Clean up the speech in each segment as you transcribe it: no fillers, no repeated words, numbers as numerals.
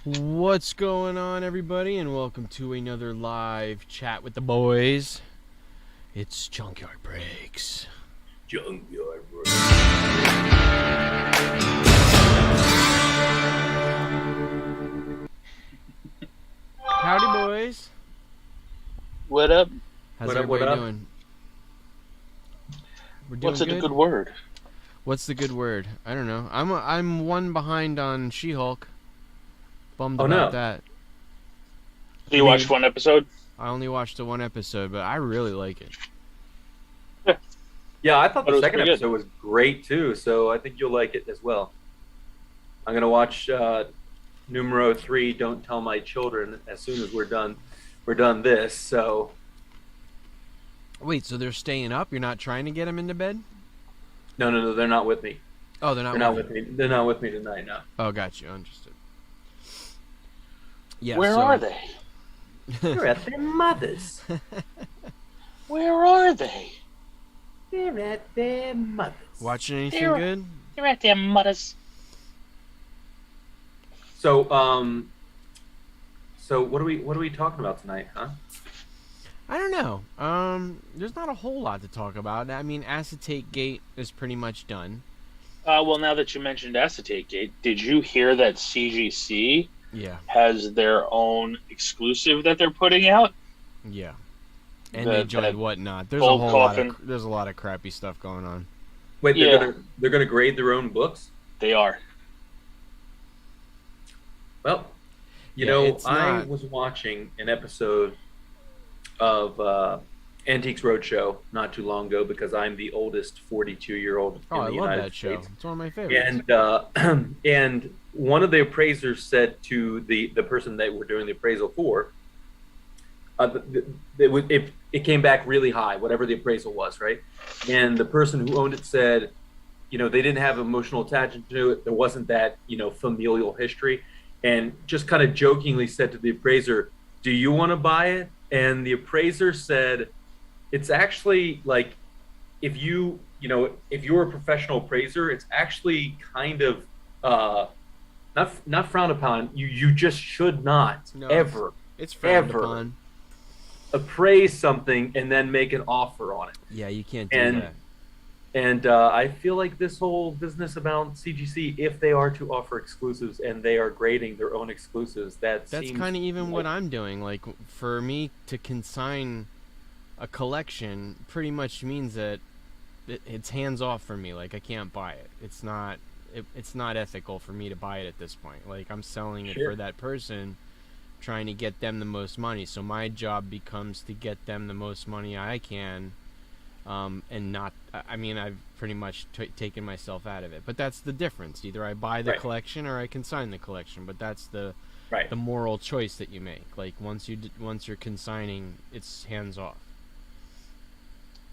What's going on, everybody, and welcome to another live chat with the boys. It's Junkyard Breaks. Junkyard Breaks. Howdy, boys. What up? How's What up, everybody what up? doing? We're doing What's a good word? What's the good word? I don't know. I'm one behind on She-Hulk. Bummed Oh, about no. that. You watched one episode? I only watched the one episode, but I really like it. Yeah, I thought But it the was second pretty good. episode was great too, so I think you'll like it as well. I'm gonna watch numero 3. Don't tell my children as soon as we're done. We're done this. So Wait, so they're staying up? You're not trying to get them into bed? no, they're not with me. Oh, they're not. They're not with me. They're not with me tonight. No. Oh, got you. Understood. Yeah. Where so... are they? They're at their mothers. Where are they? They're at their mothers. Watching anything They're- good? They're at their mothers. So so what are we talking about tonight, huh? I don't know. There's not a whole lot to talk about. I mean, Acetate Gate is pretty much done. Well, now that you mentioned Acetate Gate, did you hear that CGC Yeah, has their own exclusive that they're putting out? yeah. And The- they joined that whatnot. There's a Gold whole Coffin. lot of there's a lot of crappy stuff going on. Wait, Yeah. they're gonna grade their own books? They are. Well, you Yeah, know, it's I not- was watching an episode of Antiques Roadshow not too long ago because I'm the oldest 42-year-old Oh, in I the love United that show. States. It's one of my favorites. And and one of the appraisers said to the person that we're doing the appraisal for, if it came back really high, whatever the appraisal was, right? And the person who owned it said, you know, they didn't have emotional attachment to it. There wasn't that, you know, familial history, and just kind of jokingly said to the appraiser, "Do you want to buy it?" And the appraiser said, "It's actually like, if you know, if you're a professional appraiser, it's actually kind of not frowned upon. You just should not No, ever It's frowned ever. upon. appraise something and then make an offer on it." Yeah, you can't do And that. And I feel like this whole business about CGC, if they are to offer exclusives and they are grading their own exclusives, That's seems kind of even what like- I'm doing. Like, for me to consign a collection pretty much means that it's hands off for me. Like, I can't buy it. It's not ethical for me to buy it at this point. Like, I'm selling it Sure. for that person, trying to get them the most money. So my job becomes to get them the most money I can, and not. I mean, I've pretty much taken myself out of it. But that's the difference. Either I buy the Right. collection or I consign the collection. But that's the right. moral choice that you make. Like, once you're consigning, it's hands off.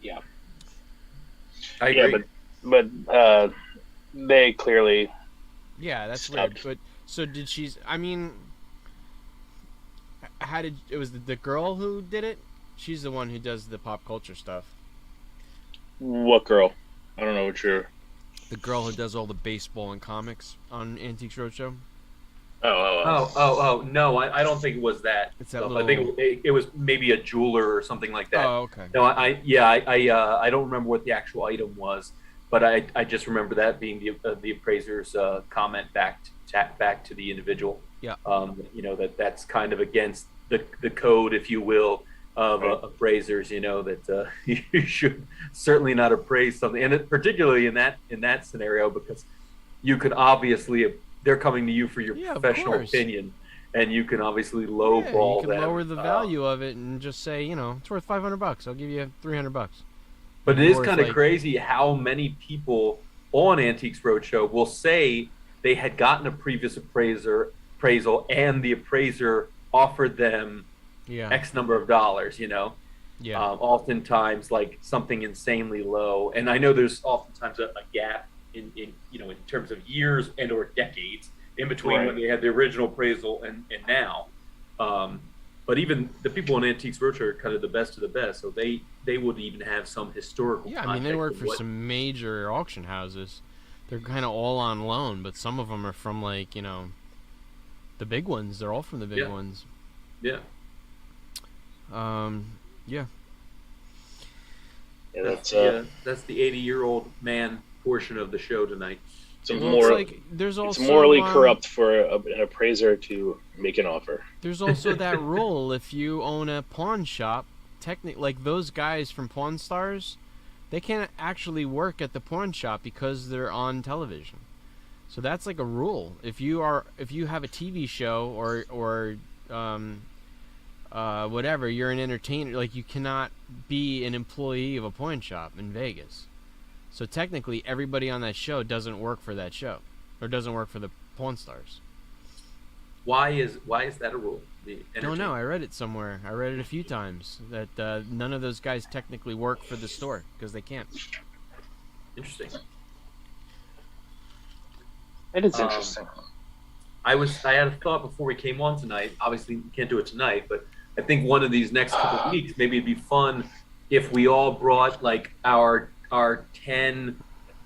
Yeah. I Yeah, agree. but they clearly. Yeah, that's Stubbed. weird. But so did she's? I mean, how did it was the girl who did it? She's the one who does the pop culture stuff. What girl? I don't know what you're. The girl who does all the baseball and comics on Antiques Roadshow. Oh, no, I don't think it was that. It's that stuff. little. I think it was maybe a jeweler or something like that. Oh, okay. No, I don't remember what the actual item was, but I just remember that being the appraiser's comment back to the individual. Yeah. You know, that's kind of against the code, if you will, of appraisers. You know that you should certainly not appraise something, and particularly in that scenario, because you could obviously, they're coming to you for your Yeah, of professional course. opinion, and you can obviously Yeah, lowball you can them. lower the value of it and just say, you know, it's worth $500. I'll give you $300. But it is Or if, kind of like- crazy how many people on Antiques Roadshow will say they had gotten a previous appraisal and the appraiser offered them Yeah. X number of dollars, you know? Yeah. Oftentimes like something insanely low. And I know there's oftentimes a gap in you know, in terms of years and or decades in between Right. when they had the original appraisal and now. But even the people on Antiques Roadshow are kind of the best of the best, so they would even have some historical. Yeah, I mean, they context work of for what- some major auction houses. They're kind of all on loan, but some of them are from, like, you know, The big ones. They're all from the big Yeah. ones. Yeah. Yeah. Yeah, That's the 80-year-old man portion of the show tonight. it's Well, it's like there's also it's morally corrupt for an appraiser to make an offer. There's also that rule if you own a pawn shop, technically, like those guys from Pawn Stars, they can't actually work at the pawn shop because they're on television. So that's like a rule. If you have a TV show or whatever, you're an entertainer. Like you cannot be an employee of a pawn shop in Vegas. So technically, everybody on that show doesn't work for that show, or doesn't work for the Pawn Stars. Why is that a rule? I don't know. I read it somewhere. I read it a few times that none of those guys technically work for the store because they can't. Interesting. It is interesting. I had a thought before we came on tonight. Obviously, we can't do it tonight, but I think one of these next couple of weeks, maybe it'd be fun if we all brought like our 10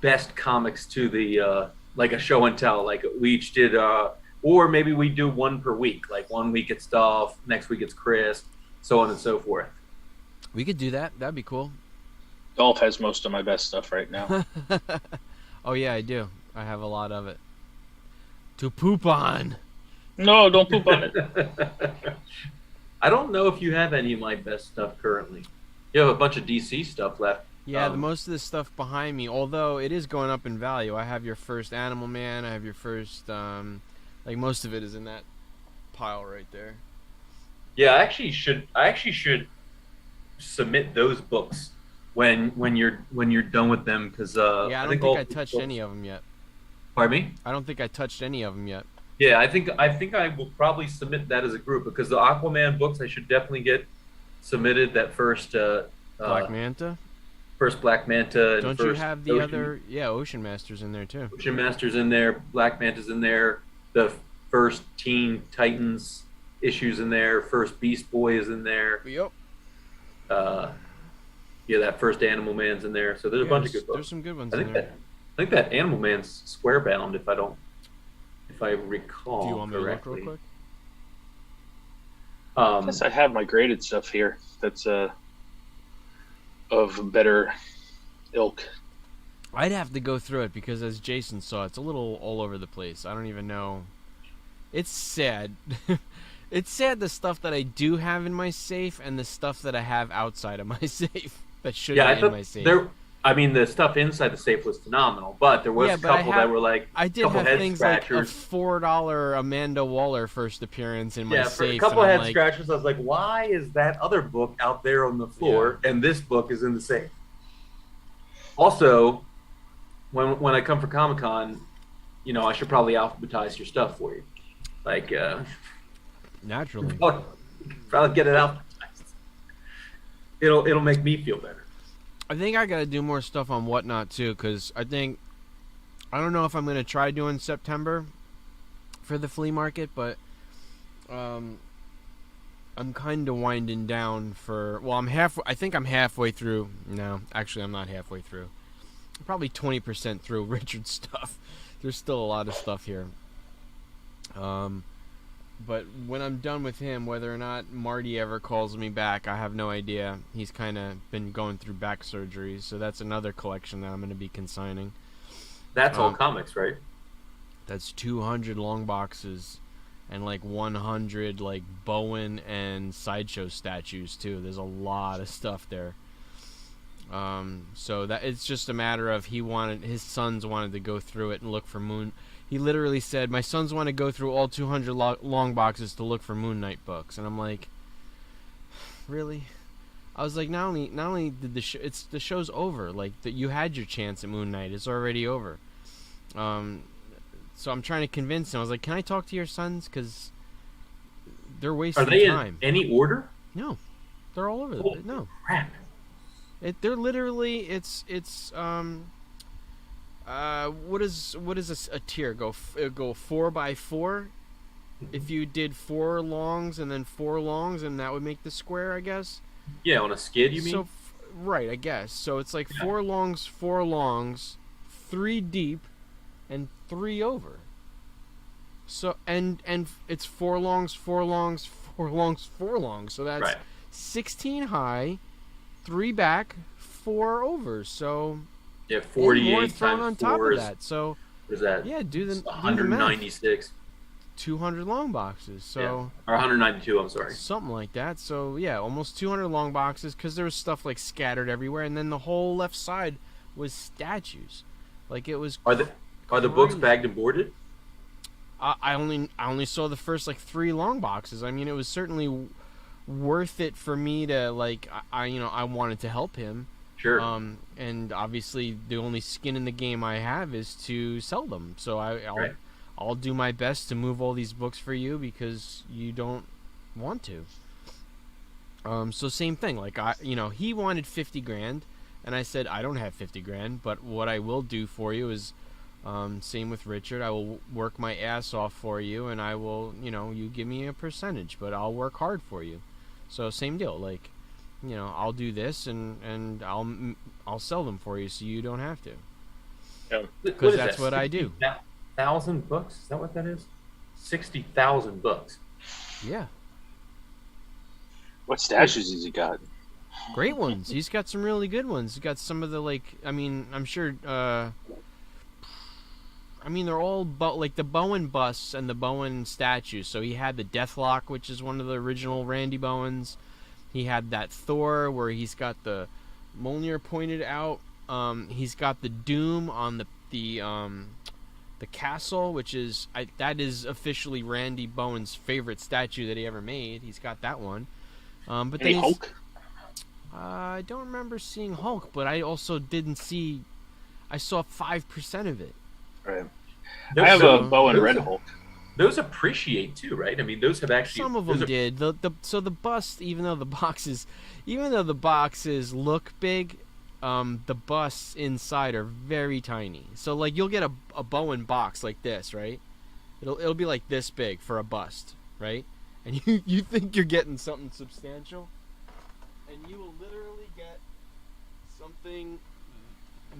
best comics to the like a show and tell. Like we each did, or maybe we do one per week. Like 1 week it's Dolph, next week it's Chris, so on and so forth. We could do that. That'd be cool. Dolph has most of my best stuff right now. Oh yeah, I do. I have a lot of it to poop on. No, don't poop on it. I don't know if you have any of my best stuff currently. You have a bunch of DC stuff left. Yeah, most of the stuff behind me, although it is going up in value. I have your first Animal Man. I have your first, like most of it is in that pile right there. Yeah, I actually should submit those books when you're done with them because yeah, I don't think I touched any of them yet. Pardon me? I don't think I touched any of them yet. Yeah, I think I will probably submit that as a group because the Aquaman books I should definitely get submitted. That first Black Manta. First Black Manta. And Don't first you have the Ocean, other? Yeah, Ocean Masters in there too. Ocean Masters in there. Black Manta's in there. The first Teen Titans issues in there. First Beast Boy is in there. Yep. Yeah, that first Animal Man's in there. So there's a bunch of good books. There's some good ones I in think there. I think that Animal Man's square bound if I recall Do you want me correctly. to look real quick? Yes, I have my graded stuff here. That's of better ilk. I'd have to go through it because, as Jason saw, it's a little all over the place. I don't even know. It's sad. It's sad the stuff that I do have in my safe and the stuff that I have outside of my safe that should be in my safe. The stuff inside the safe was phenomenal, but there was a couple that were like I did couple have head things scratchers. like a $4 Amanda Waller first appearance in my Yeah, safe. for a couple and head I'm like, scratchers, I was like, why is that other book out there on the floor and this book is in the safe? Also, when I come for Comic-Con, I should probably alphabetize your stuff for you. Like, naturally. Probably get it alphabetized. It'll make me feel better. I think I gotta do more stuff on Whatnot too, because I don't know if I'm gonna try doing September for the flea market, but I'm kind of winding down for. Well, I think I'm halfway through. No, actually, I'm not halfway through. I'm probably 20% through Richard's stuff. There's still a lot of stuff here. But when I'm done with him, whether or not Marty ever calls me back, I have no idea. He's kind of been going through back surgeries, so that's another collection that I'm going to be consigning. That's all comics, right? That's 200 long boxes and like 100 like Bowen and Sideshow statues too. There's a lot of stuff there. So that it's just a matter of his sons wanted to go through it and look for Moon. He literally said, "My sons want to go through all 200 long boxes to look for Moon Knight books," and I'm like, "Really?" I was like, "Not only did the show's over. Like you had your chance at Moon Knight. It's already over." So I'm trying to convince him. I was like, "Can I talk to your sons? Because they're wasting time." Are they in any order? No, they're all over the place. No, crap. They're literally it's what is a tier go 4x4? If you did 4 longs and then 4 longs, and that would make the square, I guess. Yeah, on a skid, you mean? So right, I guess. So it's like 4 longs, 3 deep, and 3 over. So and it's four longs, four longs, four longs, four longs. So that's Right. 16 high, 3 back, 4 overs. So Yeah, and 48 more thrown times on top 4 of is, that. So what is that? yeah, do the math. 196. 200 long boxes. So Or 192, I'm sorry. something like that. So yeah, almost 200 long boxes because there was stuff like scattered everywhere, and then the whole left side was statues. Like it was. Are the books crazy. bagged and boarded? I only saw the first like 3 long boxes. I mean, it was certainly worth it for me to like. I wanted to help him. Sure. And obviously the only skin in the game I have is to sell them. So Right. I'll do my best to move all these books for you because you don't want to. So same thing. Like he wanted 50 grand, and I said I don't have 50 grand, but what I will do for you is, same with Richard. I will work my ass off for you, and I will, you give me a percentage, but I'll work hard for you. So same deal. Like, I'll do this, and I'll sell them for you, so you don't have to. Yeah. Because that's what I do. 60,000 books? Is that what that is? 60,000 books. Yeah. What statues has he got? Great ones. He's got some really good ones. He's got some of the I'm sure. They're all like the Bowen busts and the Bowen statues. So he had the Deathlock, which is one of the original Randy Bowens. He had that Thor where he's got the Mjolnir pointed out. He's got the Doom on the castle, which is that is officially Randy Bowen's favorite statue that he ever made. He's got that one. But Any then Hulk? I don't remember seeing Hulk, but I also didn't see. I saw 5% of it. Right. Those- I have a those- Bowen those- Red Hulk. Those appreciate too, right? I mean, those have actually. Some of those them are- did. So the bust, even though the boxes look big, the busts inside are very tiny. So like you'll get a Bowen box like this, right? It'll be like this big for a bust, right? And you think you're getting something substantial, and you will literally get something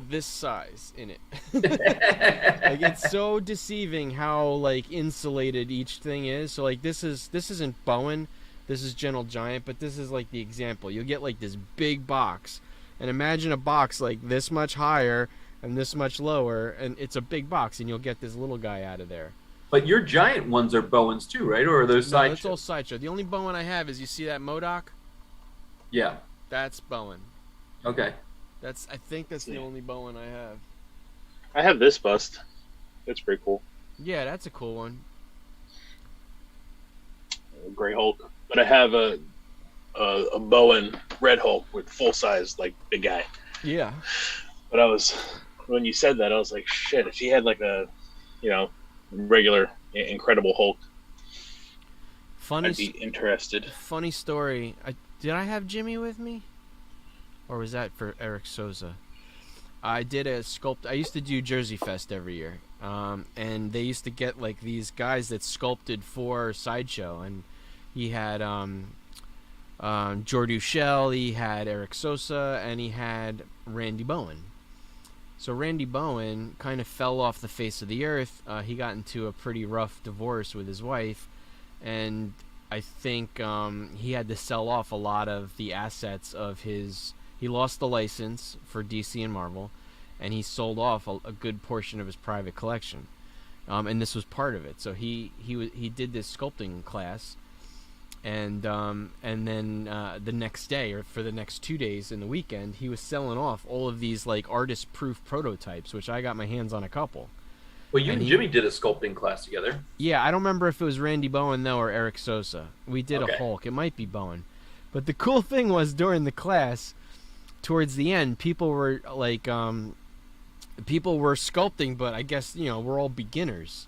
this size in it. Like it's so deceiving how like insulated each thing is. So like this isn't Bowen, this is Gentle Giant, but this is like the example. You'll get like this big box, and imagine a box like this much higher and this much lower, and it's a big box, and you'll get this little guy out of there. But your giant ones are Bowens too, right? Or are those No, side? that's all sideshow. The only Bowen I have is, you see that MODOK? Yeah. That's Bowen. Okay. I think that's the only Bowen I have. I have this bust. That's pretty cool. Yeah, that's a cool one. Gray Hulk. But I have a Bowen Red Hulk with full size, like big guy. Yeah. But when you said that, I was like, shit, if he had like a, regular Incredible Hulk, I'd be interested. Funny story. Did I have Jimmy with me? Or was that for Eric Souza? I did a sculpt. I used to do Jersey Fest every year. And they used to get like these guys that sculpted for Sideshow. And he had Jordu Shell, he had Eric Sosa, and he had Randy Bowen. So Randy Bowen kind of fell off the face of the earth. He got into a pretty rough divorce with his wife, and I think he had to sell off a lot of the assets of his. He lost the license for DC and Marvel, and he sold off a good portion of his private collection, and this was part of it. So he did this sculpting class, and then the next day, or for the next 2 days in the weekend, he was selling off all of these like artist-proof prototypes, which I got my hands on a couple. Well, you and Jimmy did a sculpting class together. Yeah, I don't remember if it was Randy Bowen though or Eric Sosa. We did Okay. a Hulk. It might be Bowen, but the cool thing was during the class, towards the end, people were sculpting, but I guess we're all beginners.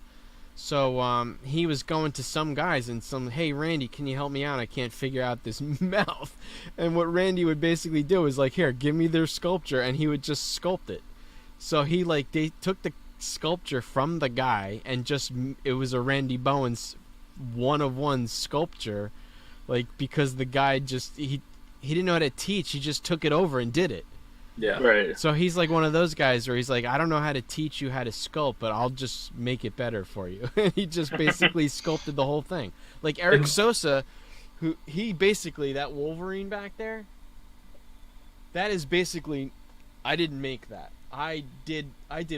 So he was going to some guys and hey Randy, can you help me out? I can't figure out this mouth. And what Randy would basically do is like, here, give me their sculpture, and he would just sculpt it. So they took the sculpture from the guy and it was a Randy Bowen's one-of-one sculpture, like because the guy he didn't know how to teach. He just took it over and did it. Yeah. Right. So he's like one of those guys where he's like, I don't know how to teach you how to sculpt, but I'll just make it better for you. He just basically sculpted the whole thing. Like Eric Sosa, he basically, that Wolverine back there, that is basically, I didn't make that. I did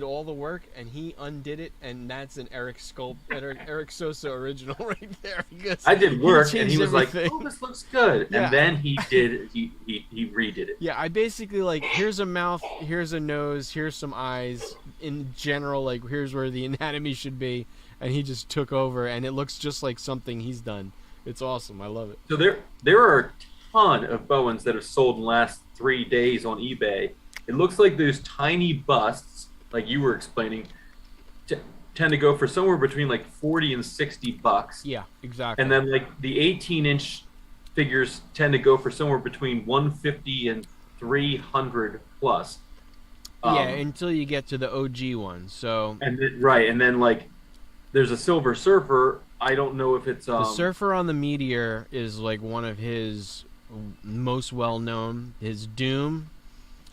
all the work, and he undid it, and that's an Eric Sosa original right there. Because I did work, and he was everything. like, "Oh, this looks good," Yeah. and then he redid it. Yeah, I basically like, here's a mouth, here's a nose, here's some eyes. In general, like, here's where the anatomy should be, and he just took over, and it looks just like something he's done. It's awesome. I love it. So there are a ton of Bowens that have sold in the last 3 days on eBay. It looks like those tiny busts, like you were explaining, tend to go for somewhere between like $40 and $60. Yeah, exactly. And then like the 18-inch figures tend to go for somewhere between $150 and $300 plus. Yeah, until you get to the OG one. So and then like there's a Silver Surfer. I don't know if it's the Surfer on the Meteor is like one of his most well known. His Doom,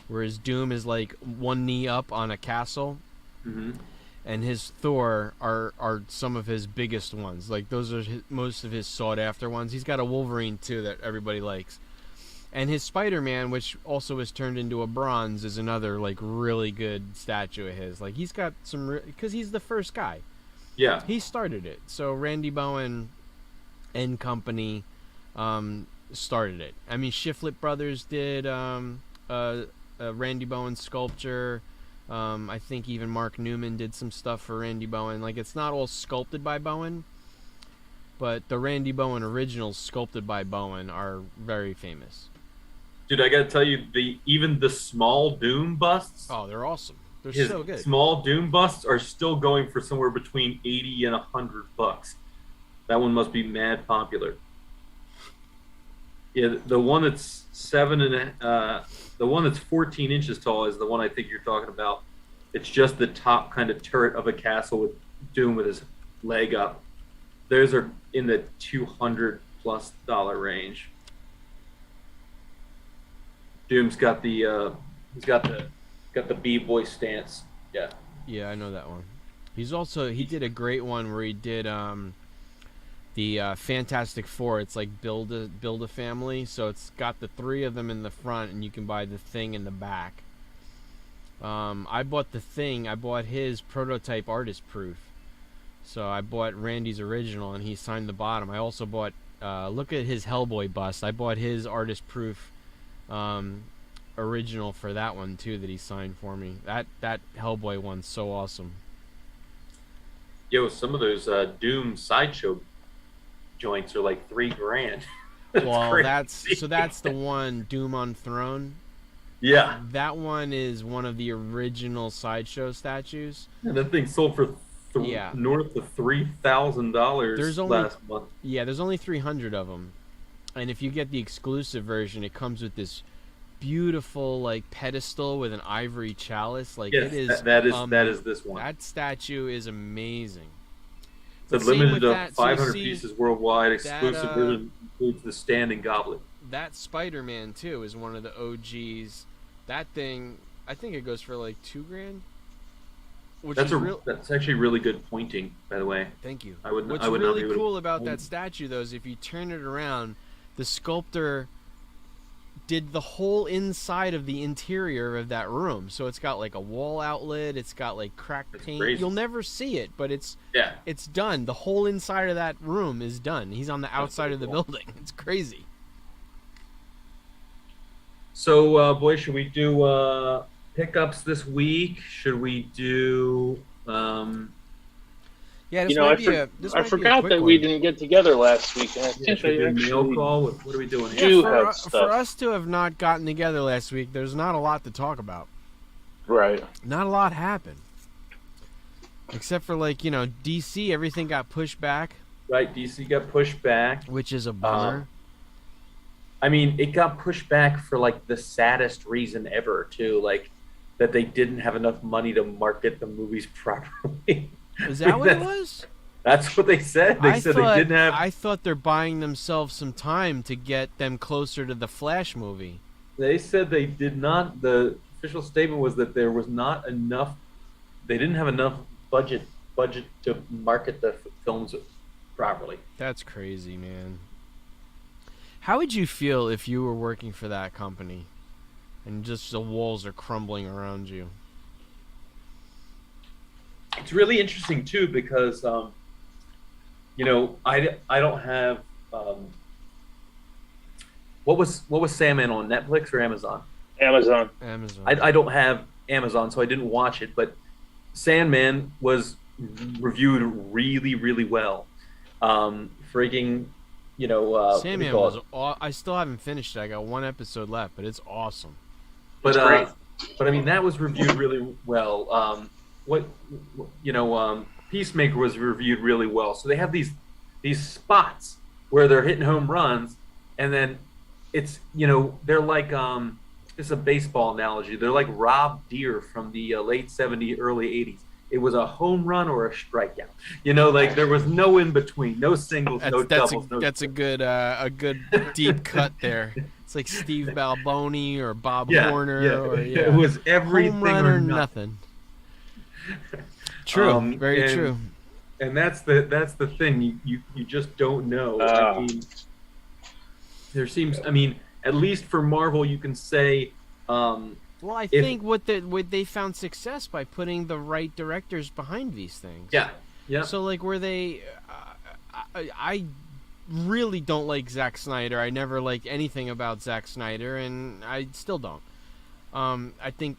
where his Doom is like one knee up on a castle, and his Thor are some of his biggest ones. Like those are most of his sought after ones. He's got a Wolverine too that everybody likes, and his Spider-Man, which also is turned into a bronze, is another like really good statue of his. Like he's got some because he's the first guy. Yeah, he started it. So Randy Bowen and company started it. I mean, Shiflett Brothers did Randy Bowen sculpture. I think even Mark Newman did some stuff for Randy Bowen. Like, it's not all sculpted by Bowen, but the Randy Bowen originals sculpted by Bowen are very famous. Dude, I gotta tell you, even the small Doom busts. Oh, they're awesome. They're his so good. Small Doom busts are still going for somewhere between $80 and $100. That one must be mad popular. Yeah, the one that's the one that's 14 inches tall is the one I think you're talking about. It's just the top kind of turret of a castle with Doom with his leg up. Those are in the $200+ range. Doom's got the got the B-boy stance. Yeah. Yeah, I know that one. He did a great one where he did the Fantastic Four. It's like build a family, so it's got the three of them in the front, and you can buy the Thing in the back. I bought the Thing. I bought his prototype artist proof. So I bought Randy's original, and he signed the bottom. I also bought look at his Hellboy bust. I bought his artist proof original for that one too that he signed for me. That Hellboy one's so awesome. Yo, some of those Doom sideshow joints are like $3,000. Well, crazy. that's the one, Doom on Throne. Yeah, that one is one of the original sideshow statues. And that thing sold for north of $3,000 last month. Yeah, there's only 300 of them, and if you get the exclusive version, it comes with this beautiful like pedestal with an ivory chalice. Like, yes, it is that is this one. That statue is amazing. It's limited to 500 pieces worldwide. Exclusive version includes the standing goblet. That Spider-Man too is one of the OGs. That thing, I think it goes for like $2,000. That's actually really good pointing, by the way. Thank you. What's really cool about that statue, though, is if you turn it around, the sculptor did the whole inside of the interior of that room. So it's got like a wall outlet. It's got like cracked paint. Crazy. You'll never see it, but it's done. The whole inside of that room is done. He's on the outside of the building. It's crazy. So, boys, should we do pickups this week? Should we do? Yeah, I forgot that we didn't get together last week. And I think should we do a mail call? What are we doing here? Yeah, for us to have not gotten together last week, there's not a lot to talk about. Right. Not a lot happened. Except for, like, DC, everything got pushed back. Right, DC got pushed back. Which is a bummer. I mean, it got pushed back for, like, the saddest reason ever, too. Like, that they didn't have enough money to market the movies properly. Is that what it was? They said. They said they didn't have... I thought they're buying themselves some time to get them closer to the Flash movie. They said they did not... official statement was that there was not enough. They didn't have enough budget to market the films properly. That's crazy, man. How would you feel if you were working for that company and just the walls are crumbling around you? It's really interesting too because you know, I don't have what was Sandman on Netflix or Amazon? Amazon. I don't have Amazon, so I didn't watch it, but Sandman was reviewed really, really well. Freaking, you know, Sandman was. I still haven't finished it. I got one episode left, but it's awesome. But I mean, that was reviewed really well. Peacemaker was reviewed really well. So they have these spots where they're hitting home runs, and then it's, you know, they're like it's a baseball analogy. They're like Rob Deere from the late '70s, early '80s. It was a home run or a strikeout. You know, like there was no in between, no singles, no doubles. That's a good deep cut there. It's like Steve Balboni or Bob Horner. Yeah. It was everything home run or nothing. True, very true. And that's the thing. You just don't know. I mean, there seems. I mean, at least for Marvel, you can say. Well, I think what they found success by putting the right directors behind these things. Yeah, yeah. So like, where they, I really don't like Zack Snyder. I never liked anything about Zack Snyder, and I still don't. I think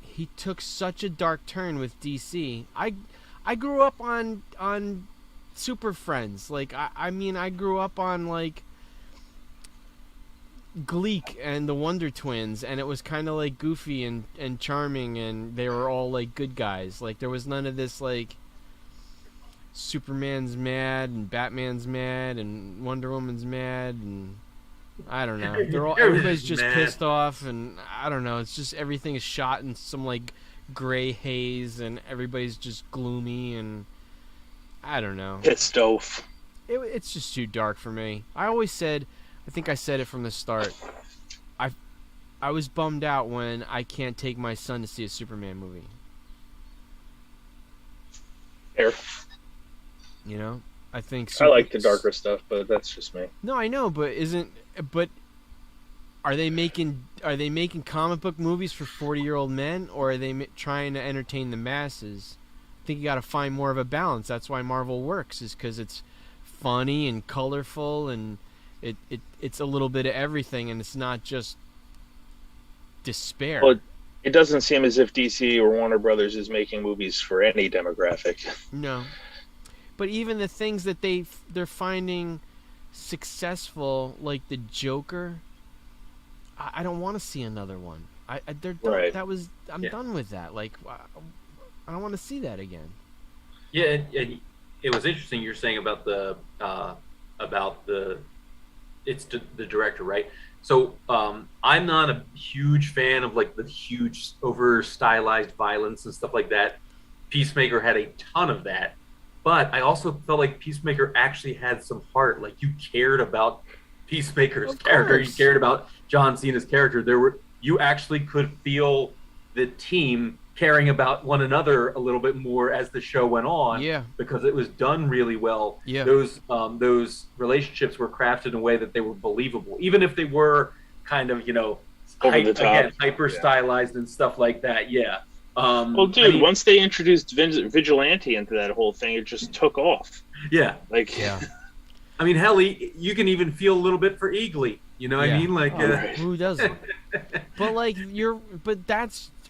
he took such a dark turn with DC. I grew up on Super Friends. Like I mean, I grew up on like Gleek and the Wonder Twins, and it was kind of like goofy and charming, and they were all like good guys. Like there was none of this like Superman's mad and Batman's mad and Wonder Woman's mad, and I don't know. Everybody's just pissed off, and I don't know. It's just everything is shot in some like gray haze, and everybody's just gloomy, and I don't know. Pissed off. It's just too dark for me. I always said, I think I said it from the start, I was bummed out when I can't take my son to see a Superman movie. Fair. You know, I think I like the darker stuff, but that's just me. No, I know, but are they making comic book movies for 40-year-old men, or are they trying to entertain the masses? I think you got to find more of a balance. That's why Marvel works, is because it's funny and colorful, and it's a little bit of everything, and it's not just despair. Well, it doesn't seem as if DC or Warner Brothers is making movies for any demographic. No. But even the things that they're finding successful, like the Joker, I don't want to see another one. They're done. Right. I'm done with that. Like, I don't want to see that again. Yeah, and it was interesting you're saying about the director, right? So I'm not a huge fan of like the huge over stylized violence and stuff like that. Peacemaker had a ton of that, but I also felt like Peacemaker actually had some heart. Like you cared about Peacemaker's character, you cared about John Cena's character. You actually could feel the team caring about one another a little bit more as the show went on. Yeah. Because it was done really well. Yeah. Those relationships were crafted in a way that they were believable, even if they were kind of, you know, hyper stylized and stuff like that. Yeah. Well, dude, once they introduced Vigilante into that whole thing, it just took off. Yeah. Like, yeah. I mean, hell, you can even feel a little bit for Eagly. You know what I mean? Like, who doesn't? But like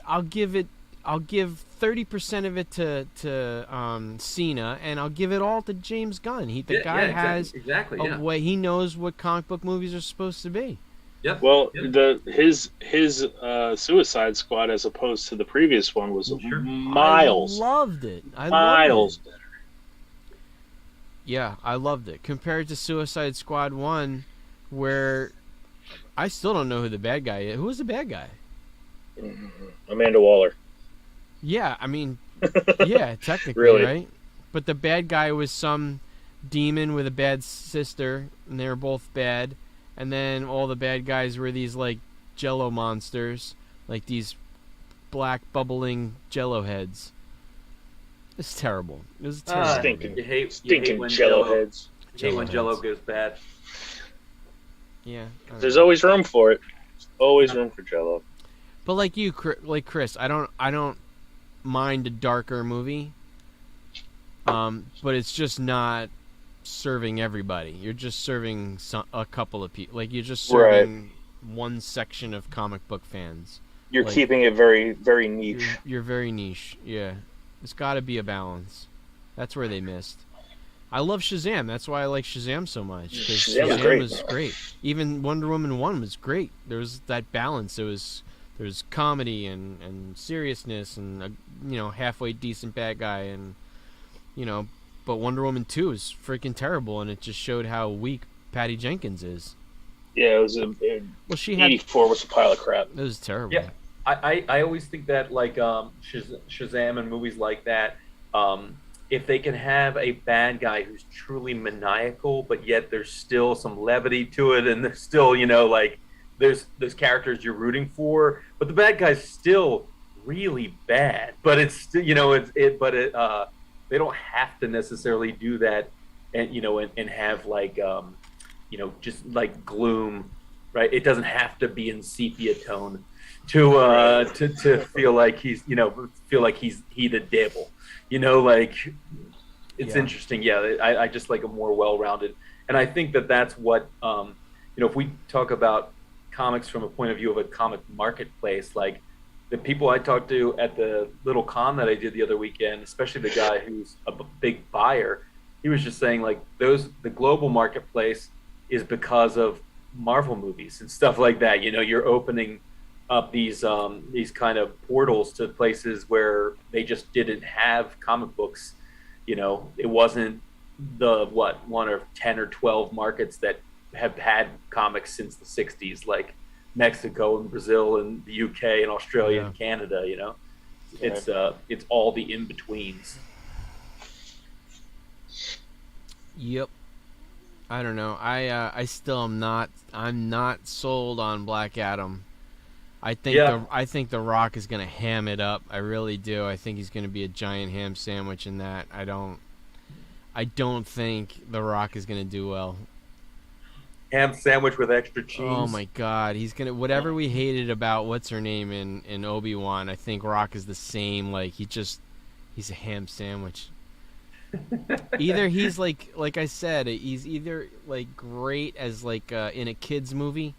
I'll give 30% of it to Cena, and I'll give it all to James Gunn. The guy has a way. He knows what comic book movies are supposed to be. Yep. Well, his Suicide Squad, as opposed to the previous one, was miles. I loved it. Miles better. Yeah, I loved it compared to Suicide Squad 1, where I still don't know who the bad guy is. Who was the bad guy? Amanda Waller. Yeah, I mean, yeah, technically, really? Right? But the bad guy was some demon with a bad sister, and they were both bad. And then all the bad guys were these, like, Jello monsters, like these black bubbling Jello heads. It's terrible. It was a terrible. Stinking, you hate stinking when Jello heads. You hate when Jello goes bad. Yeah. There's always room for it. There's always room for Jello. But like Chris, I don't mind a darker movie. But it's just not serving everybody. You're just serving a couple of people. Like you're just serving one section of comic book fans. You're keeping it very, very niche. You're very niche. Yeah. There's got to be a balance. That's where they missed. I love Shazam. That's why I like Shazam so much. Shazam was great. Even Wonder Woman 1 was great. There was that balance. There's comedy and seriousness and a halfway decent bad guy and but Wonder Woman 2 is freaking terrible, and it just showed how weak Patty Jenkins is. Yeah, it was she 84 was a pile of crap. It was terrible. Yeah, I always think that like Shazam and movies like that, if they can have a bad guy who's truly maniacal, but yet there's still some levity to it, and there's still there's characters you're rooting for, but the bad guy's still really bad. But it's still they don't have to necessarily do that, and have just like gloom, right? It doesn't have to be in sepia tone to feel like he's the devil, it's interesting. Yeah, I just like a more well-rounded, and I think that's what if we talk about comics from a point of view of a comic marketplace, like the people I talked to at the little con that I did the other weekend, especially the guy who's a big buyer, he was just saying like the global marketplace is because of Marvel movies and stuff like that. You're opening up these kind of portals to places where they just didn't have comic books. It wasn't the 1 or 10 or 12 markets that have had comics since the 60s, like Mexico and Brazil and the UK and Australia and Canada. It's all the in-betweens. Yep. I don't know. I still am not. I'm not sold on Black Adam. I think the Rock is gonna ham it up. I really do. I think he's gonna be a giant ham sandwich in that. I don't think the Rock is gonna do well. Ham sandwich with extra cheese. Oh my God, he's gonna whatever we hated about what's her name in Obi-Wan. I think Rock is the same. Like he's a ham sandwich. Either he's like I said, he's either like great as like in a kids movie,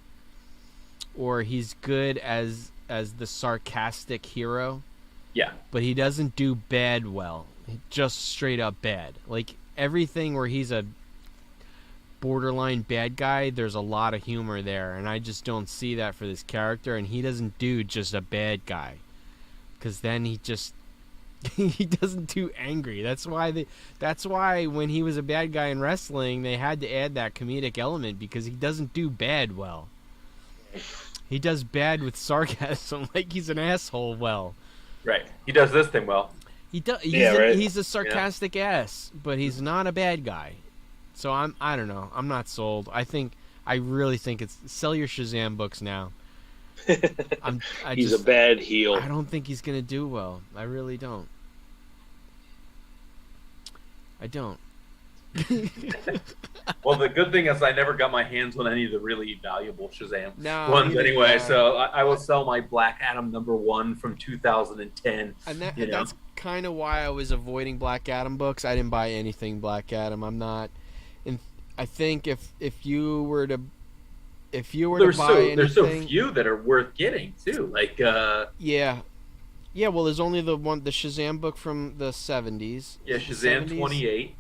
or he's good as the sarcastic hero. Yeah. But he doesn't do bad well. Just straight up bad. Like everything where he's a borderline bad guy, there's a lot of humor there, and I just don't see that for this character, and he doesn't do just a bad guy. Cuz then he just he doesn't do angry. That's why when he was a bad guy in wrestling, they had to add that comedic element because he doesn't do bad well. He does bad with sarcasm, like he's an asshole well. Right. He does this thing well. He's a sarcastic ass, but he's not a bad guy. So I don't know. I'm not sold. I really think it's sell your Shazam books now. He's a bad heel. I don't think he's gonna do well. I really don't. I don't. Well, the good thing is I never got my hands on any of the really valuable Shazam ones anyway. So I will sell my Black Adam #1 from 2010. And that's kind of why I was avoiding Black Adam books. I didn't buy anything Black Adam. I'm not. And I think if you were to buy anything, there's so few that are worth getting too. Like yeah. Well, there's only the Shazam book from the 70s. Yeah, Shazam 28.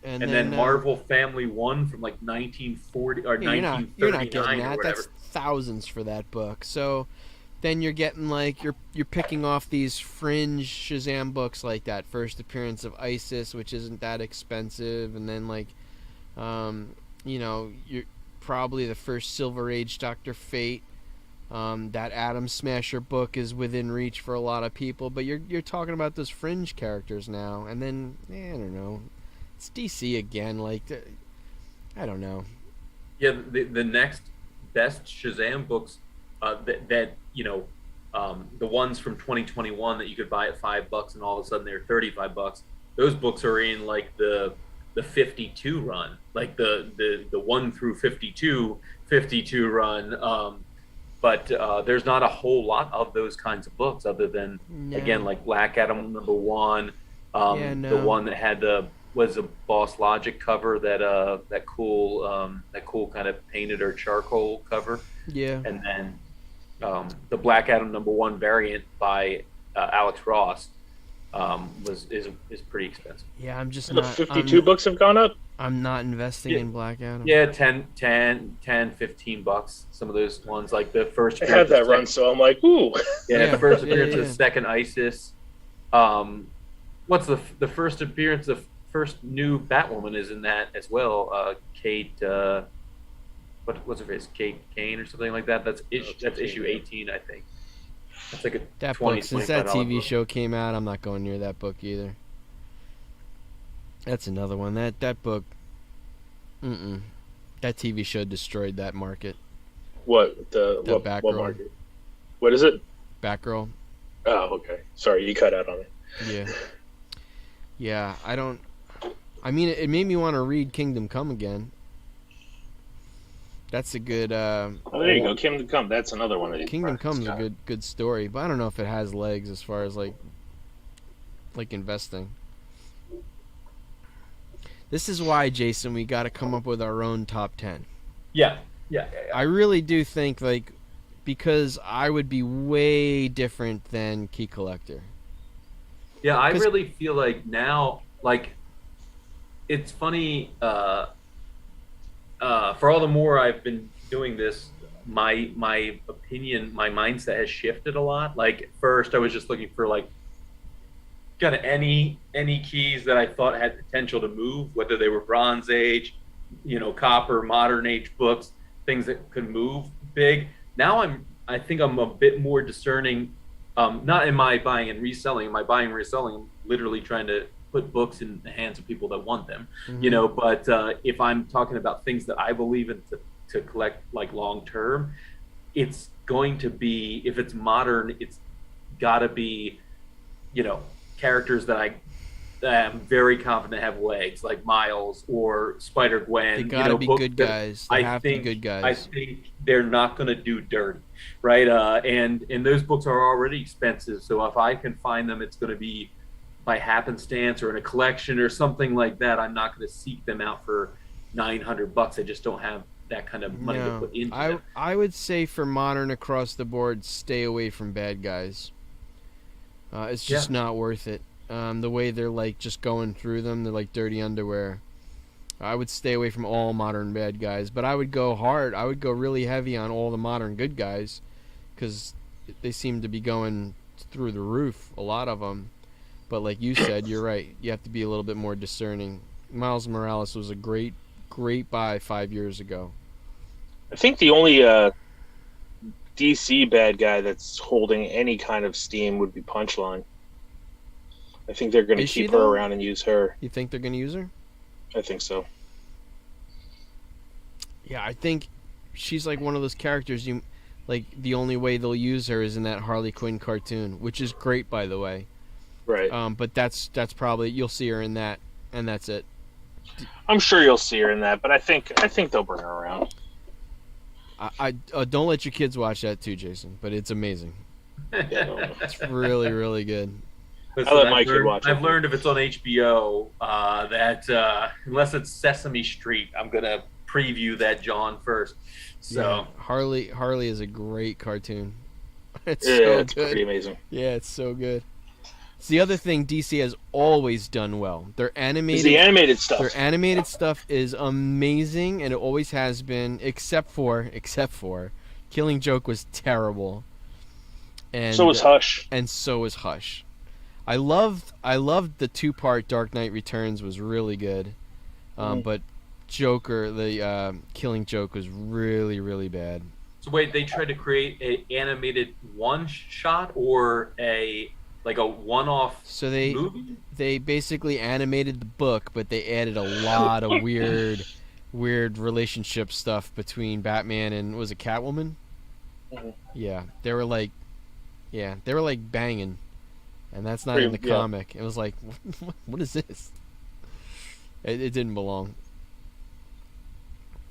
And then Marvel Family 1 from like 1940 or 1939 you're not getting that. Or whatever. That's thousands for that book. So then you're getting like you're picking off these fringe Shazam books like that First Appearance of Isis, which isn't that expensive, and then like you're probably the first Silver Age Dr. Fate. That Atom Smasher book is within reach for a lot of people, but you're talking about those fringe characters now, and then I don't know. It's DC again. Like, I don't know. Yeah, the next best Shazam books that The ones from 2021 that you could buy at $5 and all of a sudden they're $35. Those books are in like the 52 run, like the 1 through 52 run. But there's not a whole lot of those kinds of books other than again like Black Adam #1, the one that had was a Boss Logic cover, that cool kind of painted or charcoal cover. Yeah. And then the Black Adam #1 variant by Alex Ross is pretty expensive. Yeah, I'm just the 52 books have gone up. I'm not investing in Black Adam. Yeah, $10-$15. Some of those ones, like the first. I had that run, so I'm like, ooh. Yeah, the first appearance of Second Isis. What's the first appearance of first new Batwoman is in that as well. Kate, what's her face? Kate Kane or something like that. That's issue 18, I think. That's like a that 20, book. Since that TV book. show came out, I'm not going near that book either. That's another one. That book. That TV show destroyed that market. What Batgirl. What market? What is it? Batgirl. Oh, okay. Sorry, you cut out on it. Yeah. Yeah, I mean, it made me want to read Kingdom Come again. That's a good. Oh, there you go, Kingdom Come. That's another one. Kingdom Come's a good story, but I don't know if it has legs as far as like investing. This is why, Jason, we got to come up with our own top 10. Yeah. I really do think, like, because I would be way different than Key Collector. Yeah, I really feel like now, like, it's funny. For all the more I've been doing this, my opinion, my mindset has shifted a lot. Like, at first, I was just looking for like kind of any keys that I thought had potential to move, whether they were Bronze Age, Copper, Modern Age books, things that could move big. Now I think I'm a bit more discerning. Not in my buying and reselling. In my buying and reselling, I'm literally trying to put books in the hands of people that want them. Mm-hmm. But if I'm talking about things that I believe in to collect like long term, it's going to be, if it's modern, it's got to be, characters that I'm very confident have legs, like Miles or Spider-Gwen. They gotta be good guys. They have to be good guys. I think they're not going to do dirty, right? And those books are already expensive, so if I can find them, it's going to be by happenstance or in a collection or something like that. I'm not going to seek them out for $900. I just don't have that kind of money to put into them. I would say for modern across the board, stay away from bad guys. It's just not worth it. The way they're like just going through them, they're like dirty underwear. I would stay away from all modern bad guys, but I would go hard. I would go really heavy on all the modern good guys because they seem to be going through the roof, a lot of them. But like you said, you're right. You have to be a little bit more discerning. Miles Morales was a great buy 5 years ago. I think the only DC bad guy that's holding any kind of steam would be Punchline. I think they're going to keep her around and use her. You think they're going to use her? I think so. Yeah, I think she's like one of those characters the only way they'll use her is in that Harley Quinn cartoon, which is great, by the way. Right. But that's probably, you'll see her in that, and that's it. I'm sure you'll see her in that, but I think they'll bring her around. I don't let your kids watch that too, Jason, but it's amazing. It's really, really good. Listen, I'll let my kid watch it. I've learned if it's on HBO that unless it's Sesame Street, I'm gonna preview that John first. So yeah, Harley is a great cartoon. It's it's good. pretty amazing. Yeah, it's so good. It's the other thing DC has always done well. Their animated, the animated stuff. Their animated stuff is amazing, and it always has been, except for Killing Joke was terrible. And so was Hush. And so was Hush. I loved the 2-part Dark Knight Returns was really good. But Joker, the Killing Joke was really, really bad. So wait, they tried to create an animated one-shot or a one-off movie? They basically animated the book, but they added a lot of weird relationship stuff between Batman and, was it Catwoman? Mm-hmm. Yeah, they were like Yeah, they were like banging, and that's not in the comic. It was like, what is this? It didn't belong.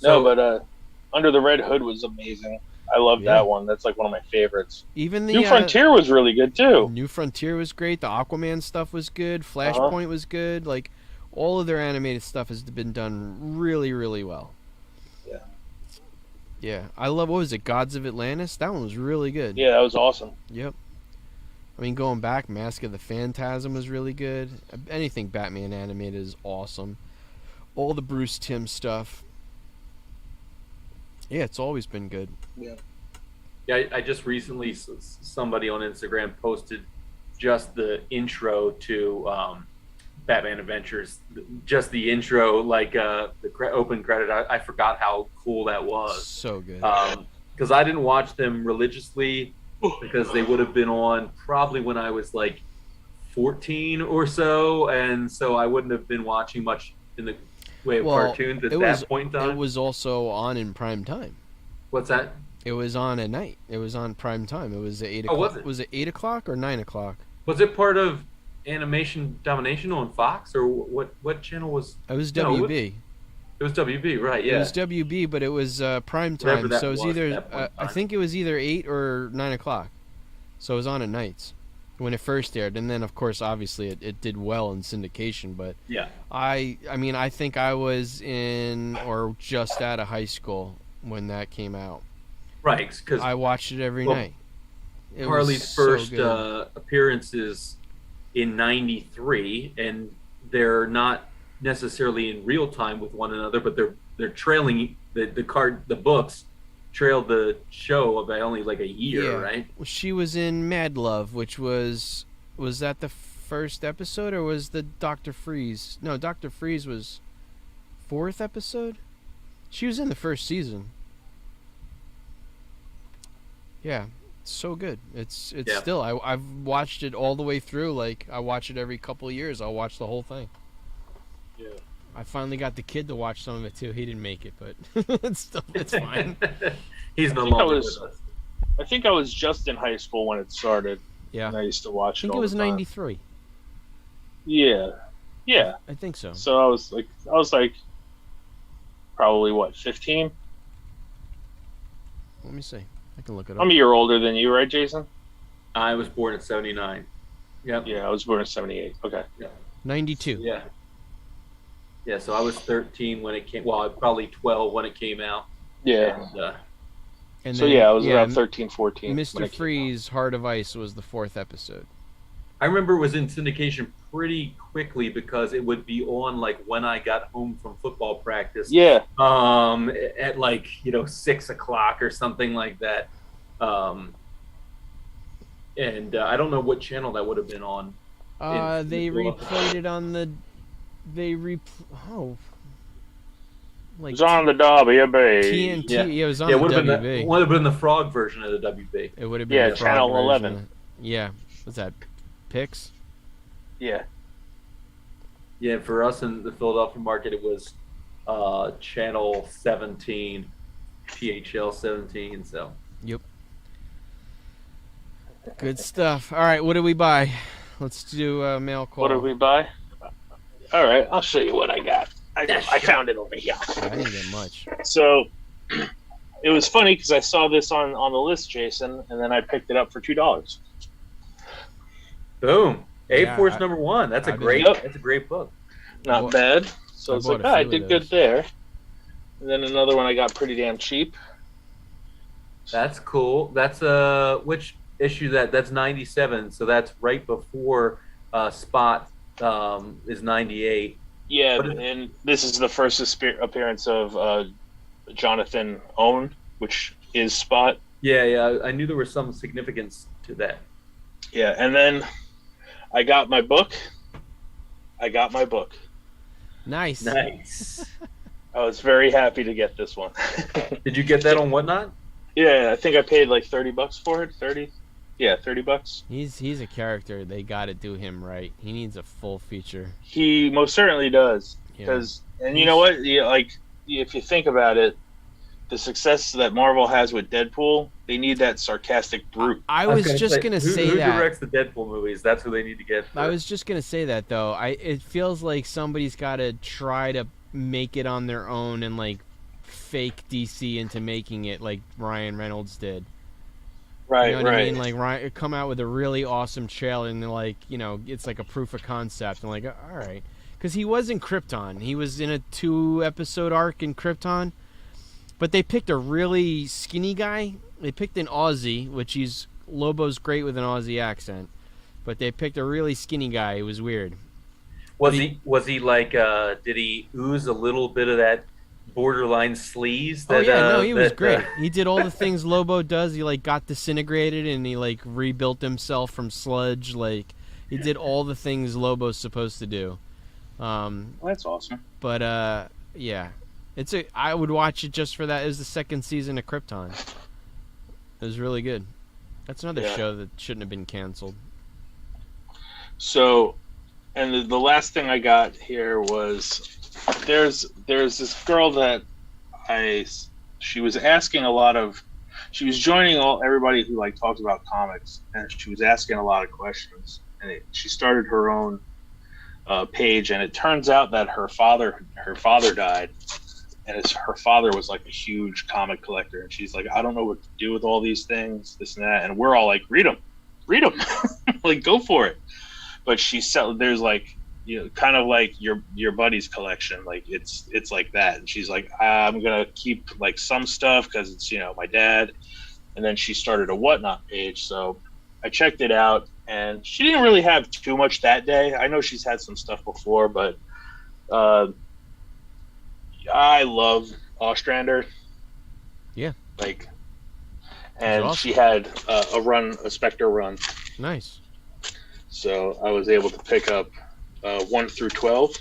No, but Under the Red Hood was amazing. I love that one. That's like one of my favorites. Even the New Frontier was really good too. New Frontier was great. The Aquaman stuff was good. Flashpoint was good. Like, all of their animated stuff has been done really, really well. Yeah. Yeah, I love, what was it, Gods of Atlantis? That one was really good. Yeah, that was awesome. Yep. I mean, going back, Mask of the Phantasm was really good. Anything Batman animated is awesome. All the Bruce Timm stuff. Yeah, it's always been good. Yeah. Yeah, I just recently, somebody on Instagram posted just the intro to Batman Adventures. Just the intro, like the open credit. I forgot how cool that was. So good. Because I didn't watch them religiously because they would have been on probably when I was like 14 or so. And so I wouldn't have been watching much in the way of cartoons at that point in time. It was also on in prime time. What's that? It was on at night. It was on prime time. It was at 8 o'clock. Was it? Was it 8 o'clock or 9 o'clock? Was it part of Animation Domination on Fox, or what channel was? It was WB. It was WB, right? Yeah. It was WB, but it was prime time. So it was either I think it was either 8 or 9 o'clock. So it was on at nights when it first aired, and then of course, obviously, it did well in syndication. But yeah, I mean, I think I was in or just out of high school when that came out. Right, because I watched it every night. Harley's first appearances in '93, and they're not necessarily in real time with one another, but they're trailing the books trailed the show by only like a year, right? She was in Mad Love, which was that the first episode, or was the Dr. Freeze? No, Dr. Freeze was 4th episode. She was in the first season. Yeah, it's so good. It's still, I've watched it all the way through. Like, I watch it every couple of years. I'll watch the whole thing. Yeah. I finally got the kid to watch some of it too. He didn't make it, but it's fine. He's no longer with us. I think I was just in high school when it started. Yeah. And I used to watch it all I think it was the time. 93. Yeah. Yeah. I think so. So I was like probably 15? Let me see. I can look it up. I'm a year older than you, right, Jason? I was born in '79. Yep. Yeah, I was born in '78. Okay. Yeah. 92. Yeah. Yeah, so I was 13 when it came. Well, probably 12 when it came out. Yeah. And so then, I was about 13, 14. Mr. Freeze, Heart of Ice was the 4th episode. I remember it was in syndication pretty quickly because it would be on like when I got home from football practice. Yeah. At like 6 o'clock or something like that. And I don't know what channel that would have been on. They replayed it on the. It was on the WB. TNT. Yeah, it was on the WB. It would have been the frog version of the WB. It would have been the channel frog 11. Version. Yeah, what's that? Pix? Yeah. Yeah, for us in the Philadelphia market, it was channel 17, PHL 17. So. Yep. Good stuff. All right, what did we buy? Let's do a mail call. What did we buy? All right, I'll show you what I got. I found it over here. I didn't get much. So it was funny because I saw this on the list, Jason, and then I picked it up for $2. Boom! A-Force #1. That's a great book. Not bad. So it's like, I did good there. And then another one I got pretty damn cheap. That's cool. That's which issue that's 97. So that's right before Spot is 98. Yeah, and this is the first appearance of Jonathan Owen, which is Spot. Yeah, I knew there was some significance to that. Yeah, and then I got my book. Nice. I was very happy to get this one. Did you get that on Whatnot? Yeah, I think I paid like $30 for it. 30. Yeah, $30. He's a character. They got to do him right. He needs a full feature. He most certainly does. Because, and you know what? If you think about it, the success that Marvel has with Deadpool, they need that sarcastic brute. I was just gonna say who that. Who directs the Deadpool movies? That's who they need to get. I was just gonna say that though. It feels like somebody's got to try to make it on their own and like fake DC into making it like Ryan Reynolds did. Right, you know what right. I mean? Like Ryan come out with a really awesome trailer and they're like, you know, it's like a proof of concept. And like, all right, because he was in Krypton. He was in a 2-episode arc in Krypton. But they picked a really skinny guy. They picked an Aussie, which Lobo's great with an Aussie accent. But they picked a really skinny guy. It was weird. Was he like? Did he ooze a little bit of that borderline sleaze? That, he was great. He did all the things Lobo does. He like got disintegrated and he like rebuilt himself from sludge. Like he did all the things Lobo's supposed to do. Well, that's awesome. But yeah. I would watch it just for that. It was the 2nd season of Krypton. It was really good. That's another show that shouldn't have been canceled. So, and the last thing I got here was there's this girl that she was asking she was joining everybody who like talks about comics, and she was asking a lot of questions, and she started her own page, and it turns out that her father died. And her father was like a huge comic collector, and she's like, I don't know what to do with all these things, this and that. And we're all like, read them, like go for it. But there's like, you know, kind of like your buddy's collection, like it's like that. And she's like, I'm gonna keep like some stuff because it's, you know, my dad. And then she started a Whatnot page, so I checked it out, and she didn't really have too much that day. I know she's had some stuff before, but. I love Ostrander. Yeah. Like, and awesome. She had a Spectre run. Nice. So I was able to pick up 1 through 12.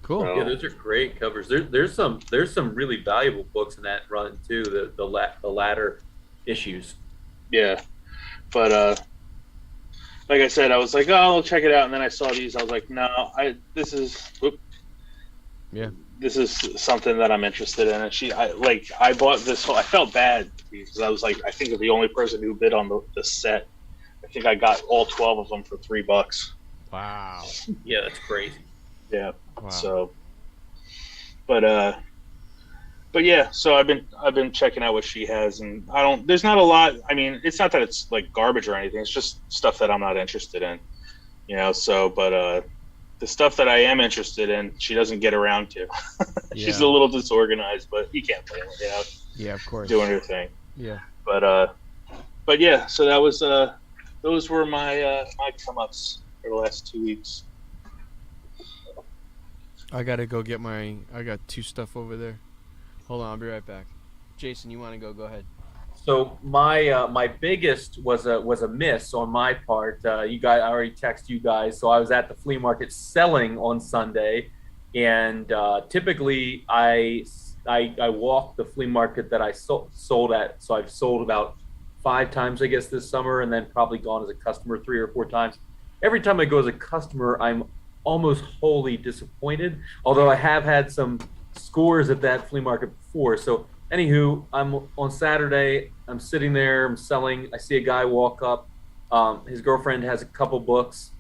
Cool. Yeah, those are great covers. There's some really valuable books in that run too. The latter issues. Yeah, but like I said, I was like, oh, I'll check it out, and then I saw these. I was like, no, this is something that I'm interested in. And I bought this whole, I felt bad because I was like, I think of the only person who bid on the set. I think I got all 12 of them for $3. Wow. Yeah, that's crazy. Yeah. Wow. So, but yeah, so I've been checking out what she has, and there's not a lot. I mean, it's not that it's like garbage or anything. It's just stuff that I'm not interested in, you know, so, but, the stuff that I am interested in, she doesn't get around to. She's a little disorganized, but you can't blame her. You know, yeah, of course, doing her thing. Yeah, but yeah. So that was those were my come-ups for the last 2 weeks. I gotta go get I got 2 stuff over there. Hold on, I'll be right back. Jason, you want to go? Go ahead. So my biggest was a miss on my part. I already texted you guys. So I was at the flea market selling on Sunday, and typically I walk the flea market that I sold at. So I've sold about 5 times, I guess, this summer, and then probably gone as a customer 3 or 4 times. Every time I go as a customer, I'm almost wholly disappointed. Although I have had some scores at that flea market before. So. Anywho, I'm on Saturday. I'm sitting there. I'm selling. I see a guy walk up. His girlfriend has a couple books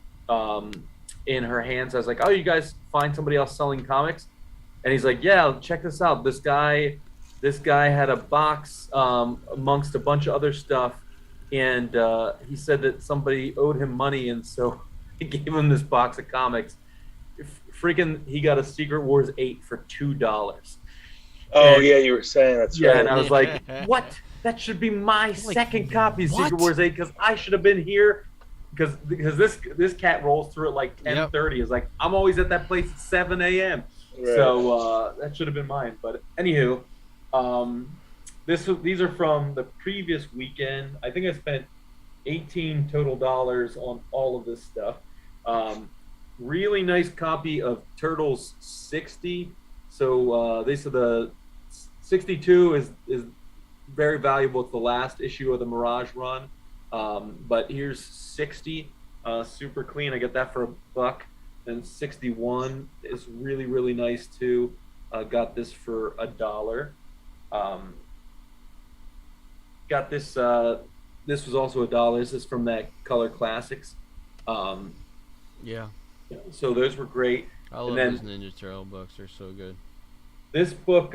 in her hands. I was like, "Oh, you guys find somebody else selling comics?" And he's like, "Yeah, check this out. This guy had a box amongst a bunch of other stuff, and he said that somebody owed him money, and so he gave him this box of comics. Freaking, he got a Secret Wars 8 for $2." Oh, yeah, you were saying that's right. Yeah, and I was like, what? That should be my second copy of Secret Wars 8 because I should have been here. Because this cat rolls through at like 10:30. It's like, I'm always at that place at 7 a.m. Right. So that should have been mine. But anywho, these are from the previous weekend. I think I spent $18 total on all of this stuff. Really nice copy of Turtles 60. So they said the 62 is very valuable. It's the last issue of the Mirage run. But here's 60, super clean. I get that for $1. And 61 is really, really nice too. Got this for $1. Um, got this. This was also $1. This is from that Color Classics. Um, Yeah. so those were great. I love then- those Ninja Turtle books. They're so good. This book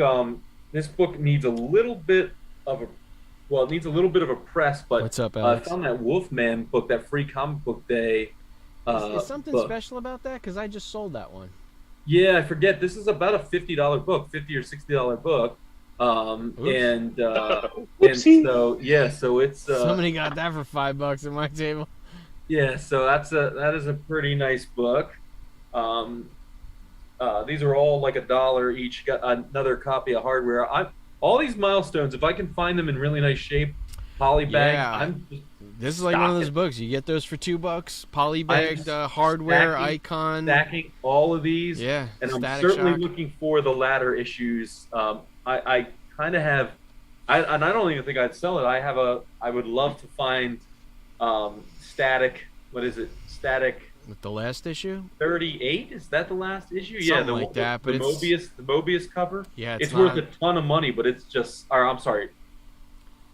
needs a little bit of a it needs a little bit of a press, but What's up, I Alex? found that Wolfman book, that free comic book day. Is something book. special about that? Because I just sold that one. Yeah, I forget. This is about a $50 book, $50 or $60 book. Oops. And Whoopsie. so so it's Somebody got that for $5 at my table. yeah, so that is a pretty nice book. These are all like $1 each. Got another copy of hardware. All these milestones, if I can find them in really nice shape, polybag, Yeah. I'm just This is like one of those stocking- books. You get those for $2. Polybagged hardware stacking- icon. stacking all of these. Yeah. And I'm Static certainly Shock. looking for the latter issues. I kind of have, and I don't even think I'd sell it. I would love to find Static. What is it? Static With the last issue? 38. Is that the last issue? Something like that, but the Mobius cover. Yeah, It's not worth a ton of money, but it's just. Or I'm sorry.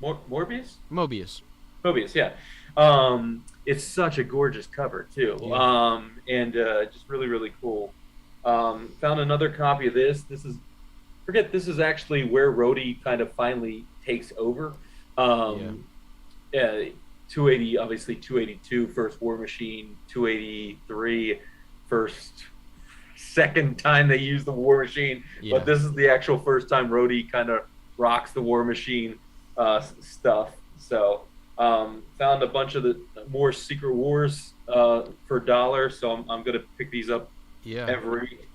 Morbius. Mobius. Mobius, yeah. It's such a gorgeous cover too, Yeah. and just really, really cool. Found another copy of this. This is actually where Rhodey kind of finally takes over. 280, obviously 282, first War Machine. 283, second time they use the War Machine. Yeah. But this is the actual first time Rhodey kind of rocks the War Machine stuff. So found a bunch of the more Secret Wars for $1. So I'm gonna pick these up Yeah.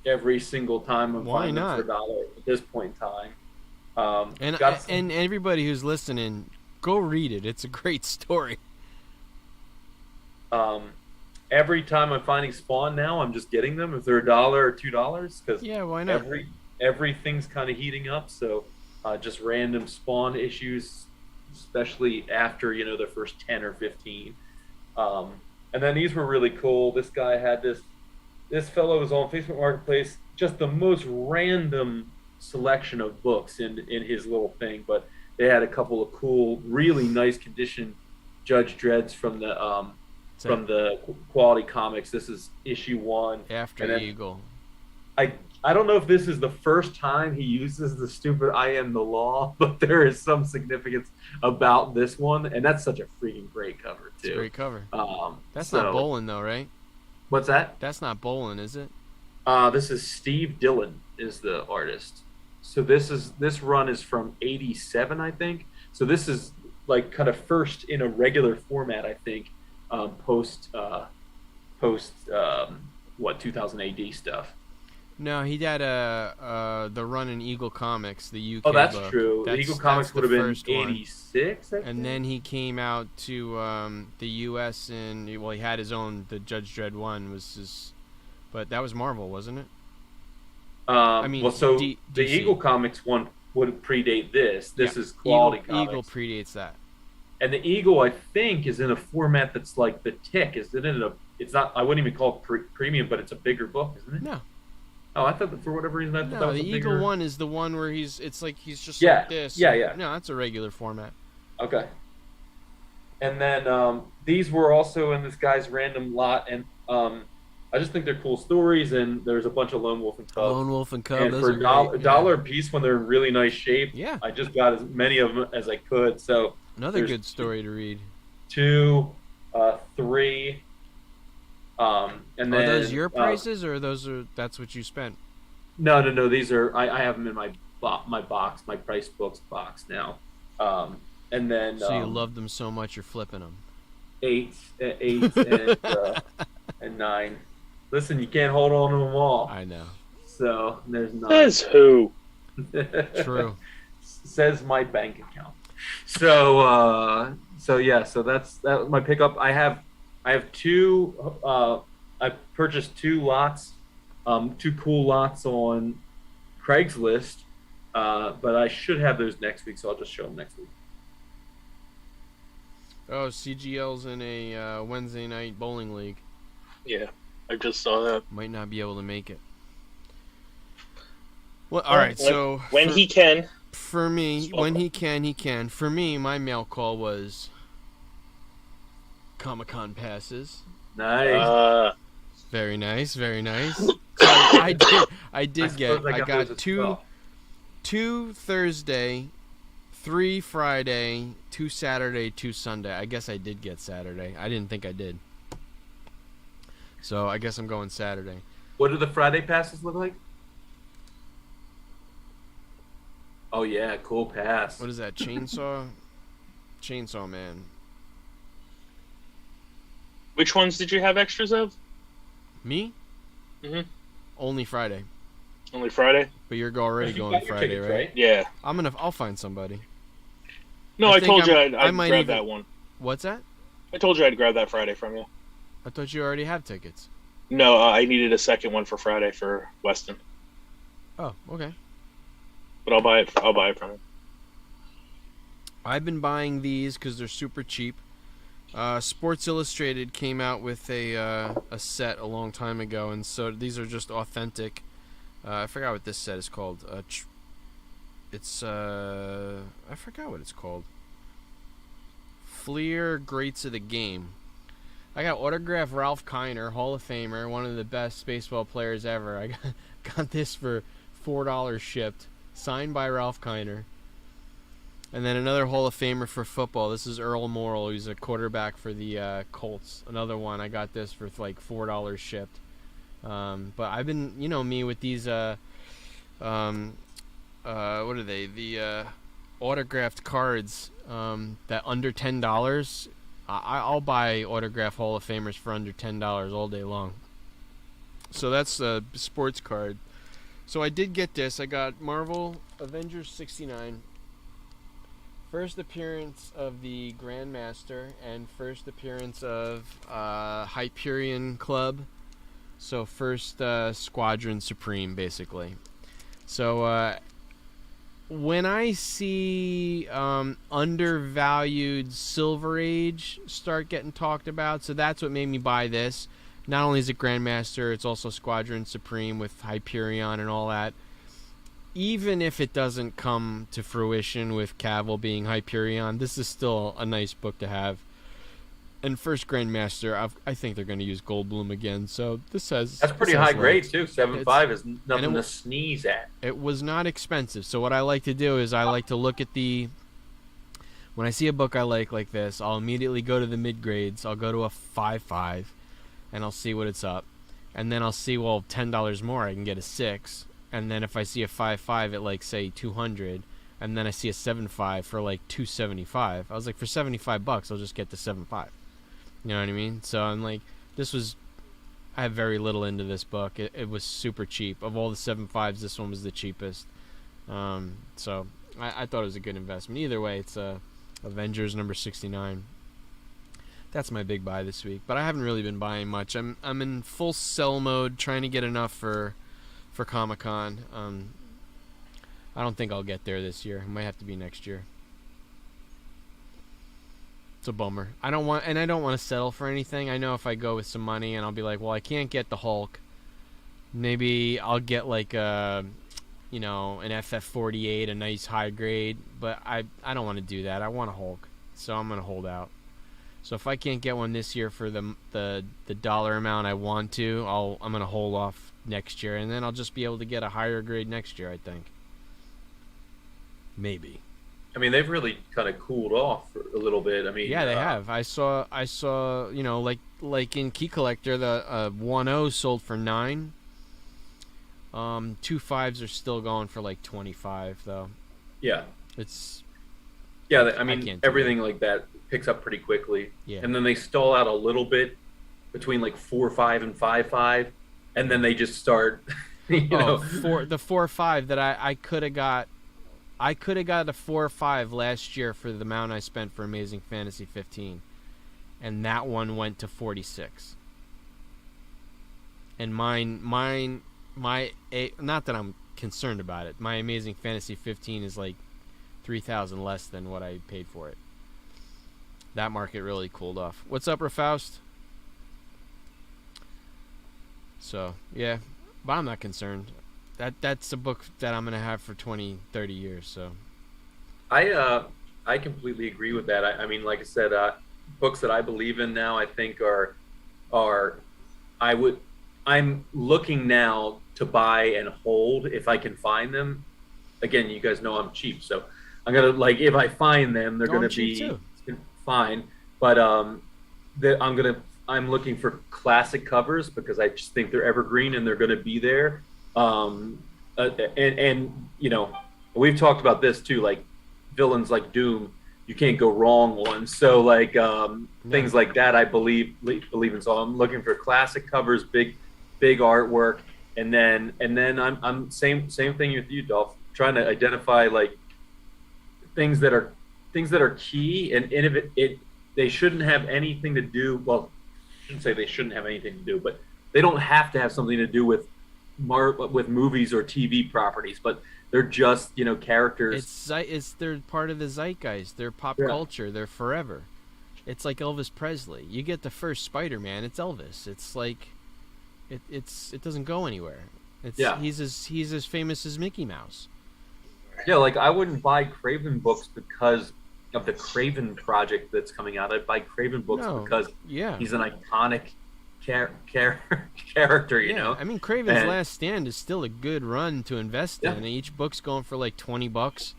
every single time I'm Why finding them not? for $1 at this point in time. And everybody who's listening, go read it. It's a great story. Every time I'm finding Spawn now, I'm just getting them if they're $1 or $2 because Yeah, why not? everything's kind of heating up. So just random Spawn issues, especially after the first 10 or 15. And then these were really cool. This guy had this. This fellow was on Facebook Marketplace. Just the most random selection of books in his little thing, but they had a couple of cool, really nice condition Judge Dreads from the Quality Comics. This is issue 1. After and then Eagle. I don't know if this is the first time he uses the stupid "I am the law," but there is some significance about this one, and that's such a freaking great cover It's a too. great cover. That's So- not Bowen though, right? What's that? That's not Bowen, is it? This is Steve Dillon is the artist. So this run is from '87, I think. So this is like kind of first in a regular format, I think, post 2000 AD stuff. No, he had the run in Eagle Comics, the UK Oh, that's book. true. The Eagle Comics that's would have the been first one. '86, I think. And then he came out to the U.S. and he had his own. The Judge Dredd one was his, but that was Marvel, wasn't it? mean, the DC. Eagle Comics one would predate this. This Yeah. is Quality Comics. Eagle predates that. And the Eagle, I think, is in a format that's like the Tick. Isn't it? It's not. I wouldn't even call it premium, but it's a bigger book, isn't it? No, Oh, I thought that for whatever reason I thought that no, was the a Eagle bigger... one is the one where he's just Yeah, like this. yeah. No, that's a regular format. Okay. And then these were also in this guy's random lot, and I just think they're cool stories. And there's a bunch of Lone Wolf and Cub. Lone Wolf and Cub. And those for are great. $1 a piece when they're in really nice shape, Yeah. I just got as many of them as I could. So Another there's good story to read. 2, 3, and then Are those your prices or that's what you spent? No. These are I have them in my box, my price books box now. And then So you love them so much you're flipping them. 8 and 9. Listen, you can't hold on to them all. I know. So there's 9. Says who? True. Says my bank account. So that's my pickup. I have 2. I purchased 2 lots, 2 cool lots on Craigslist, but I should have those next week, so I'll just show them next week. Oh, CGL's in a Wednesday night bowling league. Yeah, I just saw that. Might not be able to make it. Well, all right. So when he can. for For me, Swap when them. he can, he can. For me, my mail call was Comic-Con passes. Nice. Very nice, very nice. So I did get. suppose I those got as two, well. 2 Thursday, 3 Friday, 2 Saturday, 2 Sunday. I guess I did get Saturday. I didn't think I did. So I guess I'm going Saturday. What do the Friday passes look like? Oh yeah, cool pass. What is that? Chainsaw? Chainsaw Man. Which ones did you have extras of? Me? Mhm. Only Friday. Only Friday? But you're already You going got your Friday, tickets, right? Yeah. I'll find somebody. No, I I think told you I I'd might grab even- that one. What's that? I told you I'd grab that Friday from you. I thought you already have tickets. No, I needed a second one for Friday for Weston, Oh, okay. but I'll buy it. I'll buy it from him. I've been buying these because they're super cheap. Sports Illustrated came out with a set a long time ago, and so these are just authentic. I forgot what this set is called. I forgot what it's called. Fleer Greats of the Game. I got autographed Ralph Kiner, Hall of Famer, one of the best baseball players ever. I got this for $4 shipped, signed by Ralph Kiner. And then another Hall of Famer for football. This is Earl Morrill, who's a quarterback for the Colts. Another one. I got this for like $4 shipped. But I've been, me with these. What are they? The autographed cards. That under $10. I'll buy autographed Hall of Famers for under $10 all day long. So that's a sports card. So I did get this. I got Marvel Avengers 69. First appearance of the Grandmaster and first appearance of Hyperion Club. So first Squadron Supreme, basically. So when I see undervalued Silver Age start getting talked about, so that's what made me buy this. Not only is it Grandmaster, it's also Squadron Supreme with Hyperion and all that. Even if it doesn't come to fruition with Cavill being Hyperion, this is still a nice book to have. And first Grandmaster, I think they're going to use Goldblum again. So that's pretty high grade too. 7.5 is nothing to sneeze at. It was not expensive. So what I like to do is I like to look at when I see a book I like this, I'll immediately go to the mid grades. I'll go to a 5.5, and I'll see what it's up. And then I'll see, well, $10 more, I can get a 6. And then if I see a 5.5 at like say 200, and then I see a 7.5 for like 275, I was like, for $75, I'll just get the 7.5. You know what I mean? So I'm like, I have very little into this book. It was super cheap. Of all the 7.5s, this one was the cheapest. So I thought it was a good investment. Either way, it's Avengers number 69. That's my big buy this week. But I haven't really been buying much. I'm in full sell mode, trying to get enough for Comic-Con. I don't think I'll get there this year. It might have to be next year. It's a bummer. I don't want to settle for anything. I know if I go with some money and I'll be like, well, I can't get the Hulk. Maybe I'll get like an FF48, a nice high grade. But I don't want to do that. I want a Hulk, so I'm gonna hold out. So if I can't get one this year for the dollar amount I want to, I'm gonna hold off next year, and then I'll just be able to get a higher grade next year, I think. Maybe. I mean, they've really kind of cooled off for a little bit. I mean, yeah, they have. I saw, like in Key Collector, the 1.0 sold for 9. 2.5s are still going for like 25 though. Yeah. I mean, everything like that picks up pretty quickly. Yeah. And then they stall out a little bit between like 4.5 and 5.5, and then they just start. The 4.5 that I could have got. I could have got a 4.5 last year for the amount I spent for Amazing Fantasy 15, and that one went to 46. And not that I'm concerned about it. My Amazing Fantasy 15 is like 3,000 less than what I paid for it. That market really cooled off. What's up, Rafaust? So yeah, but I'm not concerned. That's a book that I'm gonna have for 20, 30 years. So I completely agree with that. I mean, like I said, books that I believe in now, I think are I would I'm looking now to buy and hold if I can find them. Again, you guys know I'm cheap, so I'm gonna like if I find them, they're No, I'm gonna cheap be too. fine. But I'm looking for classic covers because I just think they're evergreen and they're gonna be there. And you know, we've talked about this too, like villains like Doom, you can't go wrong on. So like things like that, I believe in. So I'm looking for classic covers, big artwork, and then I'm same thing with you, Dolph. Trying to identify like things that are key and they shouldn't have anything to do. Well, I shouldn't say they shouldn't have anything to do, but they don't have to have something to do with movies or TV properties, but they're just characters. It's they're part of the zeitgeist. They're pop culture. They're forever. It's like Elvis Presley. You get the first Spider-Man, it's Elvis. It's like it doesn't go anywhere. He's as famous as Mickey Mouse. Yeah, like I wouldn't buy Craven books because of the Craven project that's coming out. I'd buy Craven books because he's an iconic character, you know. I mean, Craven's Last Stand is still a good run to invest in. And each book's going for like $20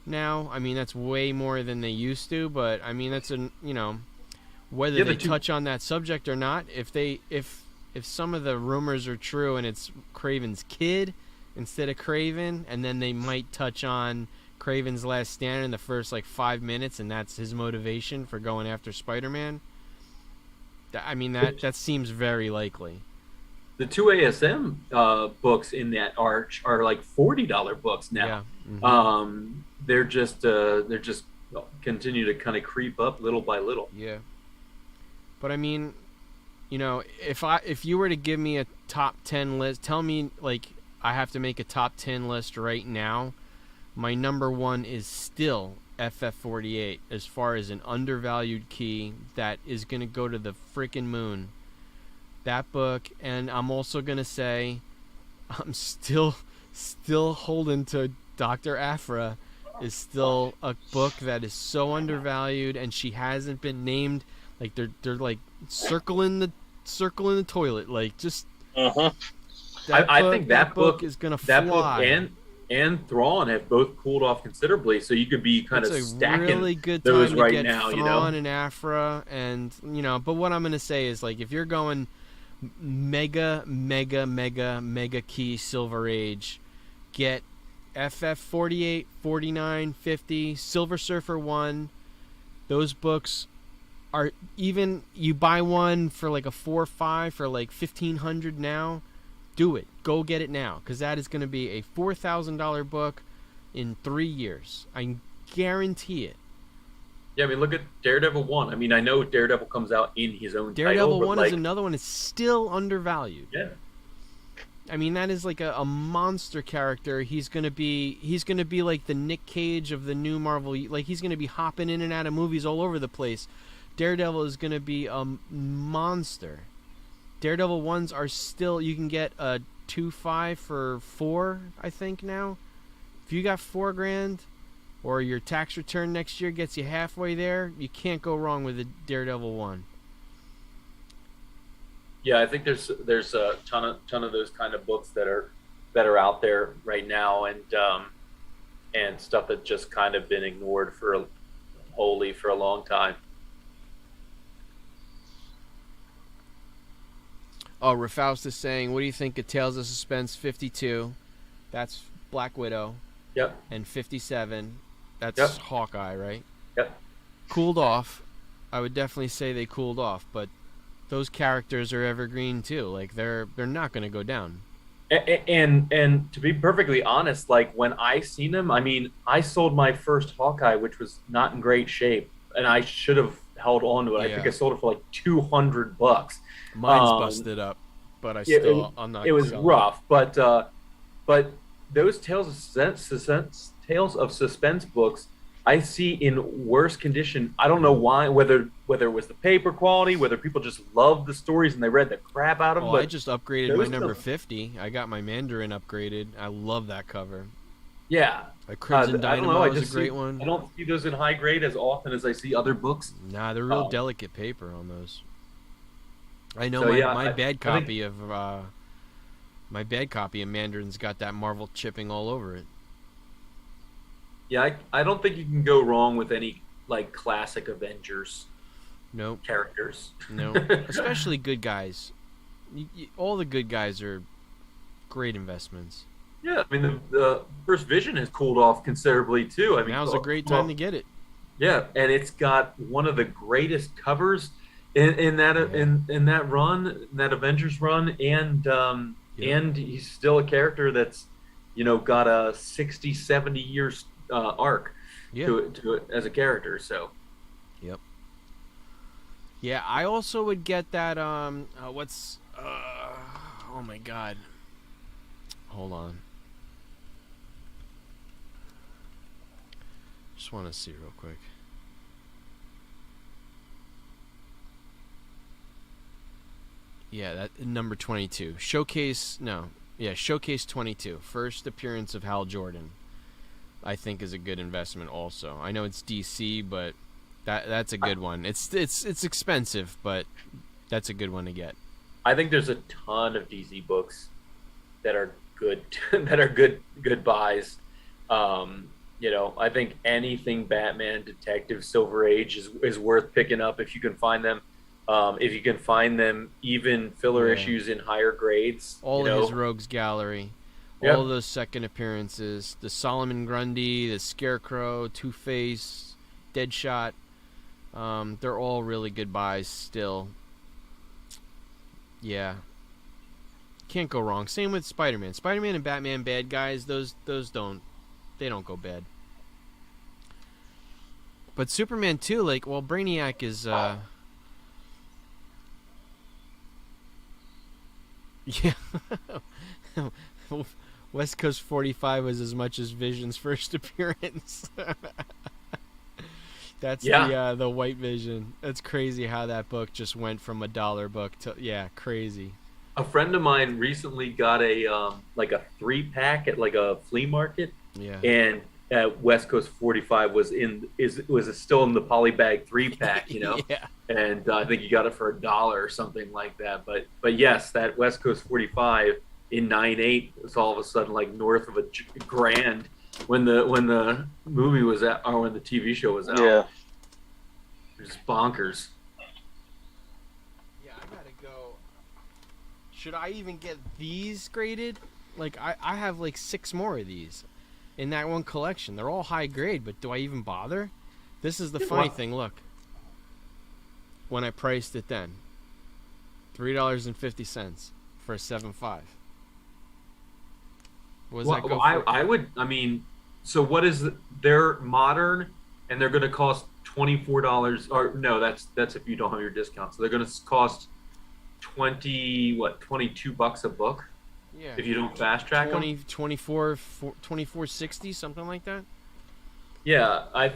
now. I mean, that's way more than they used to, but I mean, that's whether they touch on that subject or not. If some of the rumors are true and it's Craven's kid instead of Craven, and then they might touch on Craven's Last Stand in the first like 5 minutes, and that's his motivation for going after Spider-Man. I mean, that seems very likely. The two ASM books in that arch are like $40 books now. Yeah. Mm-hmm. They're just continue to kind of creep up little by little. Yeah. But I mean, if you were to give me a top 10 list, tell me like I have to make a top 10 list right now. My number one is still FF48 as far as an undervalued key that is going to go to the freaking moon. That book, and I'm also going to say I'm still holding to Dr. Aphra is still a book that is so undervalued, and she hasn't been named. Like they're like circling the toilet, like just I think that book is gonna fly. That book and Thrawn have both cooled off considerably, so you could be kind of stacking really good those time to right get now. Thrawn and Aphra, and but what I'm gonna say is like if you're going mega key Silver Age, get FF 48, 49, 50, Silver Surfer 1. Those books are, even you buy one for like a 4 or 5 for like $1,500 now, do it. Go get it now, because that is going to be a $4,000 book in 3 years. I guarantee it. Yeah, I mean, look at Daredevil 1. I mean, I know Daredevil comes out in his own Daredevil title, 1 is another one. It's still undervalued. Yeah. I mean, that is like a monster character. He's gonna be like the Nick Cage of the new Marvel. Like he's gonna be hopping in and out of movies all over the place. Daredevil is gonna be a monster. Daredevil 1s are still, you can get a 2.5 for $4, I think now. If you got $4,000, or your tax return next year gets you halfway there, you can't go wrong with a Daredevil 1. Yeah, I think there's a ton of those kind of books that are out there right now, and stuff that just kind of been ignored wholly for a long time. Oh, Rafaust is saying, what do you think of Tales of Suspense 52? That's Black Widow. Yep. And 57, that's Hawkeye, right? Yep. Cooled off. I would definitely say they cooled off, but those characters are evergreen too. Like they're not going to go down. And to be perfectly honest, like when I seen them, I mean, I sold my first Hawkeye, which was not in great shape, and I should have held on to it. I think I sold it for like $200. Mine's busted up, but I'm not. It was rough, but those Tales of Suspense books I see in worse condition. I don't know why, whether it was the paper quality, whether people just loved the stories and they read the crap out of them. But I just upgraded my number 50. I got my Mandarin upgraded. I love that cover. Yeah, Like Crimson I don't know. Dynamo is a great one. I don't see those in high grade as often as I see other books. Nah, they're real delicate paper on those. I know So, my I bad think- copy of Mandarin's got that Marvel chipping all over it. Yeah, I don't think you can go wrong with any like classic Avengers Nope, characters. no, especially good guys. All the good guys are great investments. Yeah, I mean the First Vision has cooled off considerably too. I mean, Now's a great time to get it. Yeah, and it's got one of the greatest covers in that in that run, in that Avengers run, and and he's still a character that's got a 60, 70 years arc to it as a character. So. Yep. Yeah, I also would get that. Oh my God. Hold on. Just want to see real quick. Yeah, that number 22. Showcase 22. First appearance of Hal Jordan. I think is a good investment also. I know it's DC, but that's a good one. It's expensive, but that's a good one to get. I think there's a ton of DC books that are good that are good buys. I think anything Batman, Detective, Silver Age is worth picking up if you can find them. If you can find them, even filler issues in higher grades. All of his Rogues Gallery. Yep. All of those second appearances. The Solomon Grundy, the Scarecrow, Two-Face, Deadshot. They're all really good buys still. Yeah. Can't go wrong. Same with Spider-Man. Spider-Man and Batman bad guys, those don't go bad. But Superman too, Brainiac is yeah. West Coast 45 was as much as Vision's first appearance. That's the White Vision. That's crazy how that book just went from $1 book to crazy. A friend of mine recently got a 3-pack at a flea market. Yeah. And West Coast 45 was still in the polybag 3-pack, Yeah. And I think you got it for $1 or something like that. But yes, that West Coast 45 in 9/8 was all of a sudden north of $1,000 when the movie was out or when the TV show was out. Yeah. It's bonkers. Yeah, I gotta go. Should I even get these graded? I have 6 more of these in that one collection. They're all high grade, but do I even bother? This is the funny thing. Look, when I priced it then, $3.50 for a 7.5. What does that go for? I would. I mean, so what is they're modern and they're going to cost $24, or no, that's if you don't have your discount. So they're going to cost $22 a book. Yeah. If you don't fast track 24.60, something like that. Yeah, I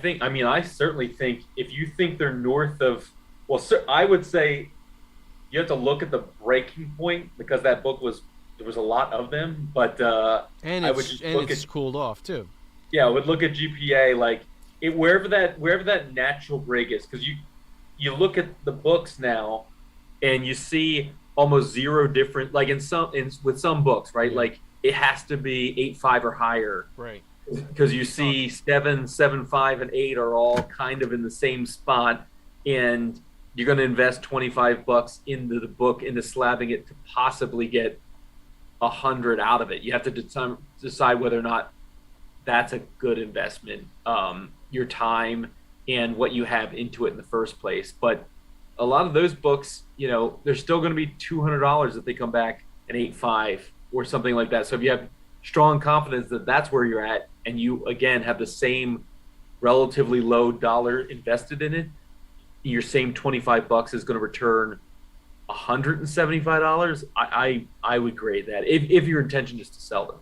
certainly think if you think they're north of, I would say you have to look at the breaking point because that book there was a lot of them, but and it's cooled off too. Yeah, I would look at GPA wherever that natural break is, because you look at the books now and you see almost zero different, with some books, right? Yeah. It has to be 8.5 or higher, right? Because you see 7, 7.5, and 8 are all kind of in the same spot, and you're going to invest $25 into the book, into slabbing it to possibly get 100 out of it. You have to decide whether or not that's a good investment, your time and what you have into it in the first place. But a lot of those books, they're still going to be $200 if they come back at 8.5 or something like that. So if you have strong confidence that that's where you're at, and you again have the same relatively low dollar invested in it, your same $25 is going to return $175. I would grade that if your intention is to sell them.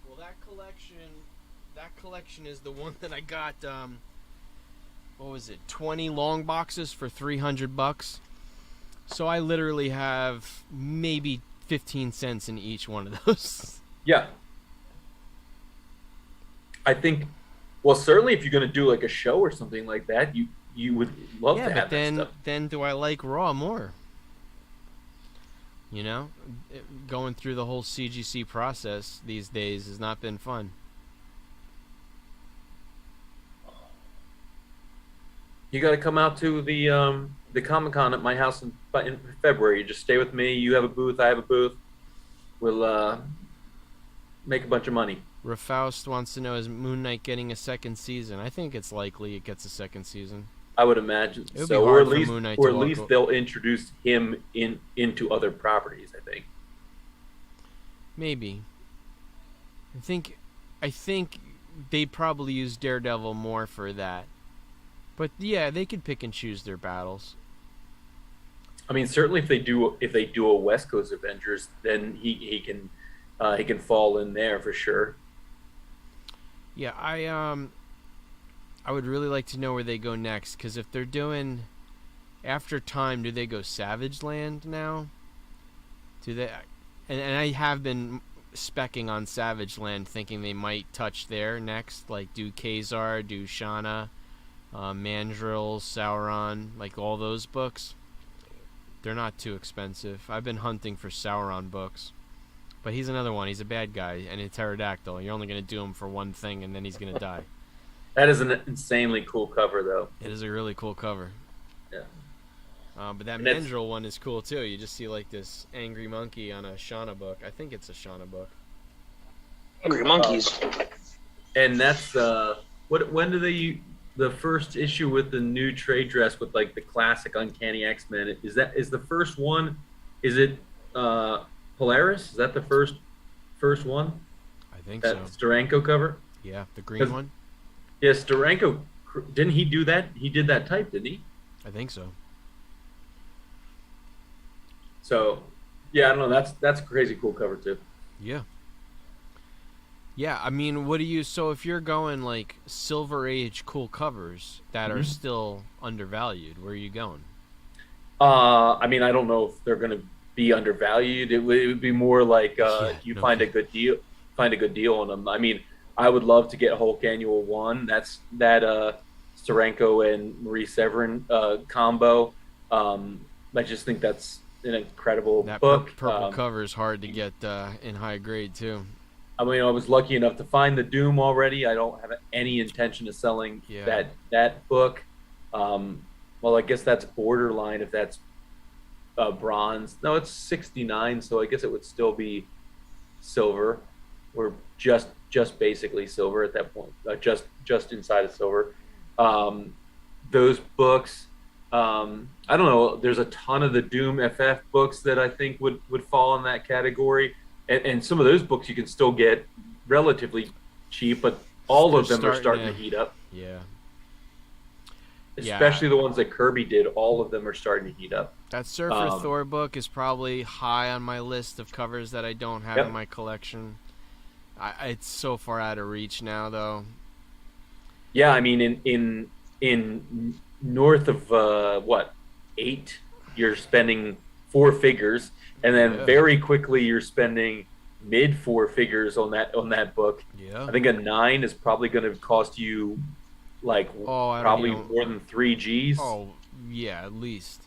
Well, that collection is the one that I got. What was it? 20 long boxes for $300. So I literally have maybe 15 cents in each one of those. Yeah. I think, well, certainly if you're going to do like a show or something like that, you would love Yeah, to but have that stuff. then do I like Raw more? You know, going through the whole CGC process these days has not been fun. You got to come out to the Comic-Con at my house in February. You just stay with me. You have a booth. I have a booth. We'll make a bunch of money. Rafaust wants to know, is Moon Knight getting a second season? I think it's likely it gets a second season. I would imagine It would so, be or hard at for least, Moon Knight or to at walk least they'll introduce him into other properties. I think. Maybe. I think they'd probably use Daredevil more for that. But yeah, they could pick and choose their battles. I mean, certainly if they do a West Coast Avengers, then he can fall in there for sure. Yeah, I would really like to know where they go next, because if they're doing After Time, do they go Savage Land now? Do they? And I have been specking on Savage Land, thinking they might touch there next, like do Kazar, do Shauna, Mandrill, Sauron, like all those books. They're not too expensive. I've been hunting for Sauron books. But he's another one. He's a bad guy, and a pterodactyl. You're only going to do him for one thing, and then he's going to die. That is an insanely cool cover, though. It is a really cool cover. Yeah. But that And that's- Mandrill one is cool, too. You just see, like, this angry monkey on a Shauna book. I think it's a Shauna book. Angry monkeys. And that's when do they the first issue with the new trade dress with like the classic Uncanny X-Men? Is the first one? Is it Polaris? Is that the first one? I think That so. Steranko cover? Yeah, the green one? Yeah, Steranko. Didn't he do that? He did that type, didn't he? I think so. So, yeah, I don't know. That's a crazy cool cover too. Yeah. Yeah, I mean, so if you're going, like, Silver Age cool covers that are still undervalued, where are you going? I mean, I don't know if they're going to be undervalued. It would be more like find a good deal on them. I mean, I would love to get Hulk Annual 1. That's that Steranko and Marie Severin combo. I just think that's an incredible That book. purple cover is hard to get in high grade, too. I mean, I was lucky enough to find the Doom already. I don't have any intention of selling that book. Well, I guess that's borderline if that's bronze. No, it's 69, so I guess it would still be silver, or just basically silver at that point, just inside of silver. Those books, I don't know. There's a ton of the Doom FF books that I think would fall in that category. And some of those books you can still get relatively cheap, but all of them are starting to heat up. Yeah. Especially the ones that Kirby did, all of them are starting to heat up. That Surfer Thor book is probably high on my list of covers that I don't have in my collection. It's so far out of reach now, though. Yeah, I mean, in north of 8, you're spending 4 figures. And then very quickly you're spending mid 4 figures on that book. Yeah. I think a 9 is probably going to cost you like probably more than 3 G's. Oh, yeah, at least.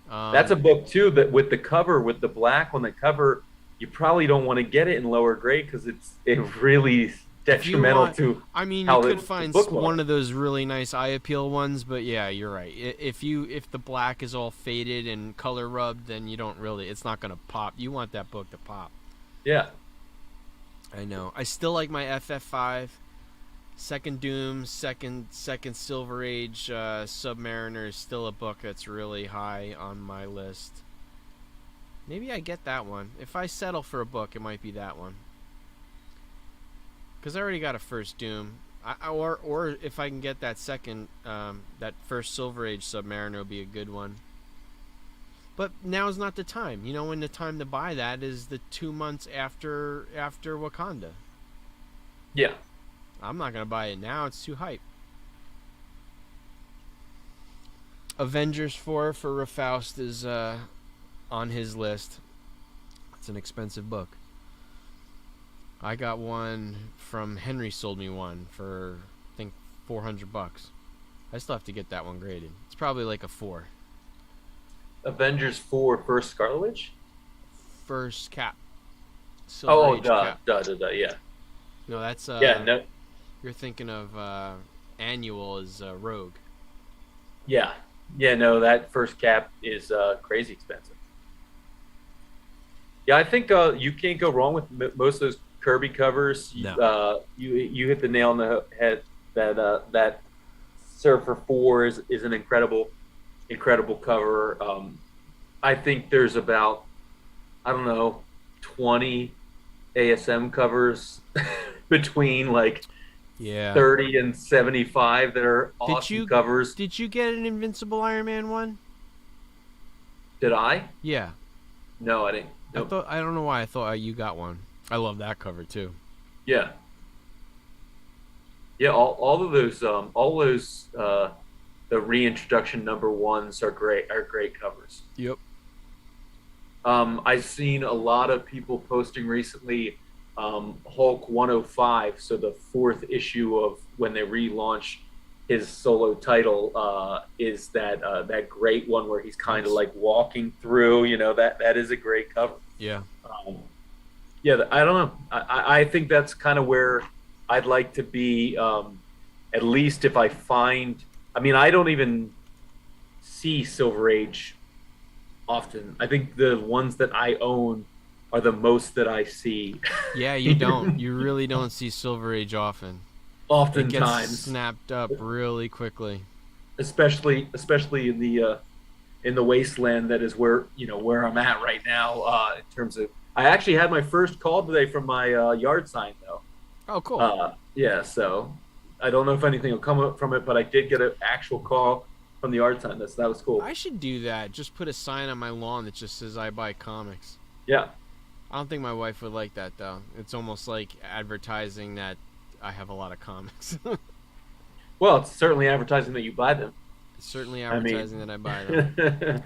That's a book too that with the black on the cover, you probably don't want to get it in lower grade because it really detrimental to. I mean, how you could the find book one looks. of those really nice eye appeal ones, but yeah, you're right. If the black is all faded and color rubbed, then you don't really. It's not gonna pop. You want that book to pop. Yeah. I know. I still like my FF5, second Doom, second Silver Age Submariner is still a book that's really high on my list. Maybe I get that one. If I settle for a book, it might be that one. Because I already got a first Doom. Or if I can get that second, that first Silver Age Submariner will be a good one. But now's not the time. You know when the time to buy that is the 2 months after Wakanda. Yeah. I'm not going to buy it now. It's too hype. Avengers 4 for Rafaust is on his list. It's an expensive book. I got one from Henry. Sold me one for I think $400. I still have to get that one graded. It's probably like a 4. Avengers 4 First Scarlet Witch? First cap. Oh, Silver Age duh, cap. yeah. No, that's Yeah, no. You're thinking of annual is Rogue. Yeah. Yeah, no, that first cap is crazy expensive. Yeah, I think you can't go wrong with most of those Kirby covers. No. You hit the nail on the head that Surfer 4 is an incredible cover. I think there's about, I don't know, 20 ASM covers between like 30 and 75 that are awesome covers. Did you get an Invincible Iron Man one? Did I? Yeah. No, I didn't. Nope. I don't know why I thought you got one. I love that cover too. Yeah. Yeah, all of those the reintroduction number ones are great covers. Yep. I've seen a lot of people posting recently Hulk 105, so the 4th issue of when they relaunch his solo title is that great one where he's kind of like walking through, that is a great cover. Yeah. Yeah, I don't know. I think that's kind of where I'd like to be, at least if I find, I don't even see Silver Age often. I think the ones that I own are the most that I see. Yeah, you don't. You really don't see Silver Age often. Oftentimes. It gets snapped up really quickly. Especially in the wasteland that is where I'm at right now, in terms of, I actually had my first call today from my yard sign though. Oh, cool. Yeah, so I don't know if anything will come up from it, but I did get an actual call from the yard sign. That was cool. I should do that. Just put a sign on my lawn that just says I buy comics. Yeah. I don't think my wife would like that though. It's almost like advertising that I have a lot of comics. Well, it's certainly advertising that you buy them. It's certainly advertising that I buy them.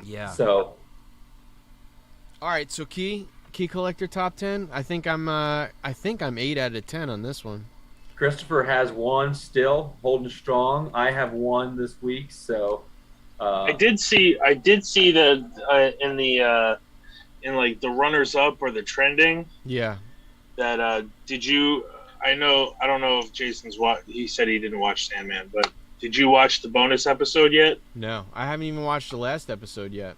Yeah. So. All right, so key collector top 10. I think I'm 8 out of 10 on this one. Christopher has one still holding strong. I have one this week, so. I did see the in like the runners up or the trending. Yeah. That did you? I don't know if Jason's he said he didn't watch Sandman, but did you watch the bonus episode yet? No, I haven't even watched the last episode yet.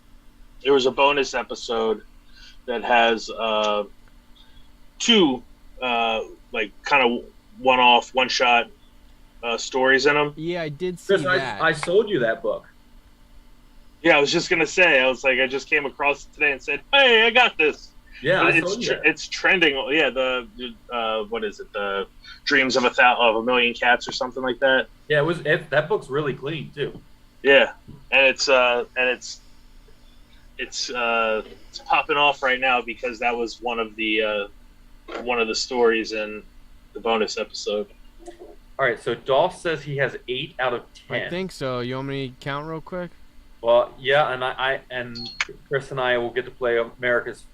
There was a bonus episode that has 2 like kind of one-shot stories in them. Yeah, I did see Chris, that. I sold you that book. Yeah, I was just gonna say. I was like, I just came across it today and said, "Hey, I got this." Yeah, it's trending. Yeah, the what is it? The Dreams of a Million Cats or something like that. Yeah, that book's really clean too. Yeah, and it's popping off right now because that was one of the stories in the bonus episode. All right, so Dolph says he has 8 out of 10. I think so. You want me to count real quick? Well, yeah, and I Chris and I will get to play America's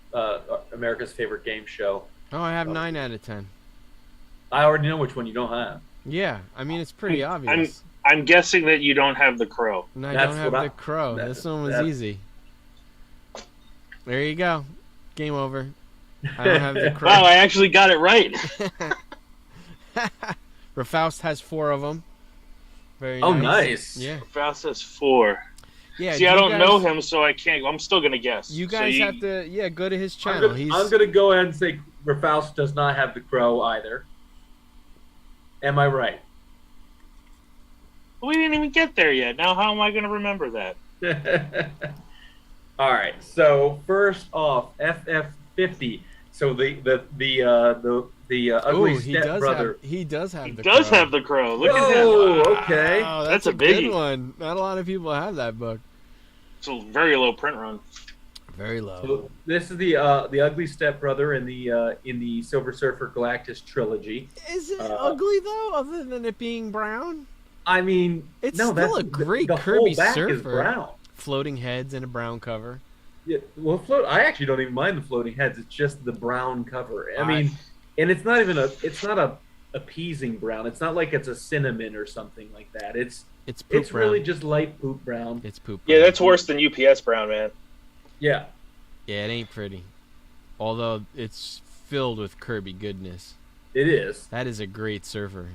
favorite game show. Oh, I have 9 out of 10. I already know which one you don't have. Yeah, it's pretty obvious. I'm guessing that you don't have the Crow. No, I don't have the Crow. This one was easy. There you go. Game over. I don't have the Crow. Wow, I actually got it right. Rafaust has 4 of them. Very nice. Nice. Yeah. Rafaust has 4. Yeah. See, I don't know him, so I can't. I'm still gonna guess. You guys have to, go to his channel. I'm gonna go ahead and say Rafaust does not have the Crow either. Am I right? We didn't even get there yet. Now, how am I gonna remember that? All right. So first off, FF50. So the ugly stepbrother. He does have the Crow. He does have the Crow. Look at him. Oh, okay. Wow, that's a good one. Not a lot of people have that book. It's a very low print run. Very low. So this is the ugly stepbrother in the Silver Surfer Galactus trilogy. Is it ugly though, other than it being brown? It's still a great Kirby whole back Surfer. is brown. Floating heads and a brown cover. Yeah, well, I actually don't even mind the floating heads. It's just the brown cover. I mean, and it's not even it's not a appeasing brown. It's not like it's a cinnamon or something like that. It's poop It's brown. really just light poop brown. It's poop Yeah, brown. that's worse than UPS brown, man. Yeah, Yeah, it ain't pretty. Although it's filled with Kirby goodness. it is. That is a great surfer.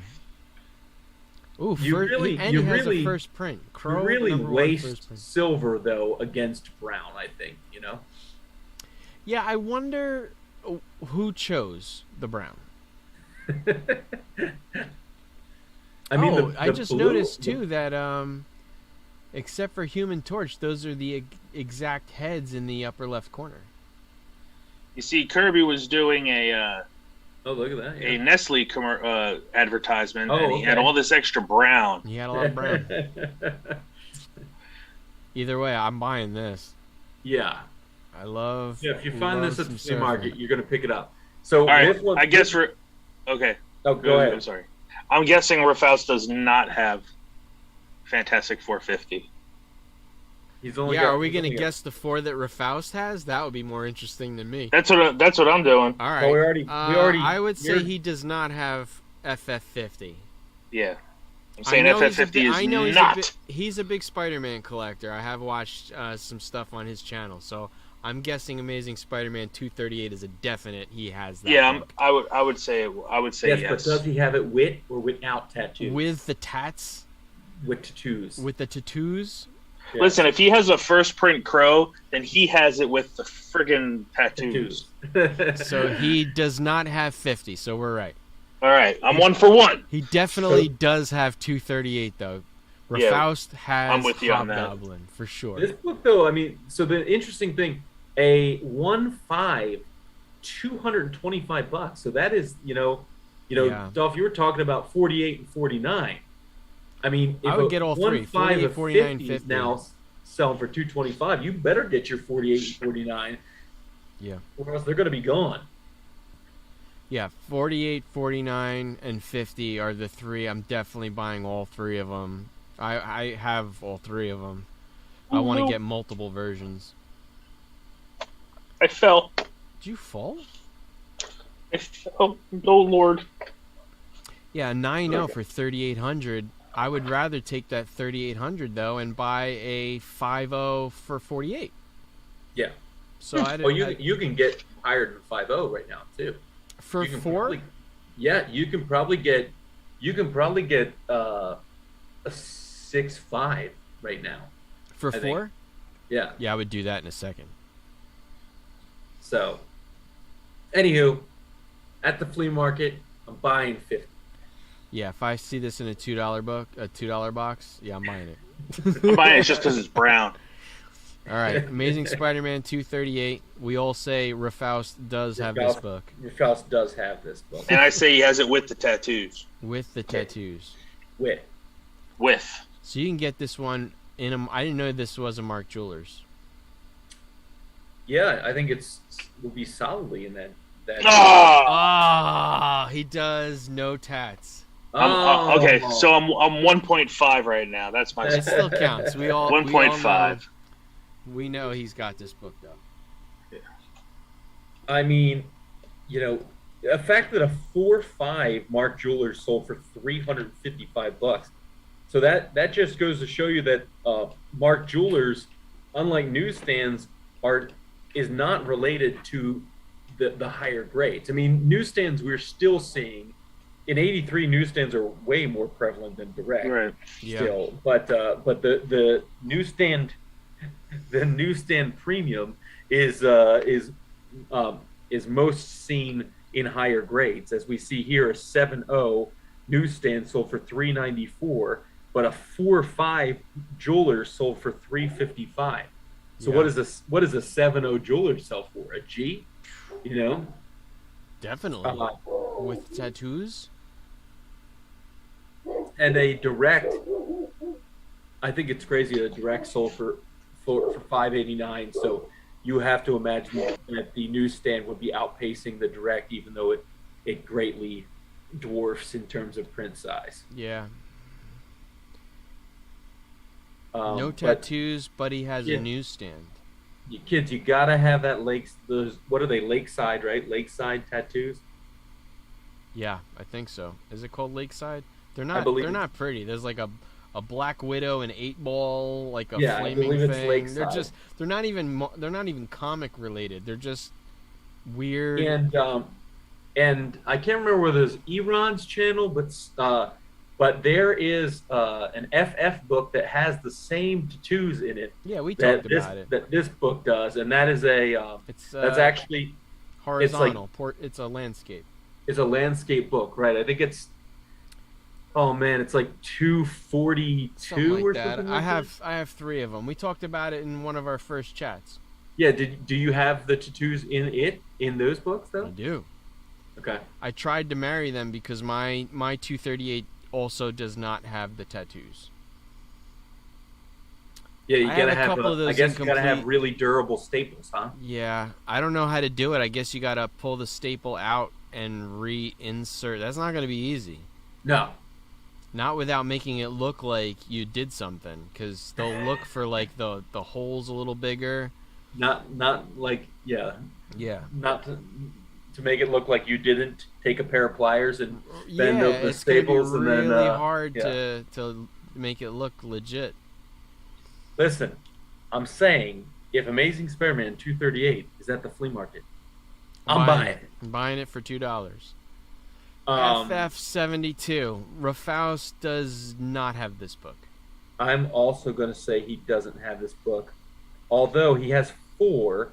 Ooh, You really- and you he has really- a first print. You Crow, really number one first waste print. silver though against brown. I think Yeah, I wonder who chose the brown. I mean, I just noticed too that except for Human Torch, those are the exact heads in the upper left corner. You see, Kirby was doing a Oh, look at that! a Yeah. Nestle advertisement, Oh, and he had okay. all this extra brown. He had a lot of brown. Either way, I'm buying this. Yeah. I love. Yeah, if you find this at some the flea market, surfing. you're going to pick it up. So All right, this one, I guess we're okay. Oh, go I'm ahead. sorry. I'm guessing Rafaus does not have Fantastic 450. He's only Yeah, got, are we he's gonna only got- guess the 4 that Rafaust has? That would be more interesting than me. That's what I'm doing. All right. Well, we already. I would say you're- he does not have FF50. Yeah, I'm saying I know he's a FF50 big- is I know not. he's a big Spider-Man collector. I have watched some stuff on his channel, so I'm guessing Amazing Spider-Man 238 is a definite. He has that. Yeah, book. I would say yes. But does he have it with or without tattoos? With the tats, With tattoos. with the tattoos. Yeah. Listen, if he has a first print Crow, then he has it with the friggin' tattoos. So he does not have 50. So we're right. All right, I'm 1 for 1. He definitely does have 238 though. Yeah, Rafaust has I'm with you on that. Hobgoblin for sure. This book, though, I mean, so the interesting thing, a 1.5, $225. So that is, Yeah. Dolph, you were talking about 48 and 49. I mean, if I would a get all three, 1.5 48, of 49, 50 is 50. now selling for 225. You better get your 48 and 49. Yeah. Or else they're going to be gone. Yeah, 48, 49, and 50 are the three. I'm definitely buying all three of them. I have all three of them. I want to get multiple versions. I fell. Did you fall? I fell. Oh Lord. Yeah, 9.0 for 3,800. I would rather take that 3,800 though and buy a 5.0 for 48. Yeah. So I Well, didn't. you can get higher than 5.0 right now too. For You can 4? probably- yeah, you can probably get a 6.5 right now. For I think. 4? Yeah. Yeah, I would do that in a second. So, anywho, at the flea market, I'm buying 50. Yeah, if I see this in a $2 book, a $2 box, yeah, I'm buying it. I'm buying it just because it's brown. All right, Amazing Spider-Man 238. We all say Rafaust does have this Rafaust- book Rafaus does have this book. And I say he has it with the tattoos. with the Okay. tattoos. With. With. So you can get this one in a. I didn't know this was a Mark Jewelers. Yeah, I think will be solidly in that. Ah! Ah, he does no tats. Okay, so I'm 1.5 right now. That's my It still counts. We all 1.5. We know he's got this book though. I mean, the fact that a 4.5 Mark Jewelers sold for $355. So that just goes to show you that Mark Jewelers, unlike newsstands, is not related to the higher grades. I mean, newsstands we're still seeing in '83. Newsstands are way more prevalent than direct. Right. Yeah. Still, but the newsstand premium is most seen in higher grades, as we see here. A 7.0 newsstand sold for $394, but a 4.5 jeweler sold for $355. So Yeah. what does a 7.0 jeweler sell for? A G? Definitely with tattoos. And a direct, I think it's crazy. A direct sold for $589. So you have to imagine that the newsstand would be outpacing the direct, even though it greatly dwarfs in terms of print size. Yeah. but No tattoos, but he has yeah. a newsstand. You kids, you gotta have that lakes. Those what are they? Lakeside, right? Lakeside tattoos. Yeah, I think so. Is it called Lakeside? They're I not. believe They're it's- not pretty. There's like a black widow, an 8-ball, like a Yeah, I flaming believe it's thing. They're Lakeside. just. They're not even comic related. They're just weird. And I can't remember whether it's Eron's channel, but there is an FF book that has the same tattoos in it Yeah, we talked that about it. this book does, and that is It's that's actually horizontal. It's a landscape. it's a landscape book, right? I think it's oh man, it's like 242 Something like or that. something. I Like that. have 3 of them. We talked about it in one of our first chats. Yeah, do you have the tattoos in those books I though? do. Okay. I tried to marry them because my 238 also does not have the tattoos. Yeah, you I gotta had a have. couple of those I guess you gotta have incomplete- really durable staples, huh? Yeah, I don't know how to do it. I guess you gotta pull the staple out and reinsert. That's not gonna be easy. No. Not without making it look like you did something, because they'll look for like the holes a little bigger. Not like yeah. Yeah. Not to make it look like you didn't take a pair of pliers and bend Yeah, up the it's gonna be staples and really then hard yeah. to make it look legit. Listen, I'm saying if Amazing Spider-Man 238 is at the flea market, I'm buying it. I'm buying it for $2. Um, FF72. Rafaus does not have this book. I'm also going to say he doesn't have this book, although he has 4.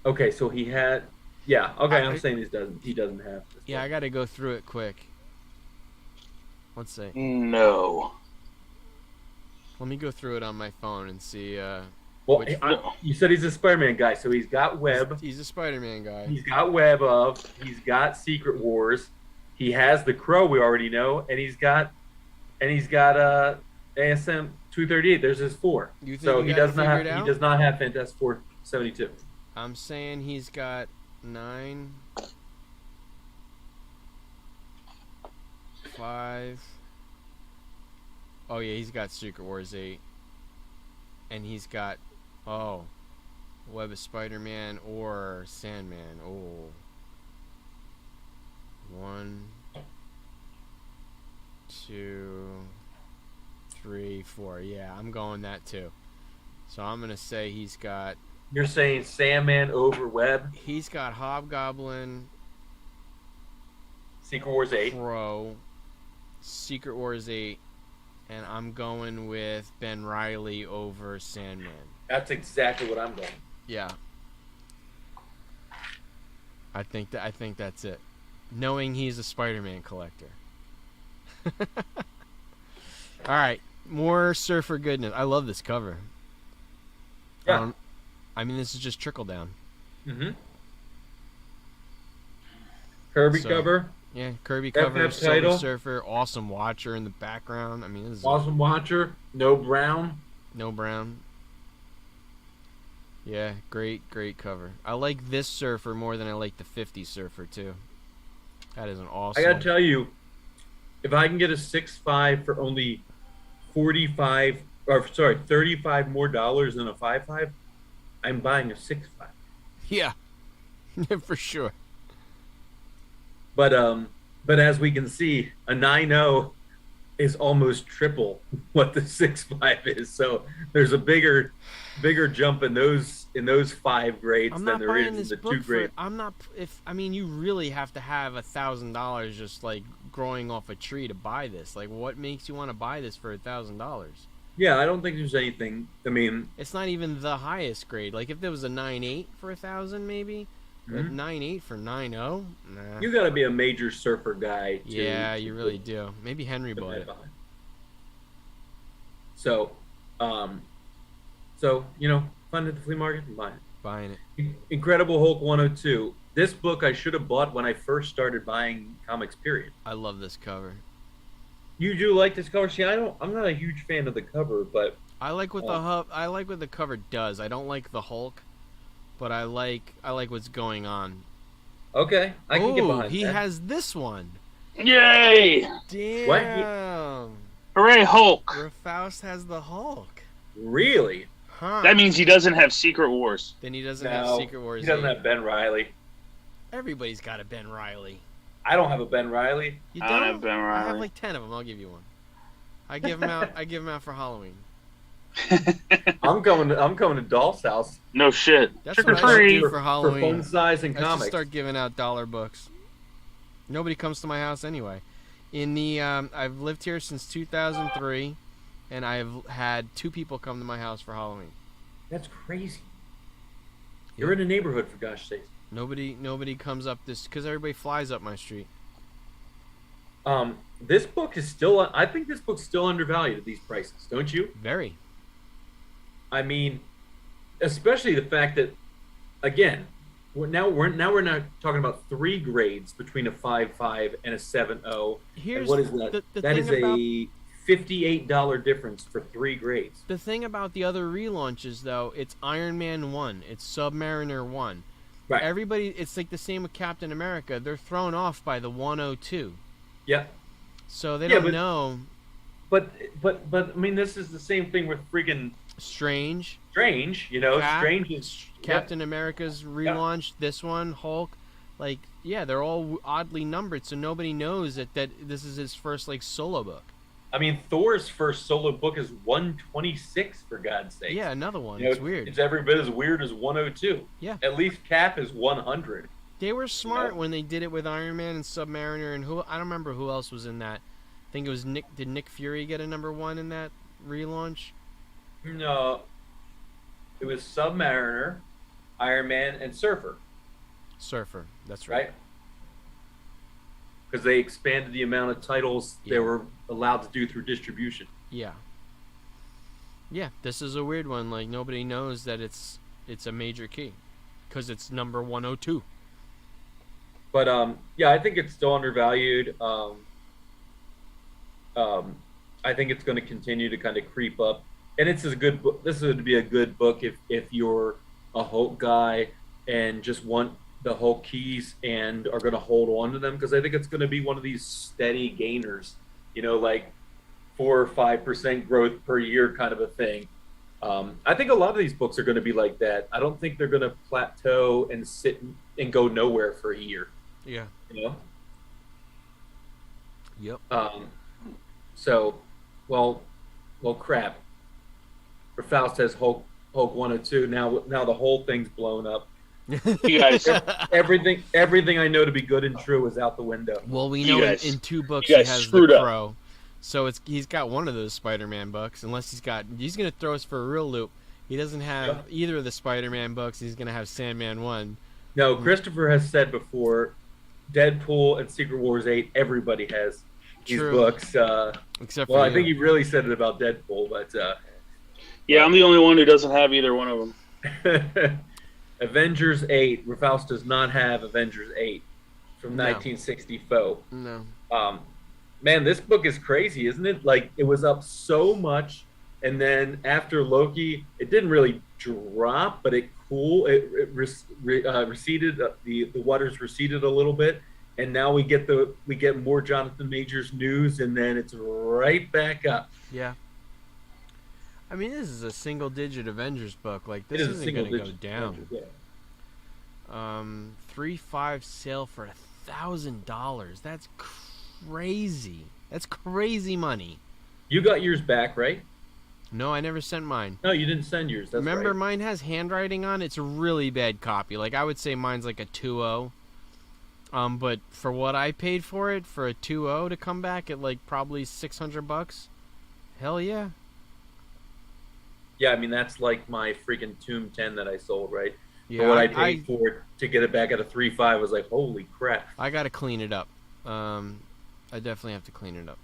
Okay, so he had. Yeah, okay, I'm saying he doesn't have this. Yeah, I book. got to go through it quick. Let's see. No. Let me go through it on my phone and see. Well, which- you said he's a Spider-Man guy, so he's got Web. He's a Spider-Man guy. He's got he's got Secret Wars, he has the Crow we already know, and he's got ASM 238. There's his 4. You think So you he got it does not have figured out? he does not have Fantastic Four 72. I'm saying he's got 9, 5. Oh yeah, he's got Secret Wars 8, and he's got Web of Spider-Man or Sandman. Oh, 1, 2, 3, 4. Yeah, I'm going that too. So I'm gonna say he's got You're saying Sandman over Web, Hobgoblin, Secret Wars 8. Crow, Secret Wars 8, and I'm going with Ben Reilly over Sandman. That's exactly what I'm going. Yeah. I think that's it. Knowing he's a Spider-Man collector. All right, more Surfer goodness. I love this cover. Yeah. I mean, this is just trickle down. Mm-hmm. Kirby So- cover, Yeah, Kirby cover, FF Silver title. Surfer, awesome Watcher in the background. I mean, this is Awesome Watcher, no Brown. no Brown. Yeah, great cover. I like this Surfer more than I like the 50 Surfer too. That is an awesome. I gotta tell you, if I can get a 6.5 for only 35 more dollars than a 5.5, I'm buying a 6.5. Yeah, for sure. But as we can see, a 9.0 is almost triple what the 6.5 is. So there's a bigger jump in those 5 grades I'm than not there buying is in this the 2 book for. grades. I'm not. You really have to have $1,000 just like growing off a tree to buy this. Like, what makes you want to buy this for $1,000? Yeah, I don't think there's anything. I mean, It's not even the highest grade. Like, if there was a 9.8 for 1,000, maybe. But 9.8 for 9.0? Nah. you got to be a major surfer guy. Yeah, you really do. Maybe Henry to bought it. buy. So fun at the flea market and buy it. Buying it. Incredible Hulk 102. This book I should have bought when I first started buying comics. Period. I love this cover. You do like this cover? See, I'm not a huge fan of the cover, but I like what I like what the cover does. I don't like the Hulk, but I like what's going on. okay, I can get behind he that. has this one. Yay! Damn. Hooray, Hulk! Rafaus has the Hulk. Really? Huh. That means he doesn't have Secret Wars. Then he doesn't have No, Secret Wars. he doesn't 8. have Ben Riley. Everybody's got a Ben Riley. I don't have a Ben Riley. You I don't? don't have Ben I have Riley. like 10 of them. I'll give you one. I give them out. I give them out for Halloween. I'm going to Dolph's house No shit. That's Trick or what I should treat. do for for Halloween. fun size and I should comics. start giving out dollar books. Nobody comes to my house anyway. In the I've lived here since 2003, and I've had 2 people come to my house for Halloween. That's crazy. You're in a neighborhood, for gosh sakes. Nobody comes up this because everybody flies up my street. This book is still. I think this book's still undervalued at these prices, don't you? Very. I mean, especially the fact that, again, we're not talking about 3 grades between a 5.5 and a 7.0. Here's And what is that? the That thing is a $58 difference for 3 grades. The thing about the other relaunches, though, it's Iron Man 1, it's Submariner 1. Right. Everybody, it's like the same with Captain America. They're thrown off by the 102. Yeah. So they Yeah, don't but- know. But I mean, this is the same thing with freaking Strange. Strange. You know, Cap, Strange is Captain America's relaunch, this one, Hulk. Like, yeah, they're all oddly numbered, so nobody knows that this is his first, like, solo book. I mean, Thor's first solo book is 126, for God's sake. Yeah, another one. You know, It's weird. It's every bit as weird as 102. Yeah. At least Cap is 100. They were smart Yeah. when they did it with Iron Man and Submariner, and I don't remember who else was in that. I think it was Nick. Did Nick Fury get a number 1 in that relaunch? No, it was Submariner, Iron Man, and Surfer, Surfer. That's right. right? Because they expanded the amount of titles they Yeah. were allowed to do through distribution. Yeah. Yeah, this is a weird one. Like, nobody knows that it's a major key because it's number 102. But yeah, I think it's still undervalued. I think it's going to continue to kind of creep up, and it's a good book. This would be a good book if you're a Hulk guy and just want the Hulk keys and are going to hold on to them, because I think it's going to be one of these steady gainers, you know, like 4 or 5% growth per year kind of a thing. I think a lot of these books are going to be like that. I don't think they're going to plateau and sit and go nowhere for a year. Yeah. You know. Yep. So, well, crap. Faust has Hulk 102. Now the whole thing's blown up. You guys, Everything I know to be good and true is out the window. Well, we You know guys- in 2 books you he guys has screwed the up. Crow. So he's got one of those Spider-Man books, unless he's going to throw us for a real loop. He doesn't have either of the Spider-Man books. He's going to have Sandman 1. No, Christopher has said before, Deadpool and Secret Wars 8, everybody has these True. books. Except Well, for I you. think he really said it about Deadpool, but yeah, I'm the only one who doesn't have either one of them. Avengers 8, Faust does not have Avengers 8 from No. 1964. No. Man, this book is crazy, isn't it? Like, it was up so much, and then after Loki, it didn't really drop, but it receded. The waters receded a little bit, and now we get more Jonathan Majors news, and then it's right back up. Yeah. I mean, this is a single-digit Avengers book. Like, this It is a isn't going to go single-digit down. Avengers, yeah. 3.5 sale for $1,000. That's crazy. That's crazy money. You got yours back, right? No, I never sent mine. No, you didn't send yours. That's Remember, right. mine has handwriting on it. It's a really bad copy. Like, I would say mine's like a 2.0. But for what I paid for it, for a 2.0 to come back at like probably $600, hell yeah. Yeah, I mean, that's like my freaking Tomb 10 that I sold, right? Yeah, For what I paid for it to get it back at a 3.5, I was like, holy crap. I gotta clean it up. I definitely have to clean it up.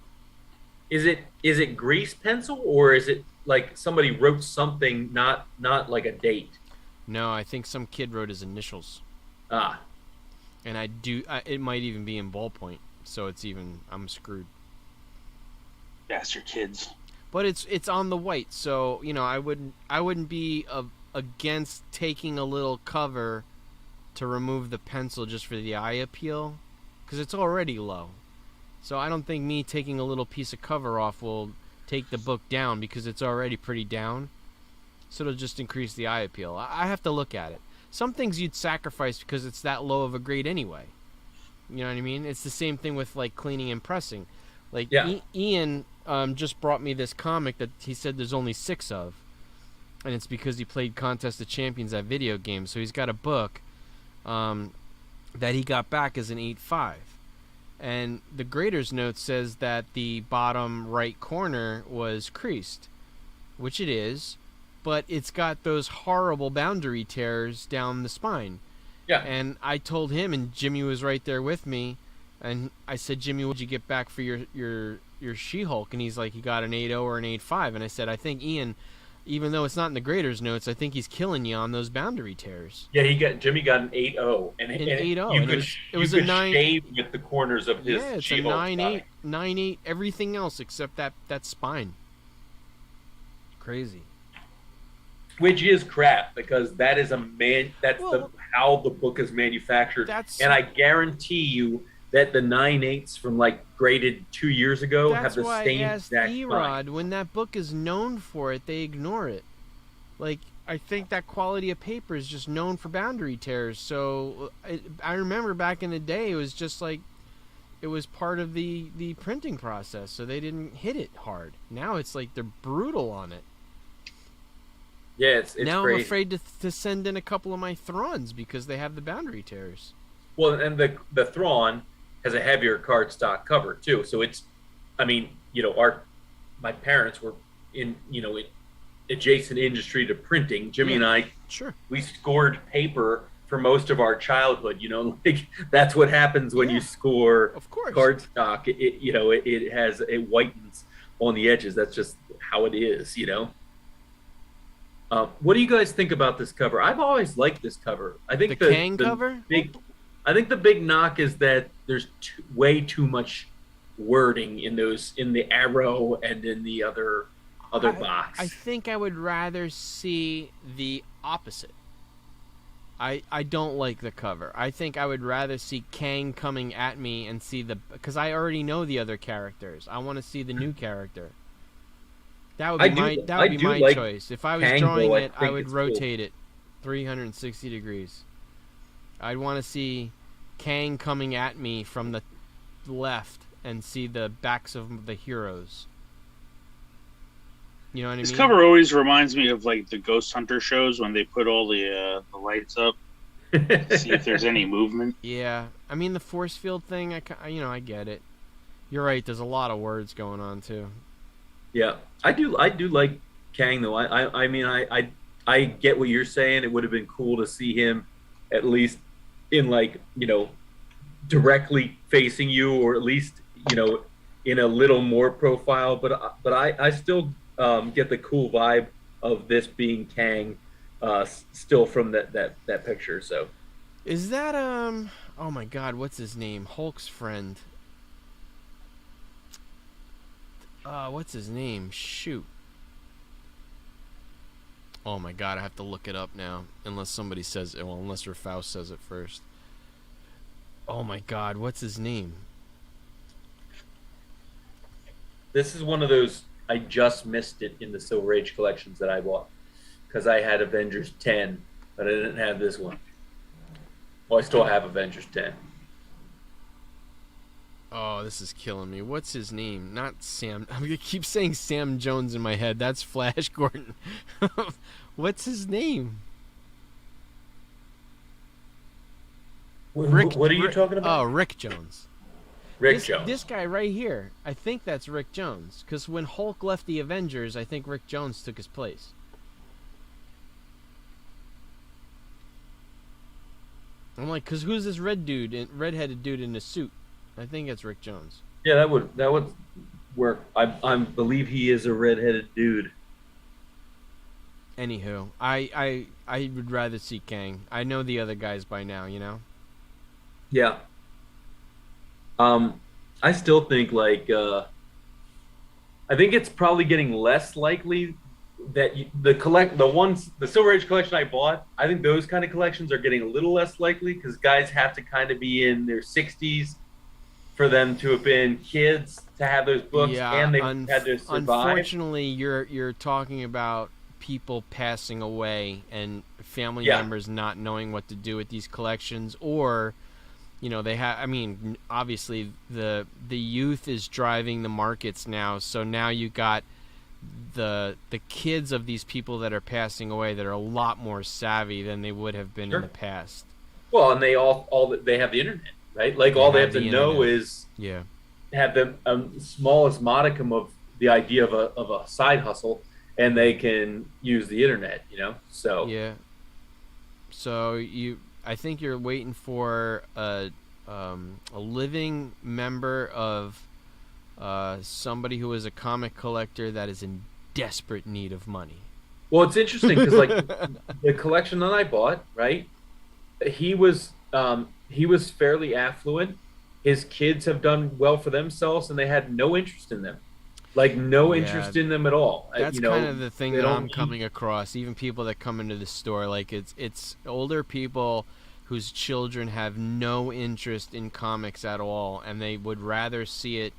Is it grease pencil, or is it like somebody wrote something, not like a date? No, I think some kid wrote his initials, Ah, and it might even be in ballpoint, so I'm screwed. Bastard kids. But it's on the white, so you know I wouldn't be against taking a little cover to remove the pencil just for the eye appeal, because it's already low. So I don't think me taking a little piece of cover off will take the book down, because it's already pretty down. so it'll just increase the eye appeal. I have to look at it. Some things you'd sacrifice because it's that low of a grade anyway. You know what I mean? It's the same thing with like cleaning and pressing. Like Ian just brought me this comic that he said there's only 6 of, and it's because he played Contest of Champions at video games. So he's got a book that he got back as an 8.5, and the grader's note says that the bottom right corner was creased, which it is, but it's got those horrible boundary tears down the spine. Yeah. And I told him, and Jimmy was right there with me, and I said, Jimmy, what'd you get back for your She-Hulk? And he's like, he got an 8.0 or an 8.5. And I said, I think Ian, even though it's not in the grader's notes, I think he's killing you on those boundary tears. Yeah, Jimmy got an 8.0, and 8.0. It was a 9 shave with the corners of his. Yeah, it's She-Hulk a 9.8, 9.8, everything else except that spine. Crazy. Which is crap, because that is how the book is manufactured. And I guarantee you that the 9.8s from like graded 2 years ago have the same exact Erod, when that book is known for it, they ignore it. Like, I think that quality of paper is just known for boundary tears. So I remember back in the day, it was just like, it was part of the printing process, so they didn't hit it hard. Now it's like they're brutal on it. Yeah, it's now crazy. I'm afraid to send in a couple of my Throns because they have the boundary tears. Well, and the Thrawn has a heavier cardstock cover too, so it's, I mean, my parents were in adjacent industry to printing. Jimmy and I, we scored paper for most of our childhood. Like that's what happens when you score cardstock. It whitens on the edges. That's just how it is. What do you guys think about this cover? I've always liked this cover. I think the Kang cover. I think the big knock is that there's way too much wording in the Arrow and in the other box. I think I would rather see the opposite. I don't like the cover. I think I would rather see Kang coming at me and see because I already know the other characters. I want to see the new character. That would be my choice. If I was drawing it, I would rotate it 360 degrees. I'd want to see Kang coming at me from the left and see the backs of the heroes. You know what I mean? This cover always reminds me of like the Ghost Hunter shows when they put all the lights up to see if there's any movement. Yeah, I mean the force field thing. I get it. You're right. There's a lot of words going on too. Yeah, I do like Kang though. I mean I get what you're saying. It would have been cool to see him at least in directly facing you, or at least in a little more profile. But I still get the cool vibe of this being Kang still from that picture. So is that oh my God, what's his name? Hulk's friend. What's his name? Shoot. Oh my God, I have to look it up now. Unless somebody says it. Well, unless Rafaus says it first. Oh my God, what's his name? This is one of those, I just missed it in the Silver Age collections that I bought. Because I had Avengers 10, but I didn't have this one. Well, I still have Avengers 10. Oh, this is killing me. What's his name? Not Sam. I'm going to keep saying Sam Jones in my head. That's Flash Gordon. What's his name? What are you talking about? Oh, Rick Jones. Jones. This guy right here. I think that's Rick Jones. Because when Hulk left the Avengers, I think Rick Jones took his place. I'm like, because who's this redheaded dude in a suit? I think it's Rick Jones. Yeah, that would work. I believe he is a redheaded dude. Anywho, I would rather see Kang. I know the other guys by now, Yeah. I still think I think it's probably getting less likely that the Silver Age collection I bought, I think those kind of collections are getting a little less likely because guys have to kind of be in their 60s for them to have been kids to have those books, and they've had to survive. Unfortunately, you're talking about people passing away and family Yeah. members not knowing what to do with these collections, or they have. I mean, obviously the youth is driving the markets now, so now you got the kids of these people that are passing away that are a lot more savvy than they would have been Sure. in the past. Well, and they they have the internet, right? Like all they have to know is Yeah. have the smallest modicum of the idea of a side hustle, and they can use the internet, So Yeah. So I think you're waiting for a living member of somebody who is a comic collector that is in desperate need of money. Well, it's interesting because like the collection that I bought, right? He was fairly affluent. His kids have done well for themselves, and they had no interest in them, like no interest in them at all. That's kind of the thing that I'm coming across. across. Even people that come into the store, like it's older people whose children have no interest in comics at all, and they would rather see it.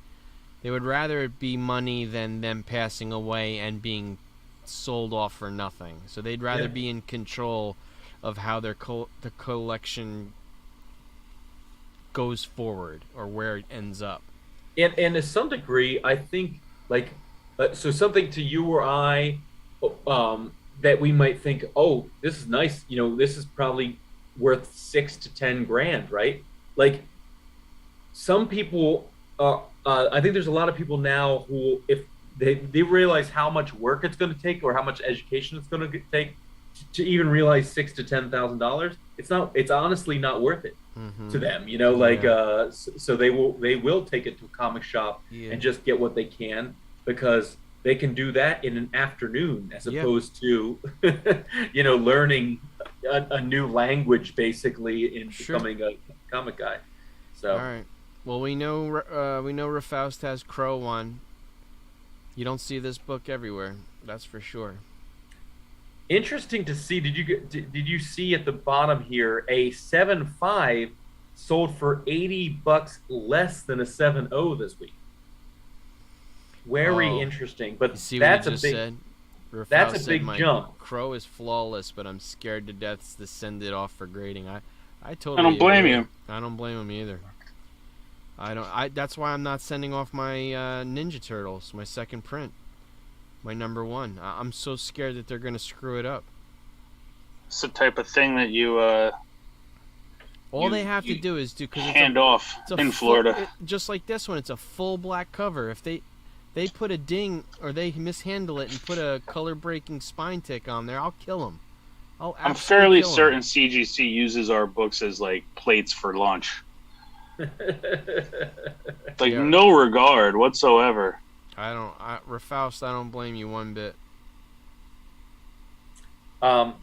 They would rather it be money than them passing away and being sold off for nothing. So they'd rather be in control of how their the collection goes forward or where it ends up. And to some degree, I think like so something to you or I that we might think, oh, this is nice. This is probably worth $6 to $10,000, right? Like some people I think there's a lot of people now who, if they realize how much work it's going to take or how much education it's going to take to even realize $6,000 to $10,000, it's honestly not worth it to them. So they will take it to a comic shop and just get what they can, because they can do that in an afternoon as opposed to learning a new language basically in becoming a comic guy. So all right. Well, we know Rafaust has Crow 1. You don't see this book everywhere, that's for sure. Interesting to see. Did you see at the bottom here a 7.5 sold for $80 less than a 7.0 this week? Very interesting, but see that's what a you big. said? That's a big jump. Crow is flawless, but I'm scared to death to send it off for grading. I totally. I don't blame you. I don't blame him either. That's why I'm not sending off my Ninja Turtles, my second print, my number 1. I'm so scared that they're gonna screw it up. It's the type of thing that you all they have to do is because hand off in Florida. Just like this one, it's a full black cover. If they put a ding or they mishandle it and put a color breaking spine tick on there, I'll kill them. I'm fairly certain CGC uses our books as like plates for lunch. No regard whatsoever. Rafaust, I don't blame you one bit.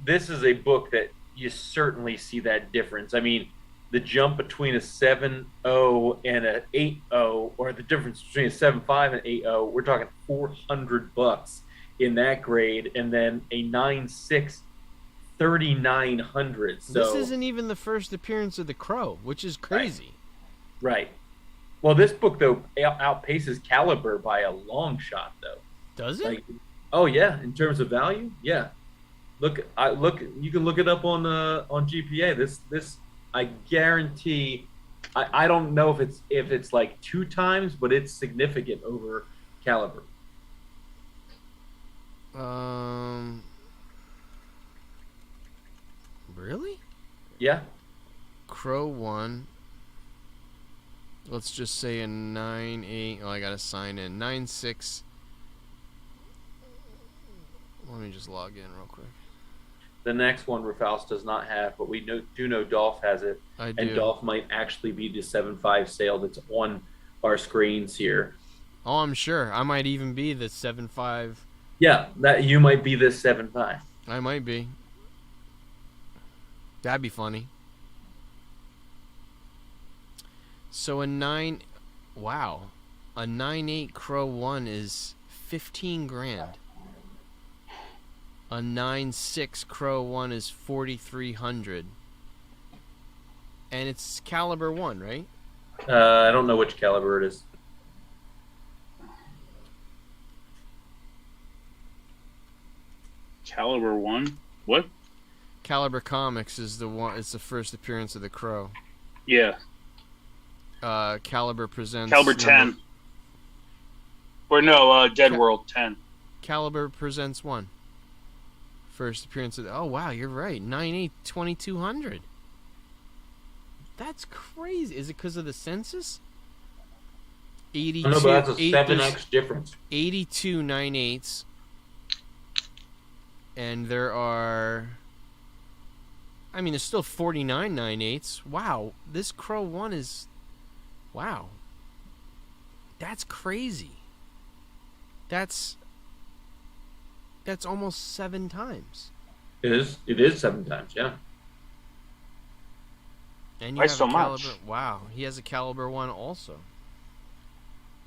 This is a book that you certainly see that difference. I mean, the jump between a 7.0 and an 8.0, or the difference between a 7.5 and 8.0, we're talking $400 in that grade, and then a 9.6, $3,900. So this isn't even the first appearance of the Crow, which is crazy. Right. Well, this book though outpaces Caliber by a long shot, though. Does it? Oh yeah, in terms of value, yeah. You can look it up on GPA. This I guarantee. I don't know if it's like 2 times, but it's significant over Caliber. Really? Yeah. Crow 1. Let's just say a 9.8. Oh, I gotta sign in. 9.6. Let me just log in real quick. The next one Rafaust does not have, but we do know Dolph has it. I do. And Dolph might actually be the 7.5 sale that's on our screens here. Oh, I'm sure. I might even be the 7.5. Yeah, that you might be this 7.5. I might be. That'd be funny. So a 9, wow, a 9.8 Crow 1 is $15,000. A 9.6 Crow 1 is $4,300. And it's Caliber 1, right? I don't know which Caliber it is. Caliber 1? What? Caliber Comics is the one. It's the first appearance of the Crow. Yeah. Caliber presents Caliber 10. Or no, Dead World 10. Caliber presents 1. First appearance of. Oh wow, you're right. 9/8/2200. That's crazy. Is it because of the census? 82. No, but that's a 7x difference. 82 9/8s. And there are. I mean, there's still 49 9/8s. Wow, this Crow 1 is. Wow. That's crazy. That's almost 7 times. It is 7 times, yeah. And Why have so a much? Caliber. Wow, he has a Caliber 1 also.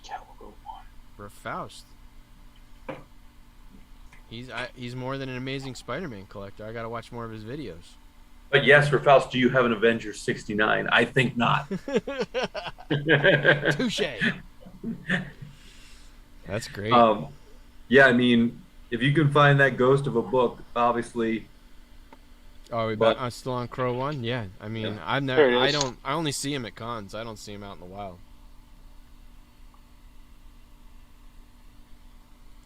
Caliber 1. For Faust. He's more than an amazing Spider-Man collector. I gotta watch more of his videos. But yes, for Faust, do you have an Avengers 69? I think not. Touche. That's great. Yeah, I mean, if you can find that ghost of a book, obviously. I'm still on Crow 1? Yeah. I mean, yeah. I only see him at cons. I don't see him out in the wild.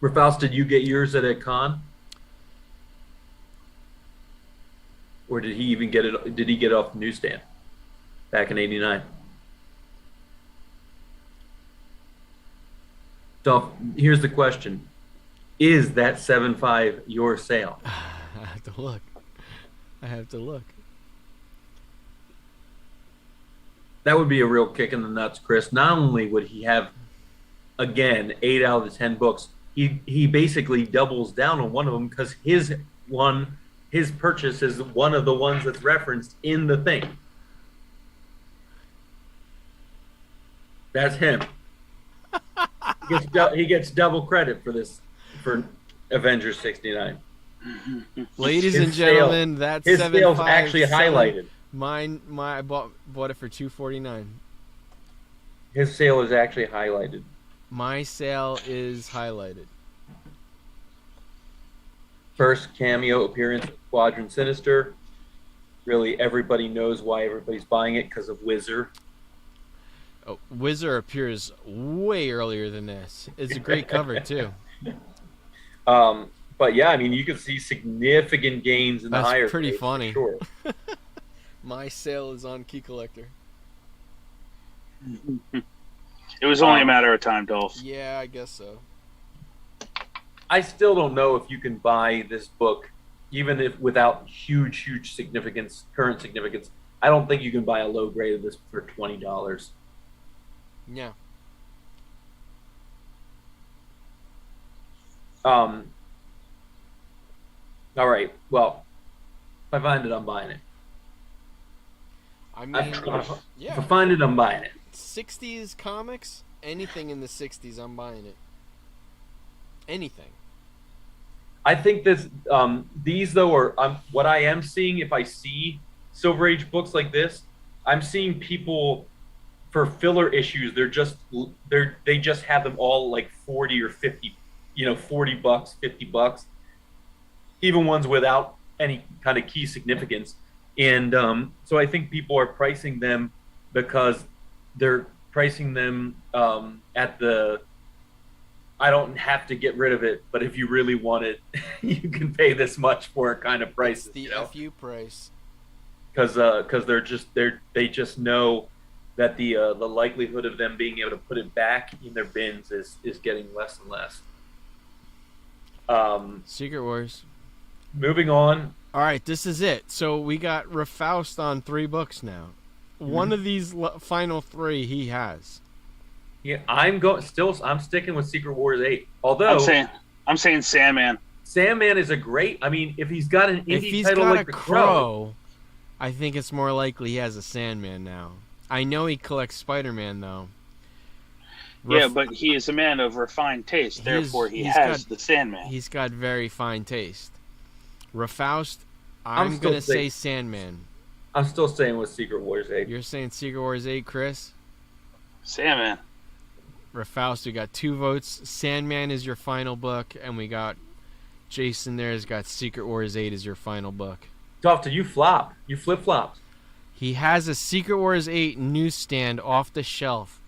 For Faust, did you get yours at a con? Or did he even get it? Did he get it off the newsstand back in '89? So here's the question: is that 7.5 your sale? I have to look. That would be a real kick in the nuts, Chris. Not only would he have, again, 8 out of the 10 books, he basically doubles down on one of them because his purchase is one of the ones that's referenced in the thing. That's him. He gets double credit for this, for Avengers 69. Ladies and gentlemen, that's his sale's 7.5 actually highlighted. I bought it for $249. His sale is actually highlighted. My sale is highlighted. First cameo appearance of Squadron Sinister. Really, everybody knows why everybody's buying it because of Whizzer. Oh, Whizzer appears way earlier than this. It's a great cover too. But yeah, I mean, you can see significant gains in the higher. That's pretty grades, funny. for sure. My sale is on Key Collector. It was only a matter of time, Dolph. Yeah, I guess so. I still don't know if you can buy this book, even if without huge significance, current significance. I don't think you can buy a low grade of this for $20. Yeah. All right. Well, if I find it, I'm buying it. I mean, If yeah. I find it, I'm buying it. 60s comics, anything in the 60s, I'm buying it. Anything. I think these though are what I am seeing. If I see Silver Age books like this, I'm seeing people for filler issues. They just have them all like 40 or 50, $40, $50, even ones without any kind of key significance. And so I think people are pricing them because they're pricing them at the. I don't have to get rid of it, but if you really want it, you can pay this much for it kind of price. It's the FU price. Because they just know that the likelihood of them being able to put it back in their bins is getting less and less. Secret Wars. Moving on. All right, this is it. So we got Refaust on 3 books now. Mm-hmm. One of these final 3 he has. Yeah, I'm sticking with Secret Wars 8. Although I'm saying Sandman. Sandman is a great. I mean, if he's got an indie title like the Crow, I think it's more likely he has a Sandman now. I know he collects Spider-Man though. Yeah, but he is a man of refined taste. Therefore, he has the Sandman. He's got very fine taste. Refaust, I'm gonna say Sandman. I'm still staying with Secret Wars 8. You're saying Secret Wars 8, Chris? Sandman. Refaust, we got 2 votes. Sandman is your final book, and we got Jason there has got Secret Wars 8 as your final book. Tofta, you flop. You flip-flopped. He has a Secret Wars 8 newsstand off the shelf.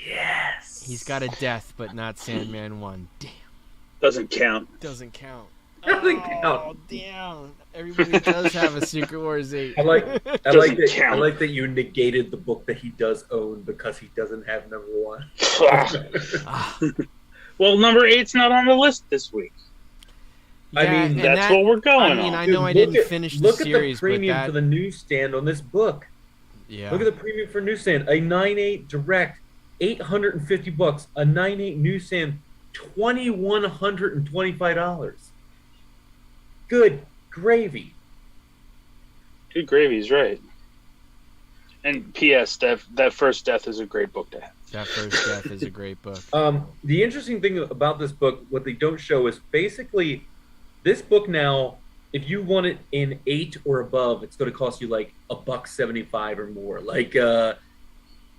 Yes. He's got a death, but not Sandman 1. Damn. Doesn't count. Doesn't count. Doesn't Oh, count. damn. Everybody does have a Secret Wars 8. I like count. that you negated the book that he does own because he doesn't have number 1. Well, number 8's not on the list this week. I mean, and that's what we're going I mean, on. I know I didn't finish the series, look at the premium but for the newsstand on this book. yeah. Look at the premium for newsstand. A 9.8 direct, $850. A 9.8 newsstand, $2,125. Good gravy. Good gravy's right. And P.S. That first death is a great book to have. That first death is a great book. The interesting thing about this book, what they don't show is basically this book now, if you want it in 8 or above, it's going to cost you like $1.75 or more. Like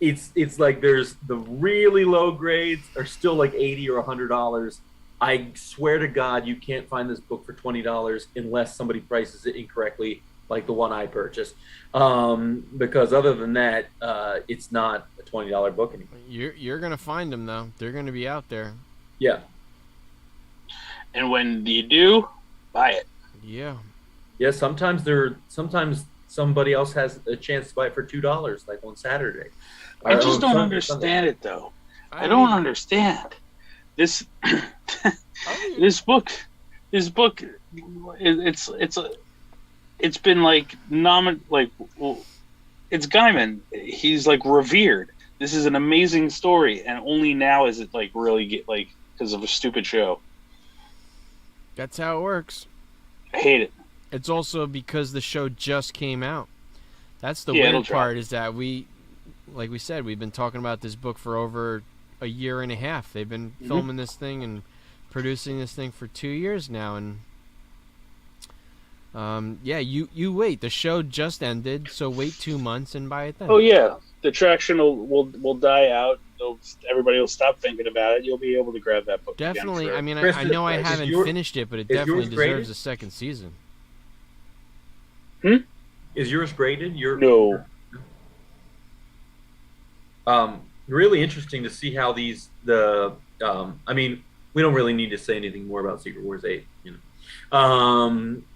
it's like there's the really low grades are still like $80 or $100. I swear to God, you can't find this book for $20 unless somebody prices it incorrectly, like the one I purchased. Because other than that, it's not a $20 book anymore. You're gonna find them though. They're gonna be out there. Yeah. And when you do, buy it. Yeah. Yeah. Sometimes somebody else has a chance to buy it for $2, like on Saturday. I just Or don't Sunday. understand it though. I mean, don't understand this. This book. It's been like it's Gaiman. He's like revered. This is an amazing story, and only now is it like really get like because of a stupid show. That's how it works. I hate it. It's also because the show just came out. That's the Yeah, it'll weird drop. part is that like we said, we've been talking about this book for over a year and a half. They've been filming this thing and producing this thing for 2 years now, and yeah, you wait. The show just ended, so wait 2 months and buy it then. Oh yeah, the traction will die out. Everybody will stop thinking about it. You'll be able to grab that book. Definitely. Again I mean, Chris, I know I is haven't finished it, but it is definitely yours graded? deserves a second season. Is yours graded? No. Really interesting to see how I mean, we don't really need to say anything more about Secret Wars 8. You know,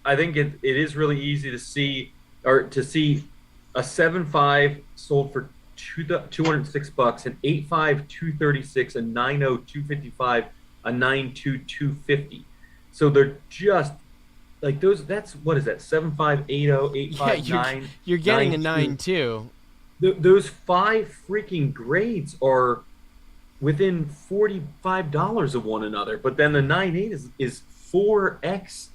I think it is really easy to see a 7.5 sold for $206, an 8.5 $236, a 9.0 $255, a 9.2 $250. So they're just like those. That's what is that? 7.5 8.0 8.5 9. You're getting a 9.2. 9 too. Those 5 freaking grades are within $45 of one another, but then the 9.8 is 4x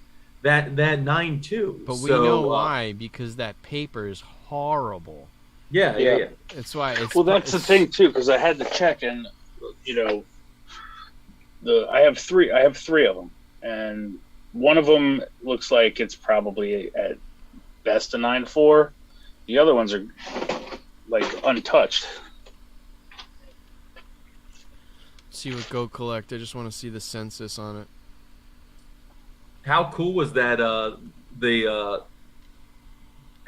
that 9.2. But we know why, because that paper is horrible. Yeah. That's why. That's the thing too, because I had to check, and I have three of them, and one of them looks like it's probably at best a 9.4. The other ones are like untouched. See what Go Collect. I just want to see the census on it. How cool was that?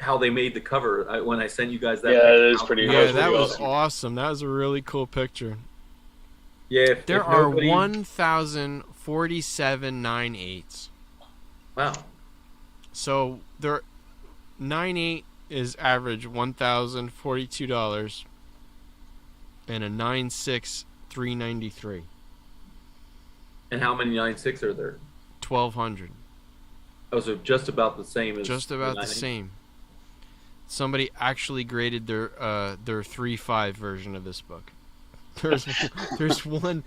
How they made the cover when I sent you guys that. Yeah, it is pretty. Yeah, that was awesome. awesome. That was a really cool picture. Yeah, There are 1,047 9.8s. Wow. So there, 9.8 is average $1,042, and a 9.6 $393. And how many 9.6 are there? 1,200. Oh, so just about the same as Just about the 9.8? same. Somebody actually graded their 3.5 version of this book. There's one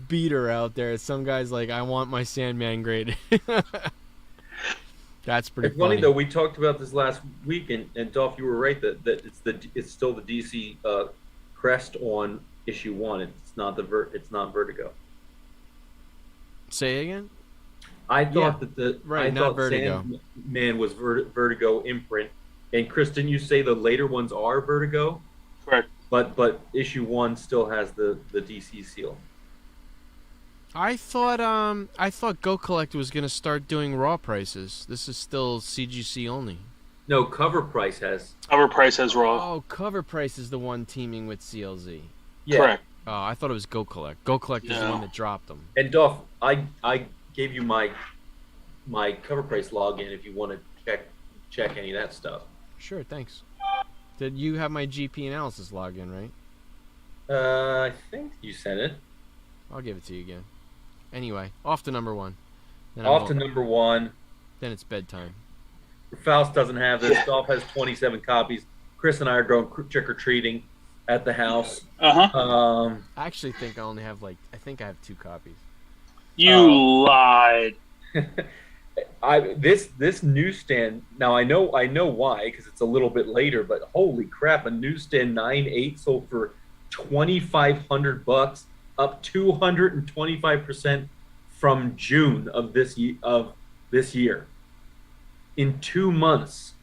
beater out there. Some guy's like, I want my Sandman graded. That's pretty It's funny though. We talked about this last week, and Dolph, you were right that it's still the DC crest on issue 1. It's not not Vertigo. Say it again. I thought not Vertigo. Sandman was Vertigo imprint, and Chris, didn't you say the later ones are Vertigo? Correct. But issue 1 still has the DC seal. I thought Go Collect was gonna start doing raw prices. This is still CGC only. No, Cover Price has. Cover price has raw. Oh, Cover Price is the one teaming with CLZ. Yeah. Correct. Oh, I thought it was Go Collect. Go Collect is the No. one that dropped them. And Duff, I gave you my Cover Price login if you want to check any of that stuff. Sure, thanks. Did you have my GP analysis login, right? I think you sent it. I'll give it to you again. Anyway, off to number one. Then Off to number one. Then it's bedtime. Faust doesn't have this. Dolph has 27 copies. Chris and I are going trick-or-treating at the house. Uh-huh. I actually think I only have I think I have 2 copies. You lied. This newsstand. Now I know why, because it's a little bit later. But holy crap, a newsstand 9/8 sold for $2,500, up 225% from June of this year. In 2 months,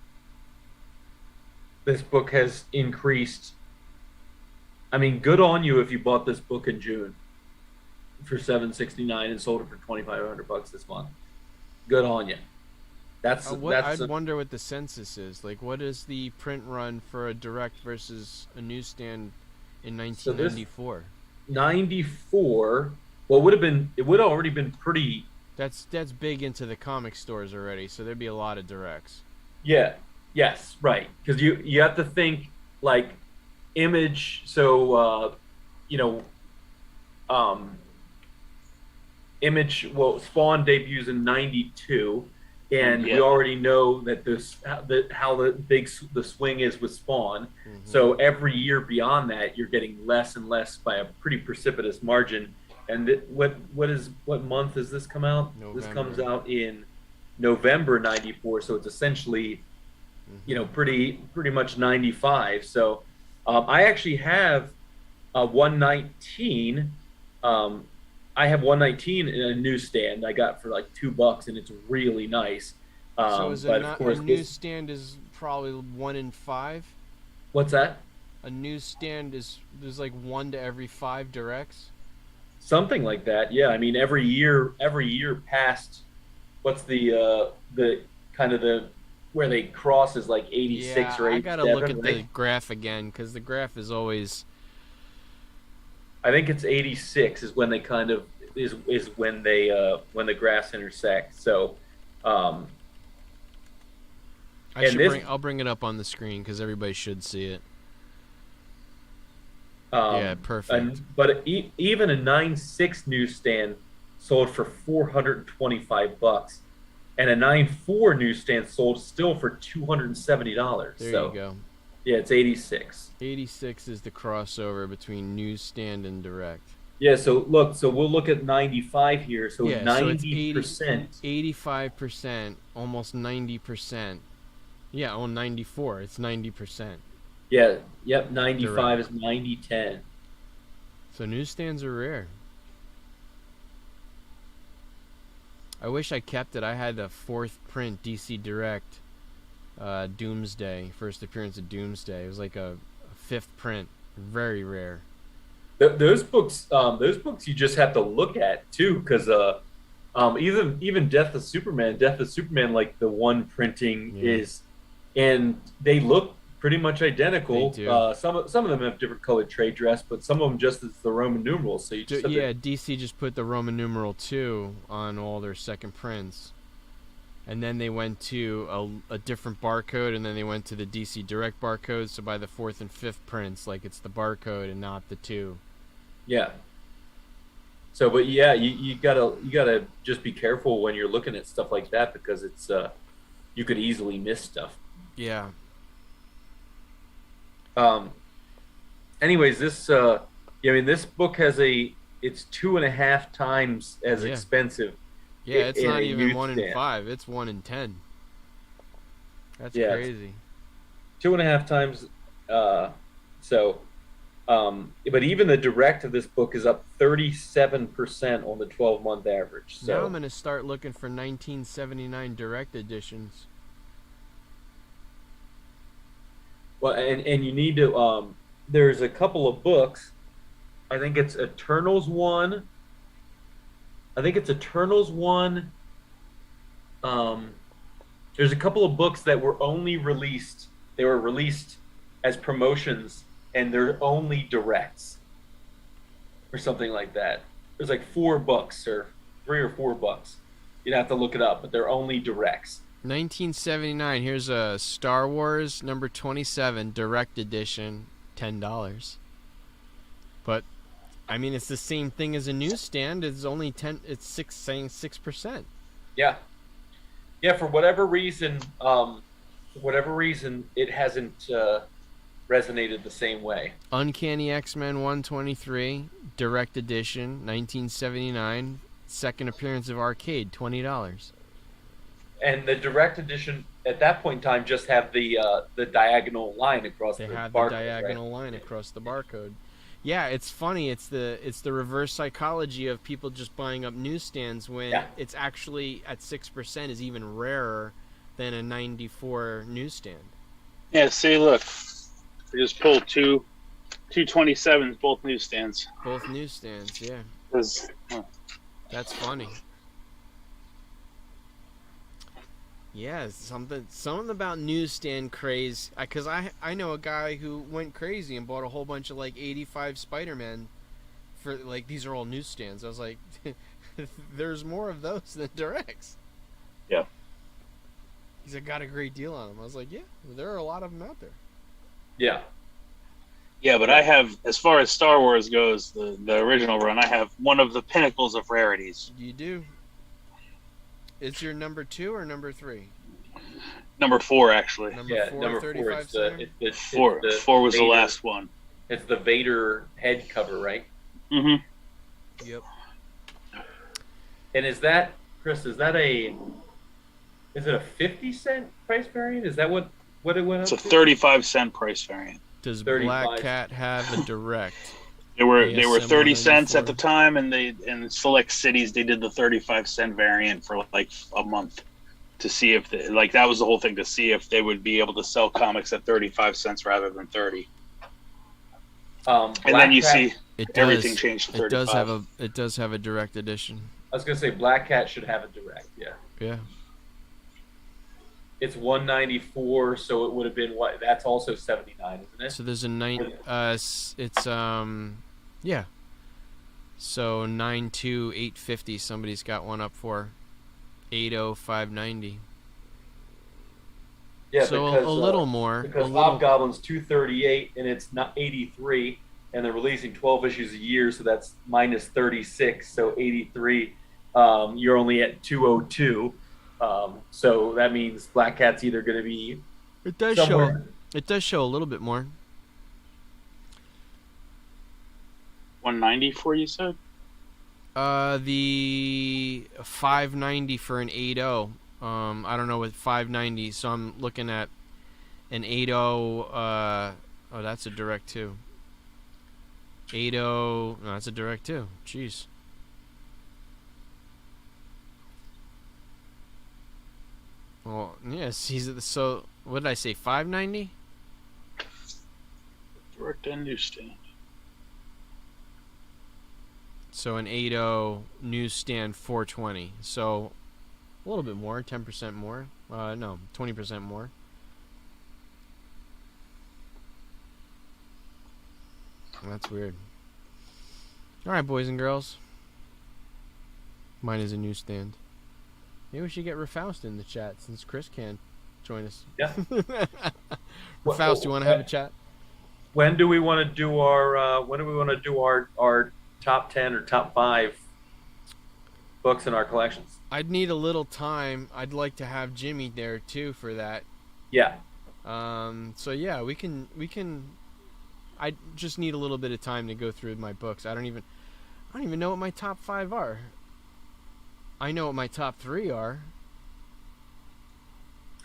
this book has increased. I mean, good on you if you bought this book in June for $769 and sold it for $2,500 this month. Good on you. I'd wonder what the census is. Like, what is the print run for a direct versus a newsstand in 1994? 94. Well, it would have already been pretty. That's big into the comic stores already, so there'd be a lot of directs. Yeah. Yes. Right. Because you have to think like Image. So Image. Well, Spawn debuts in 92, and we already know that how the swing is with Spawn. Mm-hmm. So every year beyond that, you're getting less and less by a pretty precipitous margin. And what month does this come out? November. This comes out in November 94, so it's essentially, pretty much 95. So I actually have 119. I have 119 in a newsstand I got for like $2, and it's really nice. So is but it of not course a newsstand is probably 1 in 5? What's that? A newsstand there's like 1 to every 5 directs. Something like that, yeah. I mean, every year past, what's the kind of the where they cross is like 86 or 87. I gotta look at the graph again, because the graph is always. I think it's 86 is when they kind of is when the graphs intersect. So, I'll bring it up on the screen because everybody should see it. Yeah, perfect. But even a 9.6 newsstand sold for $425, and a 9.4 newsstand sold still for $270. There you go. Yeah, it's 86. 86 is the crossover between newsstand and direct. Yeah, so we'll look at 95 here. So 90%. 85%, almost 90%. Yeah, 94. It's 90%. Yeah, yep, 95 Direct. is 90-10. So newsstands are rare. I wish I kept it. I had a 4th print DC Direct Doomsday, first appearance of Doomsday. It was like a 5th print. Very rare. Those books you just have to look at too, because even Death of Superman, like the one printing is, and they look pretty much identical. They do. Some of them have different colored trade dress, but some of them just is the Roman numerals. So you just have to, DC just put the Roman numeral 2 on all their second prints, and then they went to a different barcode, and then they went to the DC Direct barcode. So by the 4th and 5th prints, like it's the barcode and not the 2. Yeah. So, but yeah, you gotta just be careful when you're looking at stuff like that, because it's you could easily miss stuff. Yeah. Anyways, this this book has it's 2.5 times as expensive. Yeah, it's not even 1 in newsstand. 5. It's 1 in 10. That's Yeah, crazy. 2.5 times. But even the direct of this book is up 37% on the 12-month average. So Now I'm gonna start looking for 1979 direct editions. well, and you need to. There's a couple of books. I think it's Eternals 1 I think it's Eternals one. Um, there's a couple of books that were only released. They were released as promotions, and they're only directs, or something like that. There's like 4 books, or 3 or 4 books. You'd have to look it up, but they're only directs. 1979. Here's a Star Wars number 27 direct edition, $10. But I mean, it's the same thing as a newsstand. It's only 10. It's saying 6%. Yeah, yeah. For whatever reason, it hasn't resonated the same way. Uncanny X-Men 123 direct edition, 1979. Second appearance of Arcade, $20. And the direct edition at that point in time just have the diagonal line across They the had barcode, the diagonal right? line across the barcode. Yeah, it's funny. It's the reverse psychology of people just buying up newsstands when it's actually at 6% is even rarer than a 94 newsstand. Yeah, see, look. We just pulled two 27s, both newsstands. Both newsstands, yeah. That's funny. Yeah, something about newsstand craze. Because I know a guy who went crazy and bought a whole bunch of like 85 Spider-Man for like, these are all newsstands. I was like, there's more of those than directs. Yeah. He's like, got a great deal on them. I was like, yeah, there are a lot of them out there. Yeah. Yeah, but I have, as far as Star Wars goes, the original run, I have one of the pinnacles of rarities. You do. It's your number 2 or number 3? Number 4, actually. Number 4, number 35 4. It's Four was Vader, the last one. It's the Vader head cover, right? Mm-hmm. Yep. And is that, Chris? Is it a 50-cent price variant? Is that what it went It's up a to? 35-cent price variant. Does 35. Black Cat have a direct? They were ASM 30 cents 194. at the time, and in select cities they did the 35-cent variant for like a month to see if that was the whole thing, to see if they would be able to sell comics at 35 cents rather than 30. And then you see everything changed to 35. It does have a direct edition. I was gonna say Black Cat should have a direct. Yeah. Yeah. It's 194, so it would have been what? That's also 79, isn't it? So there's yeah. So 92850. Somebody's got one up for 80590. Yeah, so because, a little more. Because Hobgoblin's 238 and it's not 83, and they're releasing 12 issues a year, so that's minus 36. So 83, you're only at 202. So that means Black Cat's either going to be It does somewhere. show a little bit more. 194, you said? The 590 for an 80. I don't know what 590. So I'm looking at an 80. Oh, that's a direct too. 80. No, that's a direct too. Jeez. Well, yes. So what did I say? 590. Direct and newsstand. So an 80 newsstand 420. So a little bit more, 10% more. No, 20% more. That's weird. All right, boys and girls. Mine is a newsstand. Maybe we should get Rafaust in the chat since Chris can't join us. Yeah. Rafaust, do you want to have a chat? When do we want to do our top 10 or top 5 books in our collections? I'd need a little time. I'd like to have Jimmy there too for that. Yeah. So yeah, we can. I just need a little bit of time to go through my books. I don't even know what my top 5 are. I know what my top 3 are.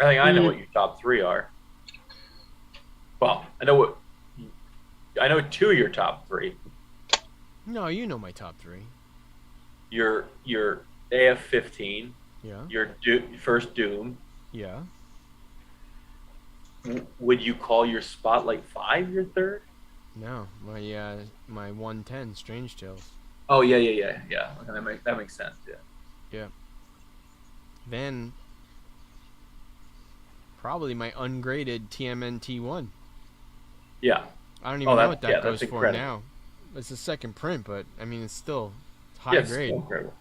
I think I know what your top 3 are. Well, I know 2 of your top 3. No, you know my top 3. Your AF-15. Yeah. Your first Doom. Yeah. Would you call your Spotlight 5 your third? No, my 110 Strange Tales. Oh yeah. Okay, that makes sense. Yeah. Yeah. Then probably my ungraded TMNT1. Yeah. I don't even know what that goes that's for incredible. now. It's a second print, but I mean it's still Yeah, high it's grade. incredible.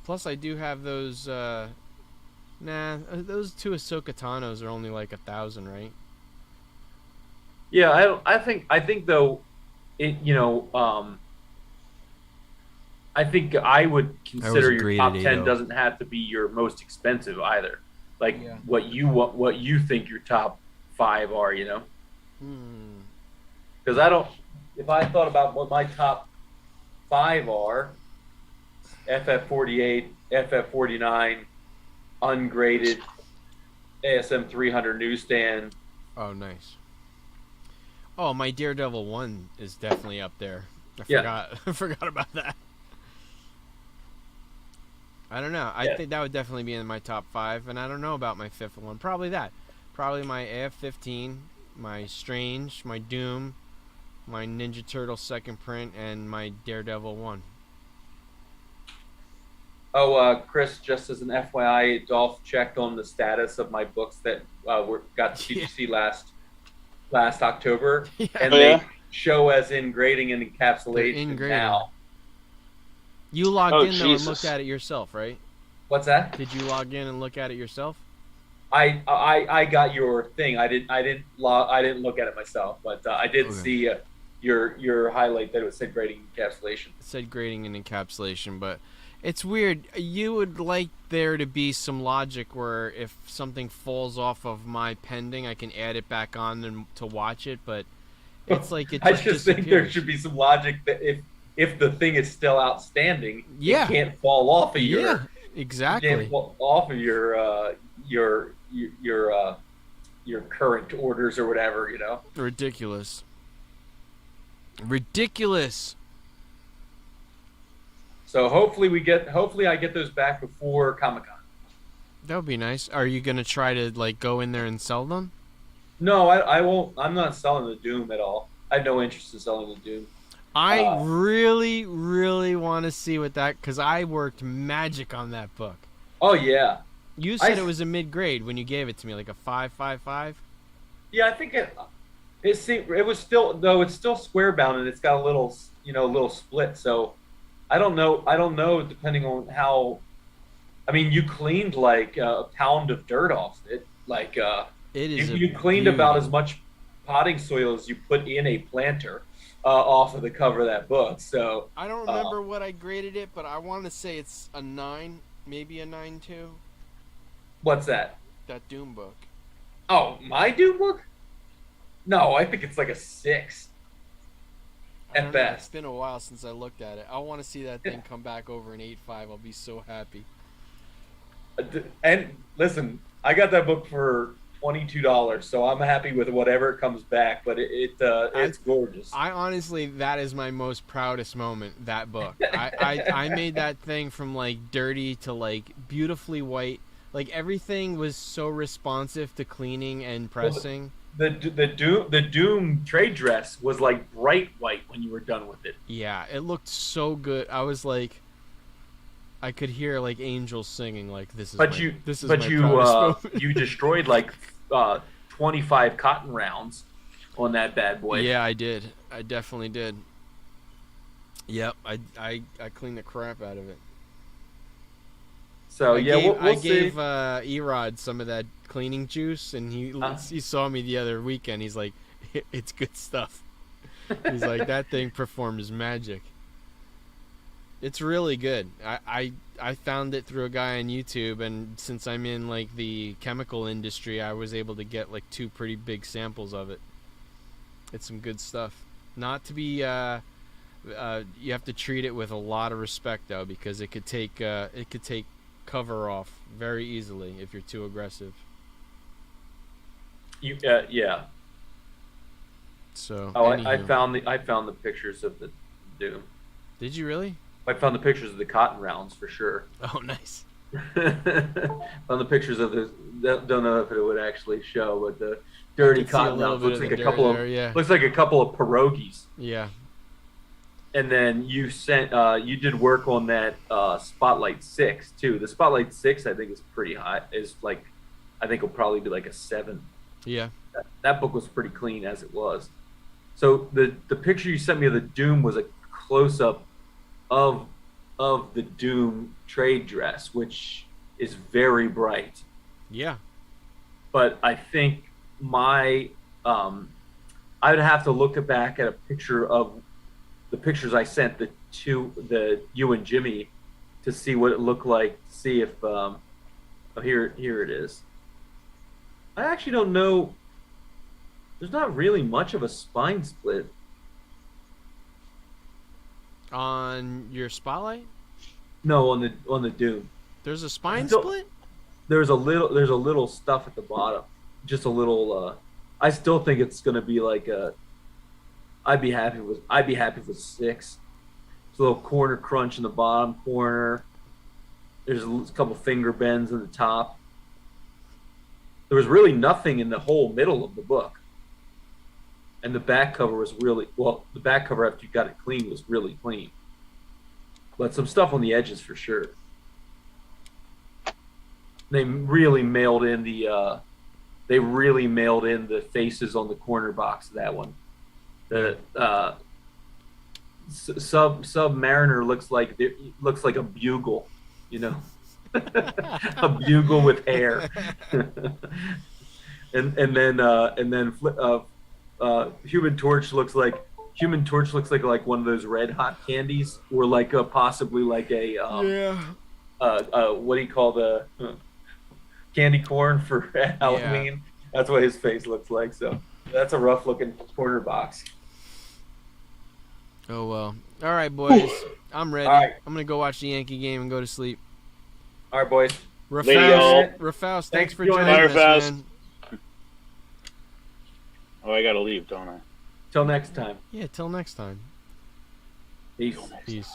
Plus I do have those those two Ahsoka Tanos are only like 1,000, right? Yeah, I think though, it I think I would I was consider a your graded top 10 8.0. doesn't have to be your most expensive either. Like Yeah. what you think your top 5 are, Hmm. Because I don't. If I thought about what my top 5 are, FF48, FF49, ungraded, ASM 300 newsstand. Oh, nice. Oh, my Daredevil 1 is definitely up there. I Yeah. forgot. I forgot about that. I don't know. I Yeah. think that would definitely be in my top 5, and I don't know about my 5th one. Probably that. Probably my AF-15, my Strange, my Doom, my Ninja Turtle second print, and my Daredevil 1. Oh, Chris, just as an FYI, Dolph checked on the status of my books that got to Yeah. TGC last October, Yeah. and Oh, they yeah? show as in grading and encapsulation They're in grading. now. You logged Oh, in, though, and Jesus. looked at it yourself, right? What's that? Did you log in and look at it yourself? I got your thing. I didn't look at it myself, but I did Okay. see your highlight that it said grading encapsulation. It said grading and encapsulation, but it's weird. You would like there to be some logic where if something falls off of my pending, I can add it back on and to watch it, but it's like it I just just think there disappears. should be some logic that if the thing is still outstanding, Yeah. it can't fall off of your Yeah, you exactly. can't fall off of your current orders or whatever, Ridiculous. Ridiculous. So hopefully I get those back before Comic-Con. That would be nice. Are you gonna try to like go in there and sell them? No, I won't. I'm not selling the Doom at all. I have no interest in selling the Doom. I really, really want to see what that, because I worked magic on that book. Oh yeah, You said it was a mid grade when you gave it to me, like a 5.55. yeah. I think it was still, though it's still square bound and it's got a little split. So I don't know depending on how. I mean, you cleaned like a pound of dirt off it. Like It is. you cleaned about as much potting soil as you put in a planter off of the cover of that book. So I don't remember what I graded it, but I want to say it's a 9, maybe a 9.2. what's that? That Doom book. Oh, my Doom book? No, I think it's like a 6 I at don't know, It's best. been a while since I looked at it. I want to see that thing come back over an 8.5. I'll be so happy. And listen, I got that book for $22, so I'm happy with whatever it comes back. But it's gorgeous. I honestly, that is my most proudest moment. That book. I made that thing from like dirty to like beautifully white. Like everything was so responsive to cleaning and pressing. The Doom trade dress was like bright white when you were done with it. Yeah, it looked so good. I was like, I could hear like angels singing. Like this is. But my, you this is but my you proudest moment. you destroyed like 25 cotton rounds on that bad boy. Yeah, I did. I definitely did. Yep, I cleaned the crap out of it. So I yeah, gave, we'll I see. gave Erod some of that cleaning juice, and he saw me the other weekend. He's like, "It's good stuff." He's like, "That thing performs magic." It's really good. I found it through a guy on YouTube, and since I'm in like the chemical industry, I was able to get like 2 pretty big samples of it. It's some good stuff. Not to be you have to treat it with a lot of respect though, because it could take cover off very easily if you're too aggressive. Yeah. So Oh, I anywho. found the pictures of the Doom. Did you really? I found the pictures of the cotton rounds for sure. Oh, nice. Found the pictures of the. Don't know if it would actually show, but the dirty You can see a cotton little rounds bit looks of like the a dirt couple of there, yeah. looks like a couple of pierogies. Yeah. and then you did work on that Spotlight 6 too. The Spotlight 6 I think is pretty high. Is like I think it'll probably be like a 7. Yeah. That book was pretty clean as it was. So the picture you sent me of the Doom was a close up of the Doom trade dress, which is very bright. Yeah. But I think I would have to look back at a picture of the pictures I sent you and Jimmy to see what it looked like. See if here it is. I actually don't know. There's not really much of a spine split On your Spotlight, no on the Doom. there's a spine Still- split. There's a little stuff at the bottom, just a little. I still think it's gonna be like a. I'd be happy with 6. There's a little corner crunch in the bottom corner. There's a couple finger bends in the top. There was really nothing in the whole middle of the book, and the back cover was really well. The back cover after you got it clean was really clean, but some stuff on the edges for sure. They really mailed in the faces on the corner box of that one. The Submariner looks like a bugle, you know, a bugle with hair, and then Human Torch looks like one of those Red Hot candies, or like possibly like a what do you call the candy corn for Halloween? Yeah. That's what his face looks like. So that's a rough looking corner box. Oh well. All right, boys. I'm ready. All right. I'm gonna go watch the Yankee game and go to sleep. All right, boys. Rafaus, thanks for joining us, man. Oh, I gotta leave, don't I? Till next time. Yeah, till next time. Peace. Peace.